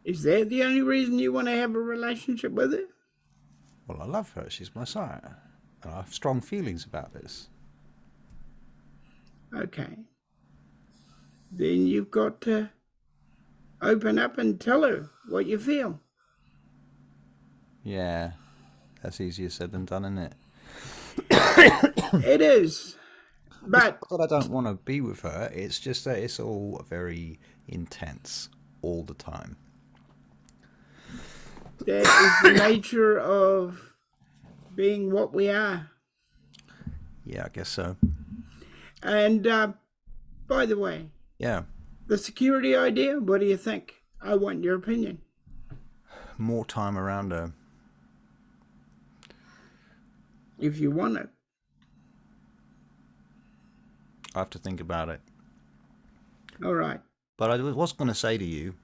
Is that the only reason you want to have a relationship with her? Well, I love her. She's my sire. And I have strong feelings about this. Okay. Then you've got to open up and tell her what you feel. Yeah. That's easier said than done, isn't it? It is. But it's not that I don't want to be with her. It's just that it's all very intense all the time. That is the nature of being what we are. Yeah, I guess so. And by the way, yeah, the security idea, what do you think? I want your opinion. More time around her. If you want it. I have to think about it. All right. But I was going to say to you,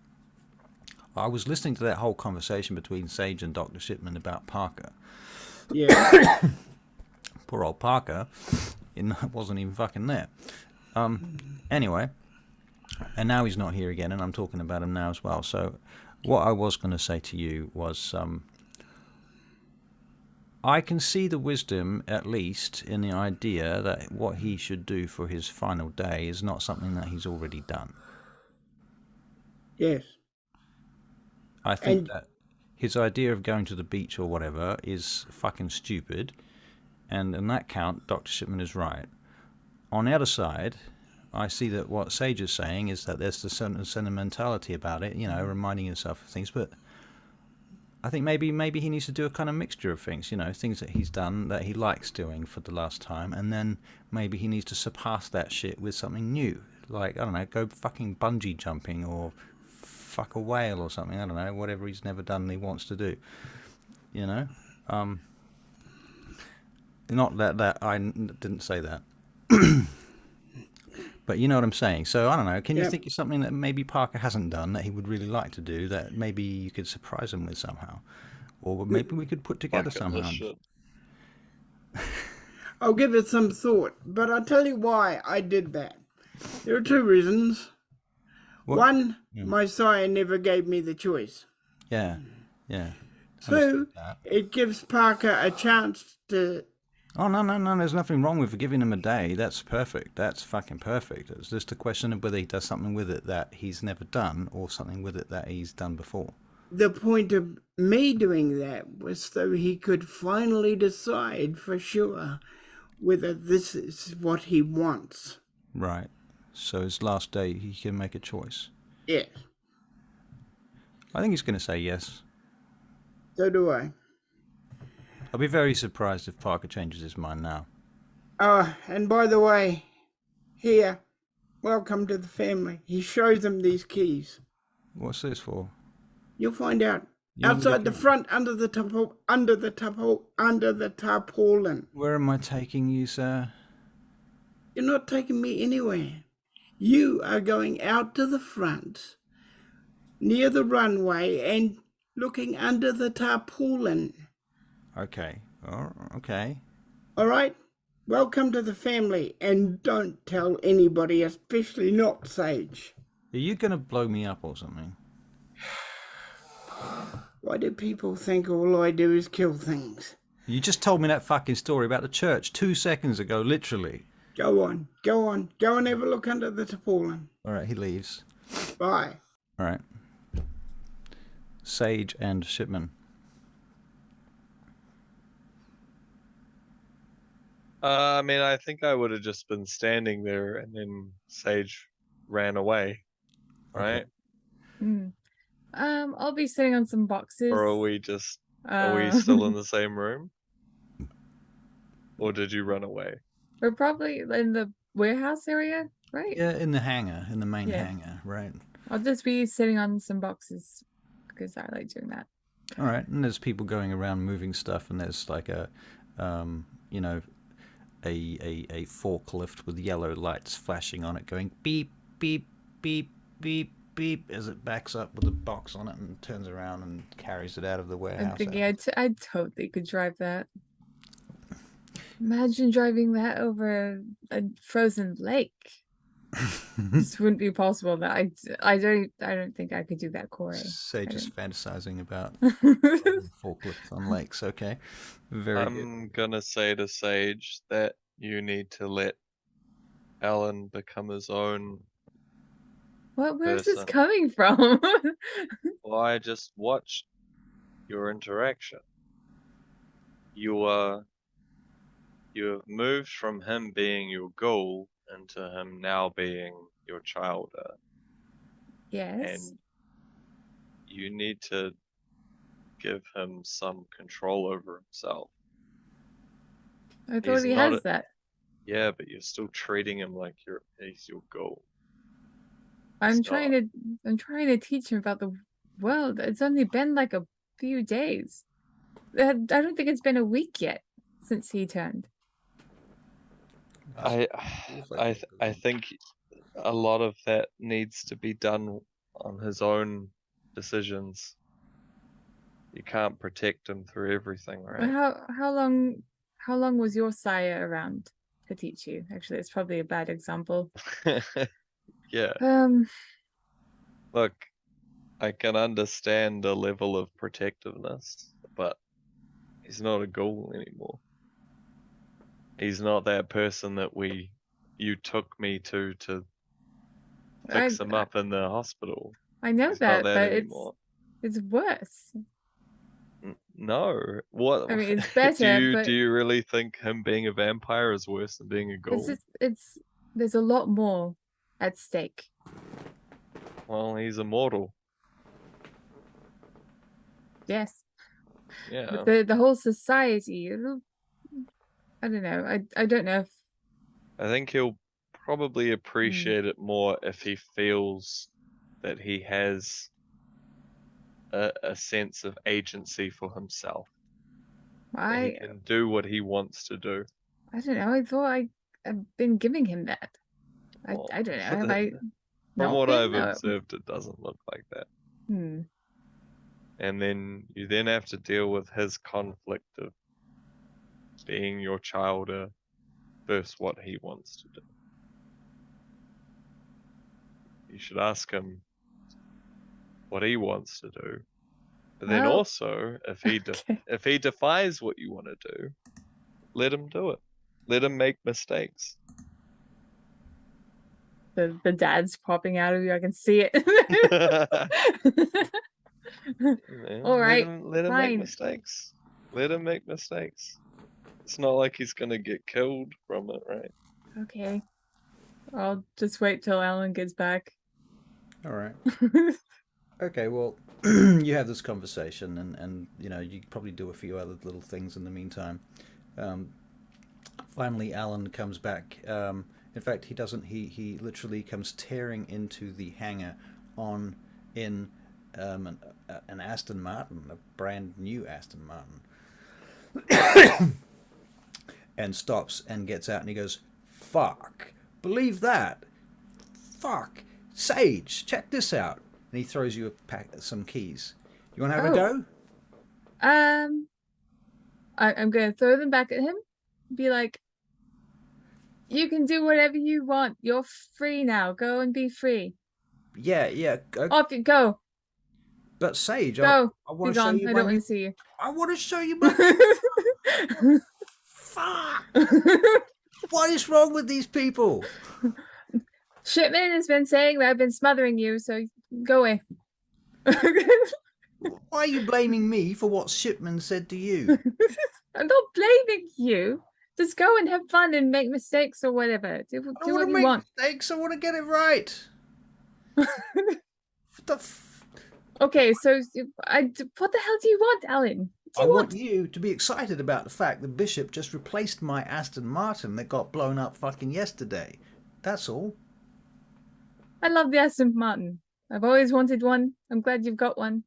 I was listening to that whole conversation between Sage and Dr. Shipman about Parker. Yeah. Poor old Parker wasn't even fucking there. Anyway, and now he's not here again, and I'm talking about him now as well. So what I was going to say to you was I can see the wisdom, at least, in the idea that what he should do for his final day is not something that he's already done. Yes. I think that his idea of going to the beach or whatever is fucking stupid. And in that count, Dr. Shipman is right. On the other side, I see that what Sage is saying is that there's a certain sentimentality about it, you know, reminding himself of things. But I think maybe he needs to do a kind of mixture of things, you know, things that he's done that he likes doing for the last time. And then maybe he needs to surpass that shit with something new. Like, I don't know, go fucking bungee jumping or fuck a whale or something. I don't know, whatever he's never done and he wants to do, you know. Not that I didn't say that, but you know what I'm saying. So I don't know, can you think of something that maybe Parker hasn't done that he would really like to do that maybe you could surprise him with somehow, or maybe we could put together somehow? I'll give it some thought, but I'll tell you why I did that. There are two reasons. What? One, my sire never gave me the choice. Yeah. Two, it gives Parker a chance to Oh, no, there's nothing wrong with giving him a day. That's perfect. That's fucking perfect. It's just a question of whether he does something with it that he's never done or something with it that he's done before. The point of me doing that was so he could finally decide for sure whether this is what he wants. Right. So his last day, he can make a choice. Yes, I think he's going to say yes. so do I. I'll be very surprised if Parker changes his mind now. Oh, and by the way, here, welcome to the family. He shows them these keys. What's this for? You'll find out. You want me to Outside the keep- front, under the tarpaulin. Where am I taking you, sir? You're not taking me anywhere. You are going out to the front, near the runway, and looking under the tarpaulin. Okay. Oh, okay. All right? Welcome to the family, and don't tell anybody, especially not Sage. Are you going to blow me up or something? Why do people think all I do is kill things? You just told me that fucking story about the church 2 seconds ago, literally. Go on. Go and have a look under the tarpaulin. All right, he leaves. Bye. All right. Sage and Shipman. I mean, I think I would have just been standing there, and then Sage ran away, right? Mm. I'll be sitting on some boxes. Or are we still in the same room? Or did you run away? We're probably in the warehouse area, right? Yeah, in the hangar, in the main Yeah. hangar, right. I'll just be sitting on some boxes because I like doing that. All right, and there's people going around moving stuff, and there's like a forklift with yellow lights flashing on it, going beep, beep, beep, beep, beep, as it backs up with a box on it and turns around and carries it out of the warehouse. I'm thinking I totally could drive that. Imagine driving that over a frozen lake. This wouldn't be possible. That I don't think I could do that, Corey. Sage is fantasizing about Okay. forklifts on lakes. Okay, very good. I'm gonna say to Sage that you need to let Alan become his own. Where's this person. coming from? Well, I just watched your interaction. You have moved from him being your goal into him now being your child, Yes. and you need to give him some control over himself. I thought he's he not has that. Yeah, but you're still treating him like he's your goal. I'm It's trying to teach him about the world. It's only been like a few days. I don't think it's been a week yet since he turned. I think a lot of that needs to be done on his own decisions. You can't protect him through everything, right? How long was your sire around to teach you? Actually, it's probably a bad example. Yeah. Look, I can understand the level of protectiveness, but he's not a ghoul anymore. He's not that person that you took me to fix him up in the hospital. I know He's that, not but anymore. it's worse. No, what? I mean, it's better, but do you really think him being a vampire is worse than being a ghoul? There's a lot more at stake. Well, he's immortal. Yes. Yeah. But the whole society, I don't know. I don't know if I think he'll probably appreciate it more if he feels that he has a sense of agency for himself. That he can do what he wants to do. I don't know. I thought I've been giving him that. Well, I don't know. Have I? From not what been? I've No. observed, it doesn't look like that. Hmm. And then you then have to deal with his conflict of being your child versus what he wants to do. You should ask him what he wants to do. But then Well, also, if he defies what you want to do, Let him do it. Let him make mistakes. The dad's popping out of you. I can see it. Man, All right, let him make fine. mistakes. Let him make mistakes. It's not like he's gonna get killed from it, right? Okay. I'll just wait till Alan gets back. All right. Okay, well, you have this conversation, and you probably do a few other little things in the meantime. Finally, Alan comes back. In fact, he doesn't. He literally comes tearing into the hangar in an Aston Martin, a brand new Aston Martin, and stops and gets out, and he goes, "Fuck! Believe that! Fuck! Sage, check this out!" And he throws you some keys. You want to have a go? I'm gonna throw them back at him. Be like, you can do whatever you want. You're free now. Go and be free. Yeah. Off you go. But Sage, Go. I Be want to show gone. you I my don't want new. to see you. I want to show you my new. Fuck! What is wrong with these people? Shipman has been saying that I've been smothering you, so go away. Why are you blaming me for what Shipman said to you? I'm not blaming you. Just go and have fun and make mistakes or whatever. Do I don't what want to you make want. mistakes. I want to get it right. Okay, so what the hell do you want, Alan? What do I you want you to be excited about the fact that Bishop just replaced my Aston Martin that got blown up fucking yesterday. That's all. I love the Aston Martin. I've always wanted one. I'm glad you've got one.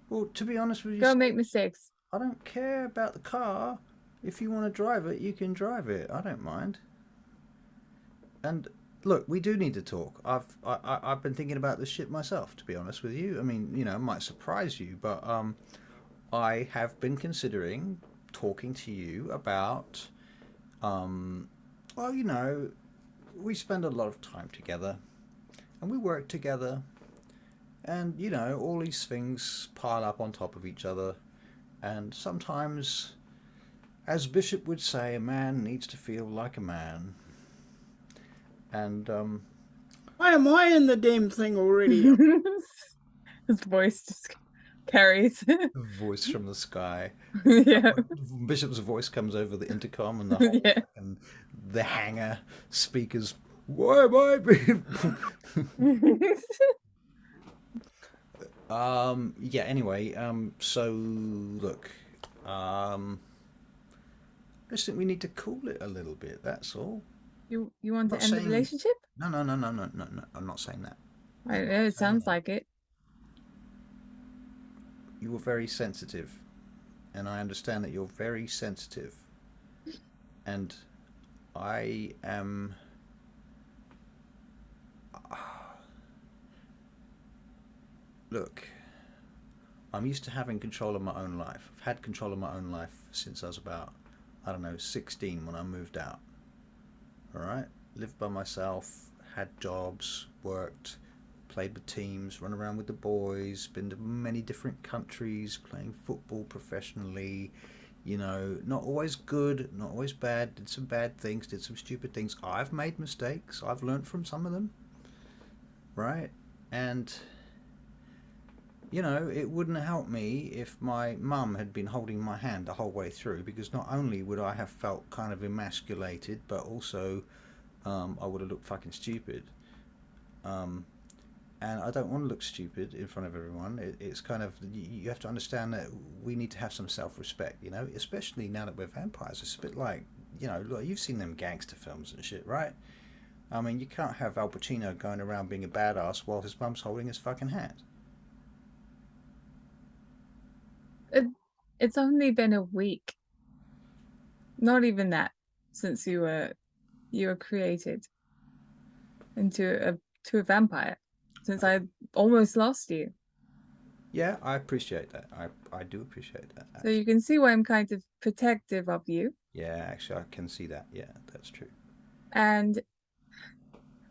Well, to be honest with you, Go make mistakes. I don't care about the car. If you want to drive it, you can drive it. I don't mind. And look, we do need to talk. I've been thinking about this shit myself, to be honest with you. I mean, it might surprise you, but I have been considering talking to you about well, we spend a lot of time together and we work together, and all these things pile up on top of each other, and sometimes, as Bishop would say, a man needs to feel like a man. And Why am I in the damn thing already? His voice just carries. the voice from the sky. Yeah. Bishop's voice comes over the intercom, and the whole Yeah. fucking, the hangar speakers. Why am I being? Yeah. Anyway. So look. I just think we need to cool it a little bit. That's all. You want to Not end the saying- relationship? No. I'm not saying that. I know it sounds like it. You were very sensitive, and I understand that you're very sensitive, and I am. Look, I'm used to having control of my own life. I've had control of my own life since I was about, 16 when I moved out. Alright? Lived by myself, had jobs, worked, played with teams, run around with the boys, been to many different countries, playing football professionally. Not always good, not always bad, did some bad things, did some stupid things. I've made mistakes, I've learned from some of them. Right? And it wouldn't help me if my mum had been holding my hand the whole way through, because not only would I have felt kind of emasculated, but also I would have looked fucking stupid. And I don't want to look stupid in front of everyone. It's kind of, you have to understand that we need to have some self-respect, especially now that we're vampires. It's a bit like, look, you've seen them gangster films and shit, right? I mean, you can't have Al Pacino going around being a badass while his mum's holding his fucking hand. It's only been a week. Not even that, since you were created into a vampire. Since I almost lost you. Yeah, I appreciate that. I do appreciate that. So you can see why I'm kind of protective of you. Yeah, actually, I can see that. Yeah, that's true. And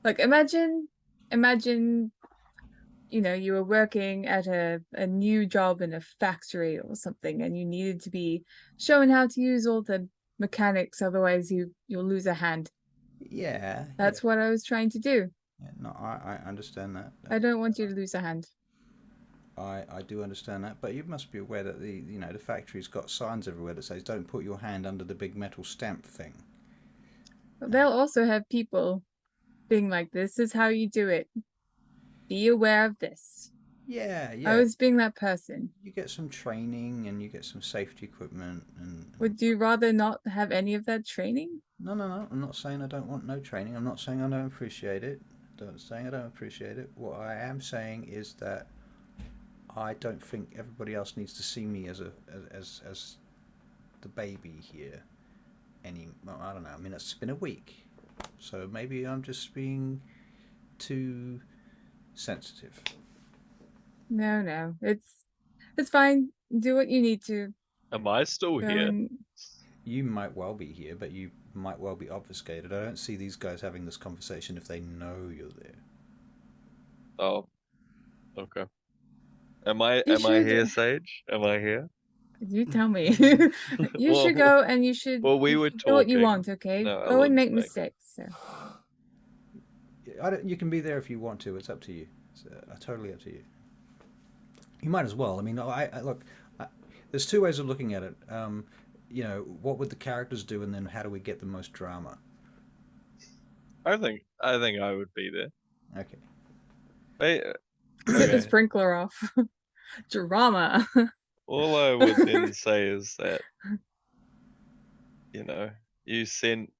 like, imagine, you were working at a new job in a factory or something, and you needed to be shown how to use all the mechanics, otherwise you'll lose a hand. Yeah. That's what I was trying to do. Yeah, no, I understand that. I don't want you to lose a hand. I do understand that, but you must be aware that the factory's got signs everywhere that says don't put your hand under the big metal stamp thing. They'll also have people being like, this is how you do it. Be aware of this. Yeah. I was being that person. You get some training and you get some safety equipment and. Would you rather not have any of that training? No. I'm not saying I don't want no training. I'm not saying I don't appreciate it. What I am saying is that I don't think everybody else needs to see me as the baby here. I don't know. I mean, it's been a week, so maybe I'm just being too sensitive. No, it's fine. Do what you need to. Am I still Go here? and- You might well be here, but you might well be obfuscated. I don't see these guys having this conversation if they know you're there. Oh, okay. Am I You here, should- Sage? Am I here? You tell me. You Well- should go and you should Well, we were do what you talking. want, okay? No, Go and Ellen's make making- mistakes. So. You can be there if you want to. It's up to you. It's totally up to you. You might as well. I mean, look. There's two ways of looking at it. What would the characters do, and then how do we get the most drama? I think I would be there. Okay. Hey, Set the sprinkler off. Drama. all I would then say is that, you sent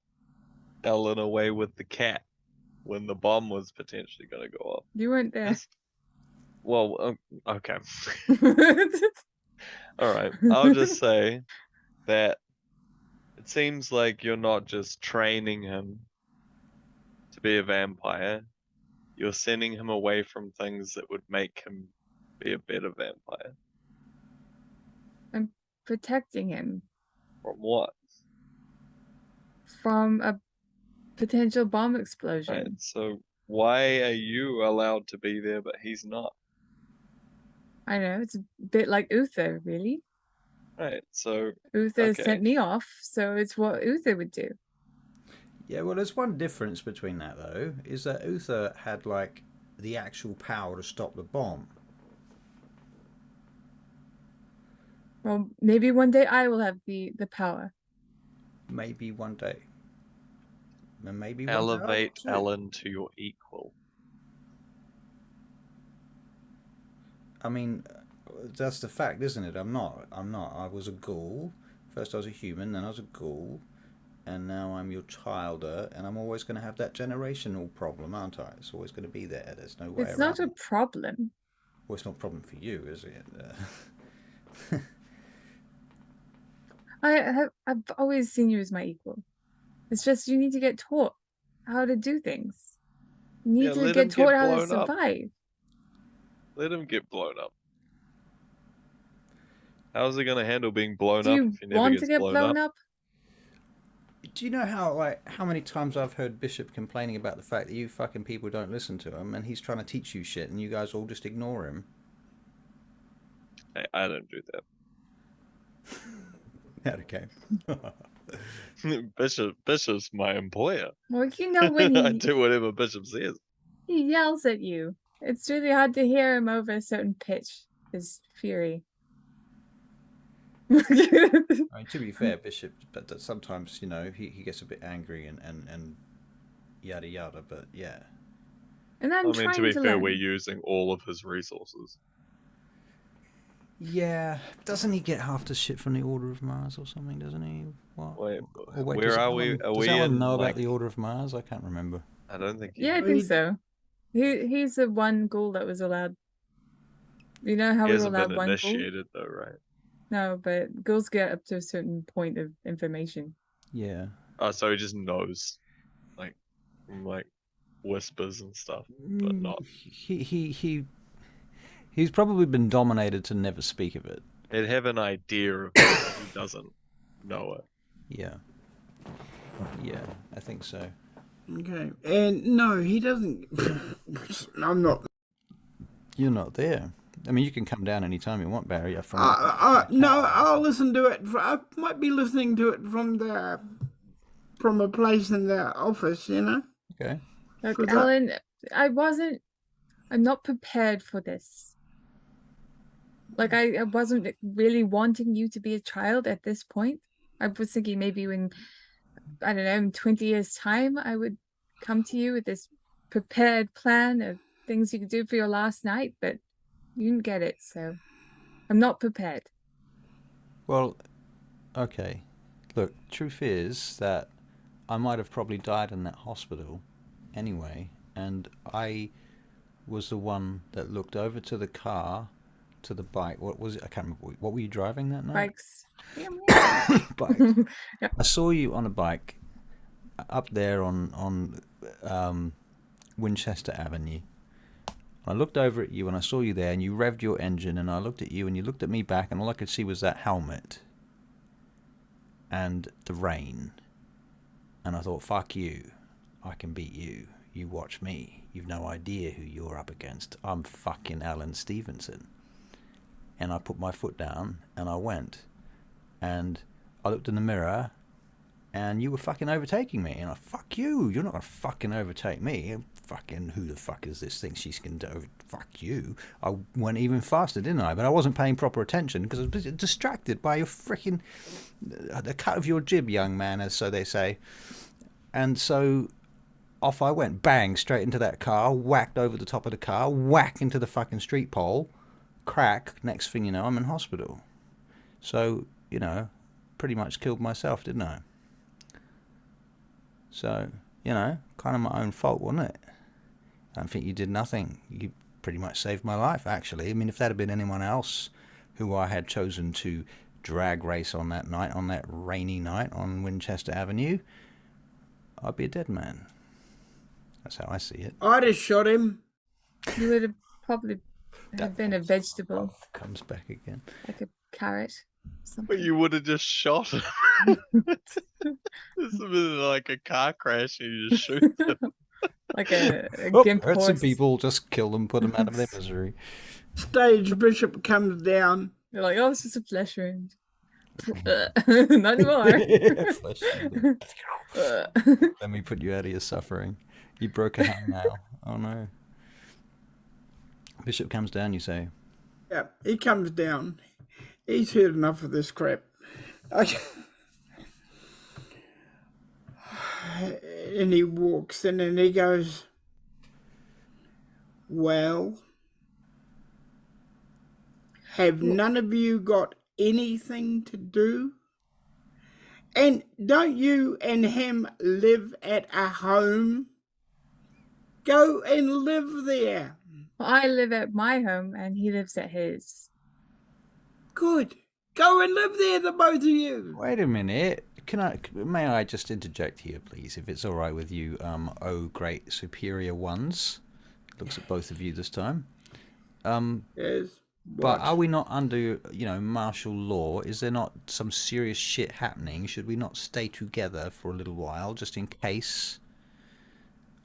Ellen away with the cat when the bomb was potentially going to go off. You weren't there. Well, okay. All right. I'll just say that it seems like you're not just training him to be a vampire. You're sending him away from things that would make him be a better vampire. I'm protecting him From what? from a potential bomb explosion. Right. So why are you allowed to be there but he's not? I know, it's a bit like Uther, really. Right. So Uther Okay. sent me off, so it's what Uther would do. Yeah, well, there's one difference between that, though, is that Uther had, the actual power to stop the bomb. Well, maybe one day I will have the power. Maybe one day. And maybe one day I will elevate too. Ellen to your equal. I mean, that's the fact, isn't it? I'm not. I was a ghoul. First I was a human, then I was a ghoul. And now I'm your childer, and I'm always going to have that generational problem, aren't I? It's always going to be there. There's no way It's around not a it. problem. Well, it's not a problem for you, is it? I've always seen you as my equal. It's just you need to get taught how to do things. You need Yeah, to let him get taught get how to blown up. survive. Let him get blown up. How's he gonna handle being blown Do up you if he never want gets to get blown up? up? Do you know how many times I've heard Bishop complaining about the fact that you fucking people don't listen to him, and he's trying to teach you shit, and you guys all just ignore him? Hey, I don't do How'd it came? that. Bishop's my employer. Well, you know when I he, do whatever Bishop says. he yells at you, it's really hard to hear him over a certain pitch. His fury. I mean, to be fair, Bishop, but that sometimes, he gets a bit angry and yada yada, but yeah. And I'm I mean, trying to be to fair, learn. we're using all of his resources. Yeah, doesn't he get half the shit from the Order of Mars or something, doesn't he? What? Wait, Or where does are we? Alan- Are does we Alan in, know like- about the Order of Mars? I can't remember. I don't think. Yeah, I Well, think he- so. He's the one ghoul that was allowed. You know how He we were hasn't allowed been one ghoul? initiated though, right? No, but ghouls get up to a certain point of information. Yeah. Oh, so he just knows, from whispers and stuff, but not. He's probably been dominated to never speak of it. He'd have an idea of it, but he doesn't know it. Yeah. Yeah, I think so. Okay. And no, he doesn't. I'm not. You're not there. I mean, you can come down anytime you want, Barry. No, I'll listen to it. I might be listening to it from a place in the office, you know? Okay. Look, 'Cause Alan, I'm not prepared for this. Like, I wasn't really wanting you to be a child at this point. I was thinking maybe when, I don't know, in 20 years' time, I would come to you with this prepared plan of things you could do for your last night, but you didn't get it, so I'm not prepared. Well, okay. Look, truth is that I might have probably died in that hospital anyway, and I was the one that looked over to the car, to the bike. What was it? I can't remember. What were you driving that night? Bikes. Bike. Yep. I saw you on a bike up there on Winchester Avenue. I looked over at you and I saw you there, and you revved your engine, and I looked at you and you looked at me back, and all I could see was that helmet and the rain. And I thought, fuck you. I can beat you. You watch me. You've no idea who you're up against. I'm fucking Alan Stevenson. And I put my foot down and I went. And I looked in the mirror and you were fucking overtaking me. And I, fuck you. You're not going to fucking overtake me. Fucking, who the fuck is this thing she's going to fuck you? I went even faster, didn't I? But I wasn't paying proper attention because I was distracted by your freaking, the cut of your jib, young man, as so they say. And so off I went, bang, straight into that car, whacked over the top of the car, whack into the fucking street pole, crack. Next thing you know, I'm in hospital. So, you know, pretty much killed myself, didn't I? So, you know, kind of my own fault, wasn't it? I think you did nothing. You pretty much saved my life, actually. I mean, if that had been anyone else who I had chosen to drag race on that night, on that rainy night on Winchester Avenue, I'd be a dead man. That's how I see it. I'd have shot him. You would have probably have been a vegetable. Comes back again. Like a carrot. Something. But you would have just shot him. This would have been like a car crash and you just shoot them. Like a Oh, gimp hurt horse. some people, just kill them, put them out of their misery. Stage bishop comes down. They're like, oh, it's just a flesh wound. Not anymore. Flesh wound. Let me put you out of your suffering. You broke a hand now. Oh no. Bishop comes down, you say? Yeah, he comes down. He's heard enough of this crap. And he walks in and he goes, well, have none of you got anything to do? And don't you and him live at a home? Go and live there. Well, I live at my home and he lives at his. Good. Go and live there, the both of you. Wait a minute. May I just interject here, please, if it's all right with you, oh great superior ones. Looks at both of you this time. Yes. But are we not under, martial law? Is there not some serious shit happening? Should we not stay together for a little while, just in case?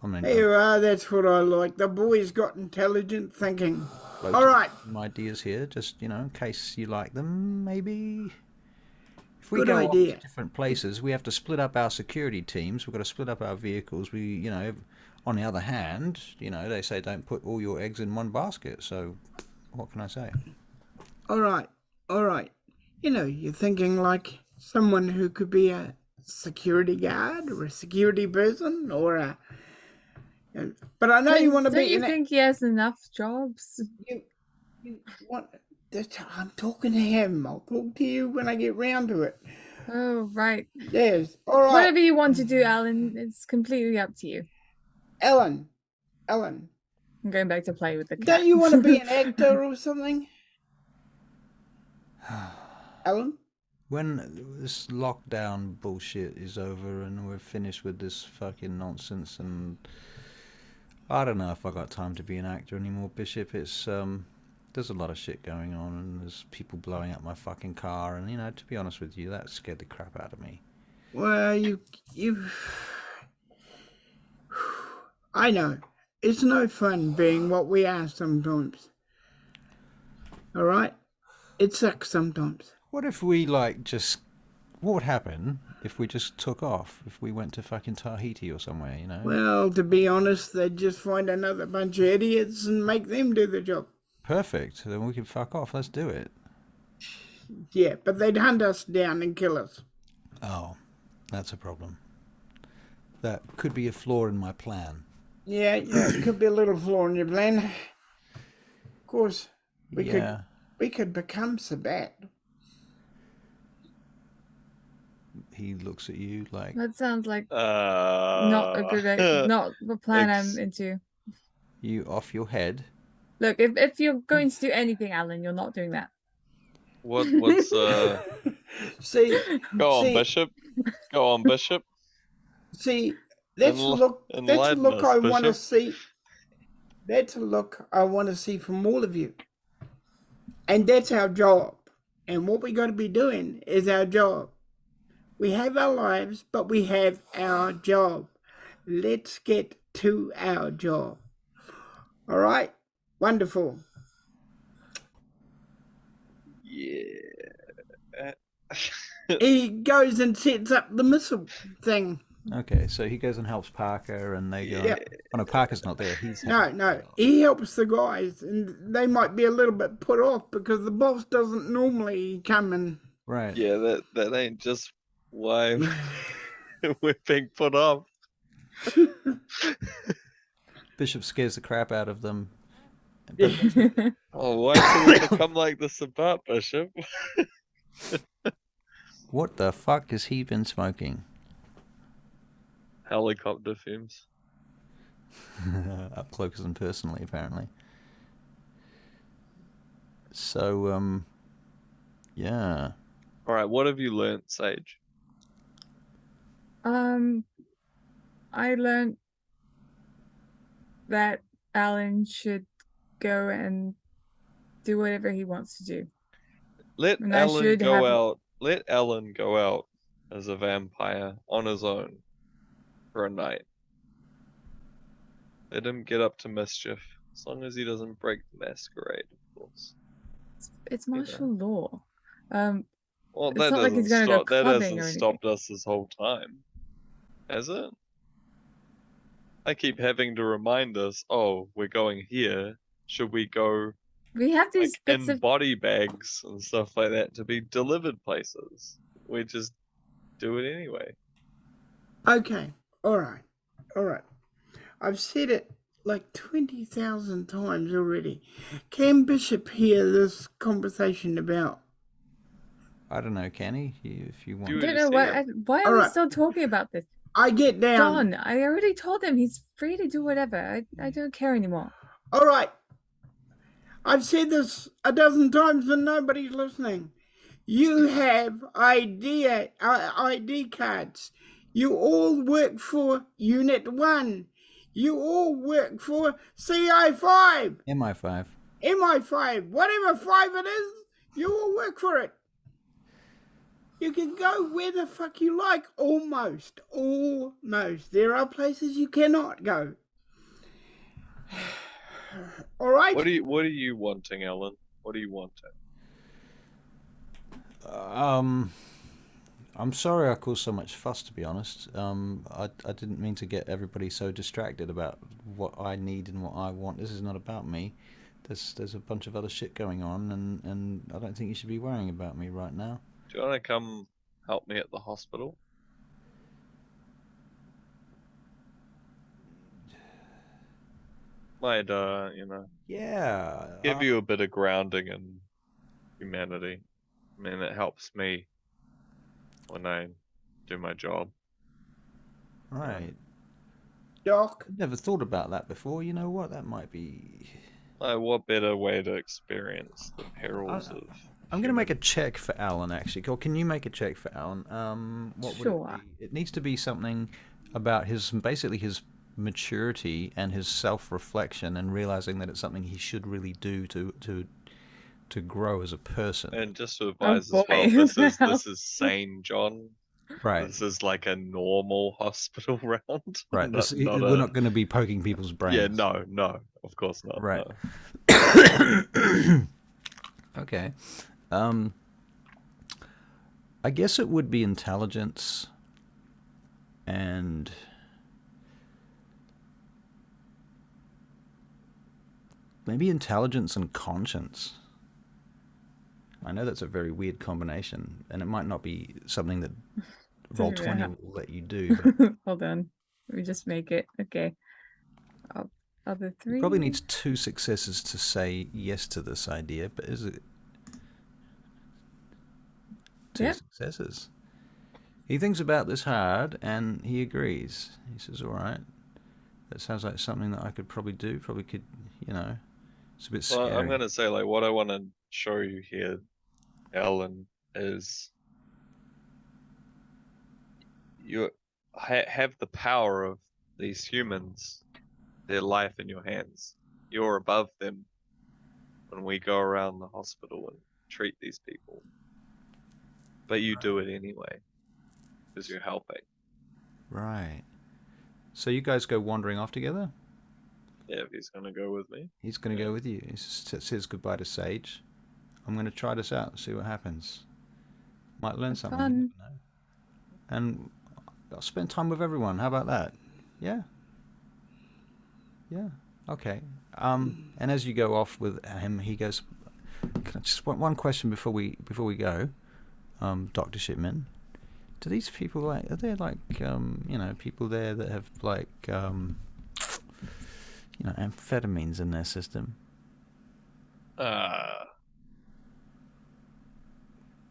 I mean, There you are, that's what I like. The boy's got intelligent thinking. All right. Some ideas here, just, in case you like them, maybe. If we Good go idea. off to different places, we have to split up our security teams. We've got to split up our vehicles. On the other hand, they say don't put all your eggs in one basket. So what can I say? All right. You're thinking like someone who could be a security guard or a security person or a... But I know you want to be... Don't you think he has enough jobs? You want... I'm talking to him. I'll talk to you when I get round to it. Oh, right. Yes. All right. Whatever you want to do, Alan, it's completely up to you. Ellen. I'm going back to play with the cat. Don't you want to be an actor or something? Ellen? When this lockdown bullshit is over and we're finished with this fucking nonsense, and I don't know if I got time to be an actor anymore, Bishop. It's there's a lot of shit going on, and there's people blowing up my fucking car, and to be honest with you, that scared the crap out of me. Well, you I know. It's no fun being what we are sometimes. All right? It sucks sometimes. What if we, like, just... What would happen if we just took off? If we went to fucking Tahiti or somewhere, you know? Well, to be honest, they'd just find another bunch of idiots and make them do the job. Perfect. Then we can fuck off. Let's do it. Yeah, but they'd hunt us down and kill us. Oh, that's a problem. That could be a flaw in my plan. Yeah, it could be a little flaw in your plan. Of course, we could become Sabat. He looks at you like... That sounds like not a good, not the plan I'm into. You off your head. Look, if you're going to do anything, Alan, you're not doing that. What's See, Go on, Bishop. Go on, Bishop. See, that's a look I want to see. That's a look I want to see from all of you. And that's our job. And what we got to be doing is our job. We have our lives, but we have our job. Let's get to our job. All right? Wonderful. Yeah. He goes and sets up the missile thing. Okay, so he goes and helps Parker, and they go... Yep. Oh, no, Parker's not there. He's... No. He helps the guys, and they might be a little bit put off because the boss doesn't normally come and... Right. Yeah, that ain't just why we're being put off. Bishop scares the crap out of them. Oh, why do we become like this about Bishop? What the fuck has he been smoking? Helicopter fumes. Up close and personally, apparently. So, yeah. Alright, what have you learnt, Sage? I learned that Alan should go and do whatever he wants to do. Let And Alan go out. Let Alan go out as a vampire on his own for a night. Let him get up to mischief, as long as he doesn't break the masquerade, of course. It's martial law. Well, It's that not like he's gonna go that clubbing hasn't or stopped us this whole time, has it? I keep having to remind us, oh, we're going here. Should we go We have these like, bits in of body bags and stuff like that to be delivered places? We just do it anyway. Okay. All right. I've said it like 20,000 times already. Can Bishop hear this conversation about... I don't know, can he? If you want. Do I don't know why are we still talking about this? I get down. John, I already told him he's free to do whatever. I don't care anymore. All right. I've said this a dozen times and nobody's listening. You have ID cards. You all work for Unit 1. You all work for CI5. MI5. MI5. Whatever 5 it is, you all work for it. You can go where the fuck you like, almost. There are places you cannot go. All right. What are you wanting, Alan? What are you wanting? I'm sorry I caused so much fuss, to be honest. I didn't mean to get everybody so distracted about what I need and what I want. This is not about me. There's a bunch of other shit going on, and I don't think you should be worrying about me right now. Do you want to come help me at the hospital? Might, Yeah. give you a bit of grounding in humanity. I mean, it helps me when I do my job. Right. Doc. Never thought about that before. You know what? That might be... What better way to experience the perils of... I'm going to make a check for Alan, actually. Or can you make a check for Alan? What would Sure. it be? It needs to be something about basically his maturity and his self-reflection and realizing that it's something he should really do to grow as a person. And just to advise boy. as well, this is sane, John. Right. This is like a normal hospital round. Right. Not We're not going to be poking people's brains. Yeah, no, of course not. Right. No. Okay. I guess it would be intelligence and maybe intelligence and conscience. I know that's a very weird combination, and it might not be something that Roll20 will let you do, but Hold on. Let me just make it. Okay. Other it three. probably needs 2 successes to say yes to this idea, but is it 2 successes? He thinks about this hard, and he agrees. He says, all right, that sounds like something that I could probably do. Probably could, you know, it's a bit scary. Well, I'm going to say, like, what I want to show you here, Alan, is you have the power of these humans, their life in your hands. You're above them when we go around the hospital and treat these people. But you do it anyway, because you're helping. Right. So you guys go wandering off together? Yeah, if he's going to go with me. He's going to go with you. He says goodbye to Sage. I'm going to try this out and see what happens. Might learn something. You never know. And I'll spend time with everyone. How about that? Yeah. Yeah. Okay. And as you go off with him, he goes, "Can I just want one question before we go, Dr. Shipman? Do these people are there people there that have amphetamines in their system?"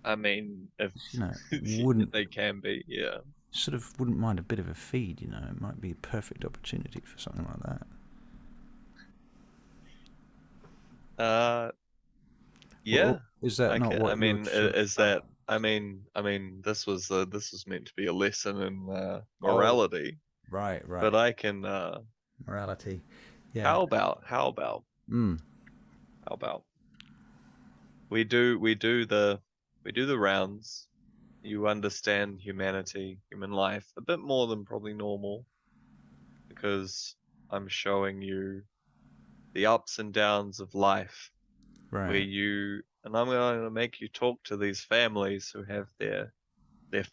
I mean, if wouldn't they can be, yeah. Sort of wouldn't mind a bit of a feed, It might be a perfect opportunity for something like that. Yeah. Well, is that not what? I mean, is that? I mean, this was meant to be a lesson in morality. Right. But I can. Morality. Yeah. How about? How about? We do the rounds. You understand humanity, human life, a bit more than probably normal, because I'm showing you the ups and downs of life. Right. And I'm going to make you talk to these families who have their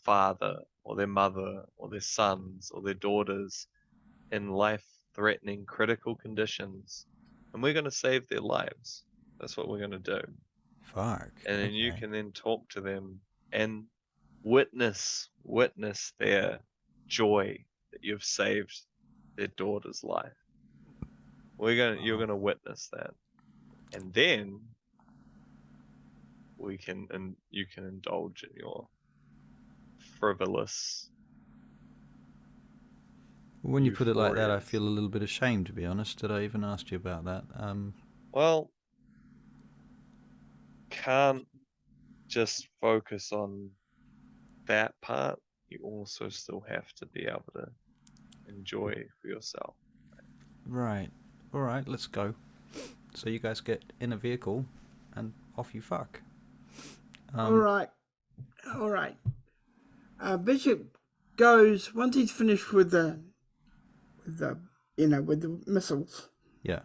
father or their mother or their sons or their daughters in life-threatening critical conditions, and we're going to save their lives. That's what we're going to do. Fuck. And then you can then talk to them and witness their joy that you've saved their daughter's life. You're going to witness that, and then you can indulge in your frivolous. When you put it like that, I feel a little bit ashamed, to be honest. Did I even ask you about that? Well, can't just focus on that part. You also still have to be able to enjoy for yourself. Right. All right, let's go. So you guys get in a vehicle and off you fuck. All right. Bishop goes, once he's finished with the missiles. Yeah.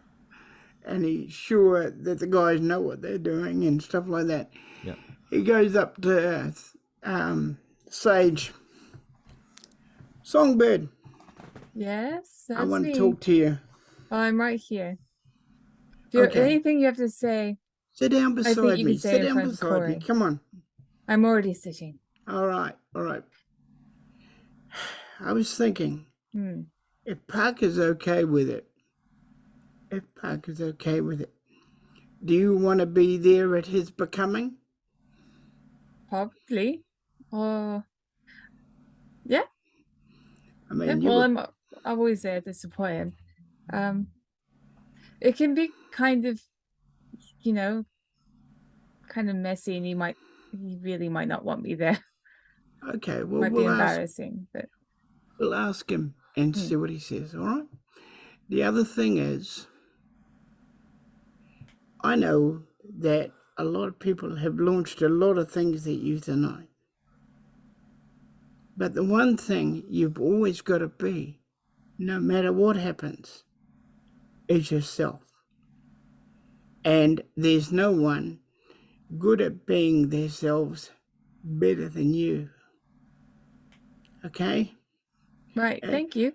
And he's sure that the guys know what they're doing and stuff like that. Yeah. He goes up to Sage. Songbird. Yes, that's I want me. to talk to you. I'm right here. If you have anything you have to say, sit down beside me. Sit down beside me. Come on. I'm already sitting. All right. I was thinking, if Parker's okay with it, do you want to be there at his becoming? Probably. Yeah. I mean, I'm always there to support him. It can be kind of, kind of messy, and he really might not want me there. Okay, well, might be embarrassing, but we'll ask him and see what he says. All right. The other thing is, I know that a lot of people have launched a lot of things that Uther know. But the one thing you've always got to be, no matter what happens, is yourself. And there's no one good at being themselves better than you. Okay? Right, thank you.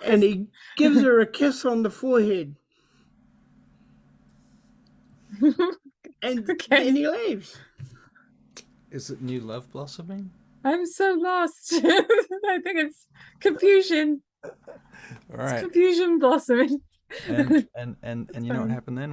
And he gives her a kiss on the forehead. And Okay. then he leaves. Is it new love blossoming? I'm so lost. I think it's confusion. All right. It's confusion blossoming. And you know what fine. happened then?